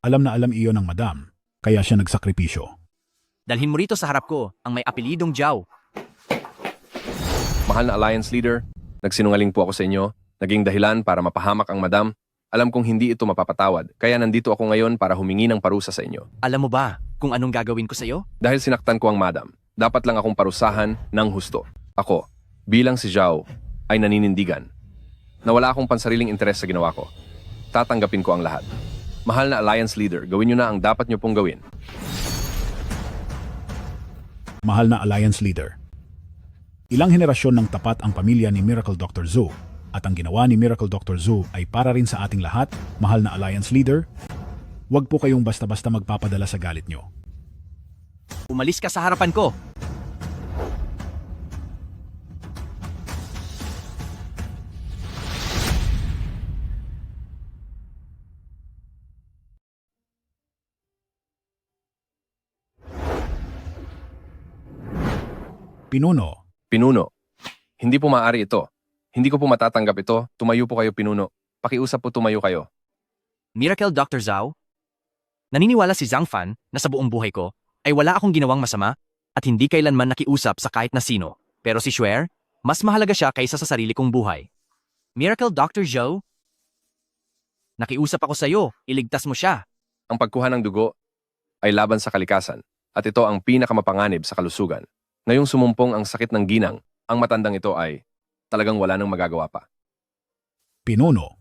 Alam na alam iyon ng madam, kaya siya nagsakripisyo. Dalhin mo rito sa harap ko ang may apelidong Jiao. Mahal na Alliance Leader, nagsinungaling po ako sa inyo, naging dahilan para mapahamak ang madam. Alam kong hindi ito mapapatawad, kaya nandito ako ngayon para humingi ng parusa sa inyo. Alam mo ba kung anong gagawin ko sa iyo? Dahil sinaktan ko ang madam, dapat lang akong parusahan ng husto. Ako, bilang si Zhao, ay naninindigan na wala akong pansariling interes sa ginawa ko. Tatanggapin ko ang lahat. Mahal na Alliance Leader, gawin niyo na ang dapat niyo pong gawin. Mahal na Alliance Leader. Ilang henerasyon ng tapat ang pamilya ni Miracle Dr. Zhu at ang ginawa ni Miracle Dr. Zhu ay para rin sa ating lahat, mahal na Alliance Leader. Huwag po kayong basta-basta magpapadala sa galit nyo. Umalis ka sa harapan ko. Pinuno. Hindi po maaari ito. Hindi ko po matatanggap ito. Tumayo po kayo, Pinuno. Pakiusap po, tumayo kayo. Miracle Dr. Zhao? Naniniwala si Zhang Fan na sa buong buhay ko ay wala akong ginawang masama at hindi kailanman nakiusap sa kahit na sino. Pero si Swear, mas mahalaga siya kaysa sa sarili kong buhay. Miracle Dr. Zhao? Nakiusap ako sa iyo, iligtas mo siya. Ang pagkuha ng dugo ay laban sa kalikasan at ito ang pinakamapanganib sa kalusugan. Ngayong sumumpong ang sakit ng ginang, ang matandang ito ay talagang wala nang magagawa pa. Pinuno.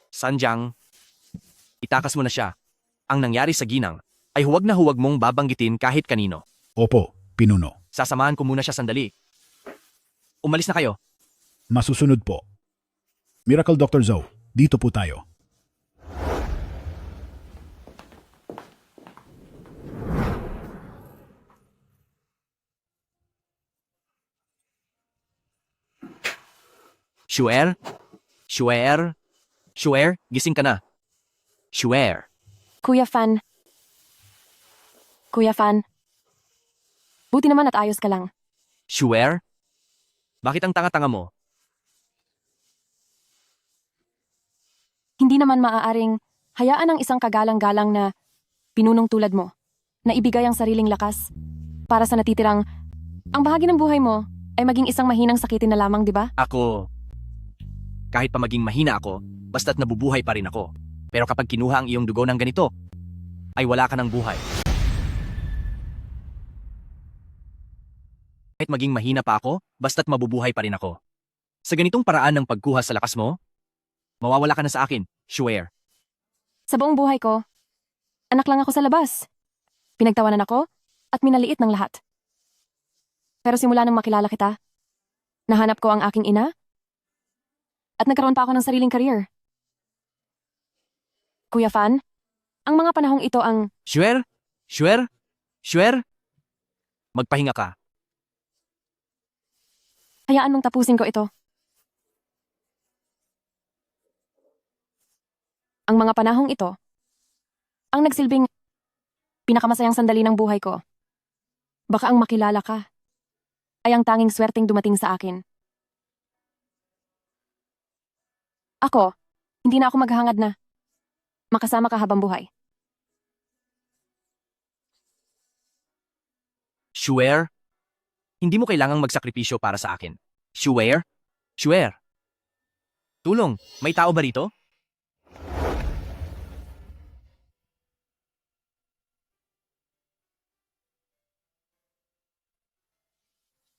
Sanjang, itakas mo na siya. Ang nangyari sa ginang ay huwag na huwag mong babanggitin kahit kanino. Opo, Pinuno. Sasamahan ko muna siya sandali. Umalis na kayo. Masusunod po. Miracle Dr. Zhou, dito po tayo. Swear, gising ka na. Swear. Kuya Fan. Buti naman at ayos ka lang. Swear? Bakit ang tanga-tanga mo? Hindi naman maaaring hayaan ang isang kagalang-galang na pinunong tulad mo na ibigay ang sariling lakas para sa natitirang ang bahagi ng buhay mo ay maging isang mahinang sakitin na lamang, di ba? Ako, kahit pa maging mahina ako, basta't nabubuhay pa rin ako. Pero kapag kinuha ang iyong dugo ng ganito, ay wala ka ng buhay. Kahit maging mahina pa ako, basta't mabubuhay pa rin ako. Sa ganitong paraan ng pagkuha sa lakas mo, mawawala ka na sa akin, Swear. Sa buong buhay ko, anak lang ako sa labas. Pinagtawanan ako at minaliit ng lahat. Pero simula nang makilala kita, nahanap ko ang aking ina At nagkaroon pa ako ng sariling career. Kuya Fan, ang mga panahong ito ang... Swear? Swear? Swear? Magpahinga ka. Hayaan mong tapusin ko ito. Ang mga panahong ito, ang nagsilbing pinakamasayang sandali ng buhay ko. Baka ang makilala ka ay ang tanging swerteng dumating sa akin. Ako, hindi na ako maghahangad na makasama ka habang buhay. Swear? Hindi mo kailangang magsakripisyo para sa akin. Swear? Swear. Tulong, may tao ba rito?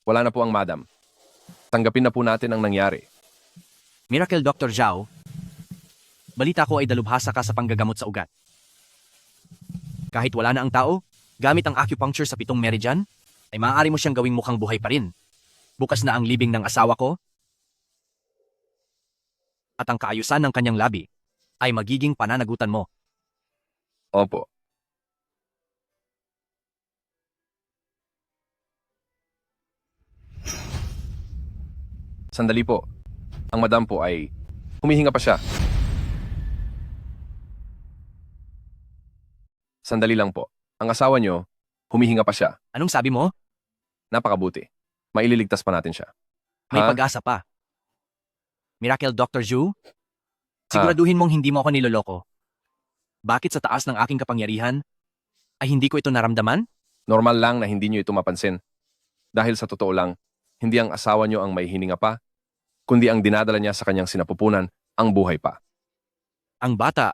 Wala na po ang madam. Tanggapin na po natin ang nangyari. Miracle Dr. Zhao, balita ko ay dalubhasa ka sa panggagamot sa ugat. Kahit wala na ang tao, gamit ang acupuncture sa 7 meridian, ay maaari mo siyang gawing mukhang buhay pa rin. Bukas na ang libing ng asawa ko, at ang kaayusan ng kanyang labi ay magiging pananagutan mo. Opo. Sandali po. Ang madam po ay humihinga pa siya. Sandali lang po. Ang asawa niyo, humihinga pa siya. Anong sabi mo? Napakabuti. Maililigtas pa natin siya. May pag-asa pa. Miracle Dr. Zhu, siguraduhin mong hindi mo ako niloloko. Bakit sa taas ng aking kapangyarihan ay hindi ko ito naramdaman? Normal lang na hindi niyo ito mapansin. Dahil sa totoo lang, hindi ang asawa niyo ang may hininga pa, kundi ang dinadala niya sa kanyang sinapupunan, ang buhay pa. Ang bata.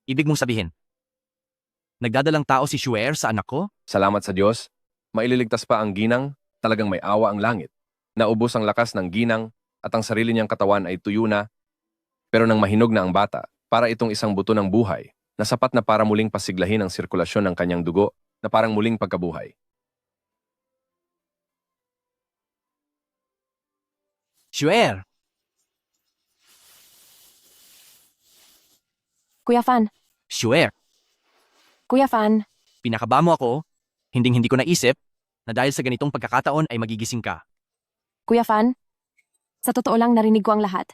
Ibig mong sabihin, nagdadalang tao si Shuer sa anak ko? Salamat sa Diyos, maililigtas pa ang ginang, talagang may awa ang langit. Naubos ang lakas ng ginang at ang sarili niyang katawan ay tuyo na, pero nang mahinog na ang bata, para itong isang buto ng buhay, na sapat na para muling pasiglahin ang sirkulasyon ng kanyang dugo, na parang muling pagkabuhay. Shuer! Kuya Fan, Shuer! Kuya Fan, Pinakaba mo ako, hinding-hindi ko naisip na dahil sa ganitong pagkakataon ay magigising ka. Kuya Fan, sa totoo lang narinig ko ang lahat.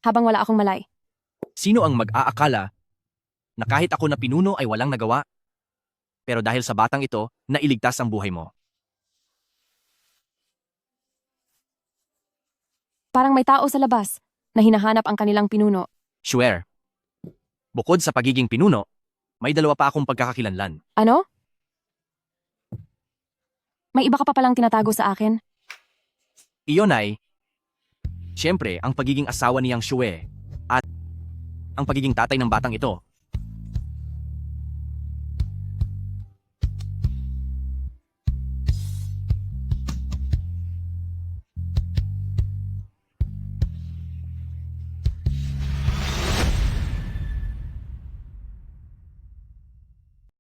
Habang wala akong malay. Sino ang mag-aakala na kahit ako na pinuno ay walang nagawa? Pero dahil sa batang ito, nailigtas ang buhay mo. Parang may tao sa labas na hinahanap ang kanilang pinuno. Shuer! Bukod sa pagiging pinuno, may 2 pa akong pagkakakilanlan. Ano? May iba ka pa palang tinatago sa akin? Iyon ay, siyempre, ang pagiging asawa ni Yang Shue at ang pagiging tatay ng batang ito.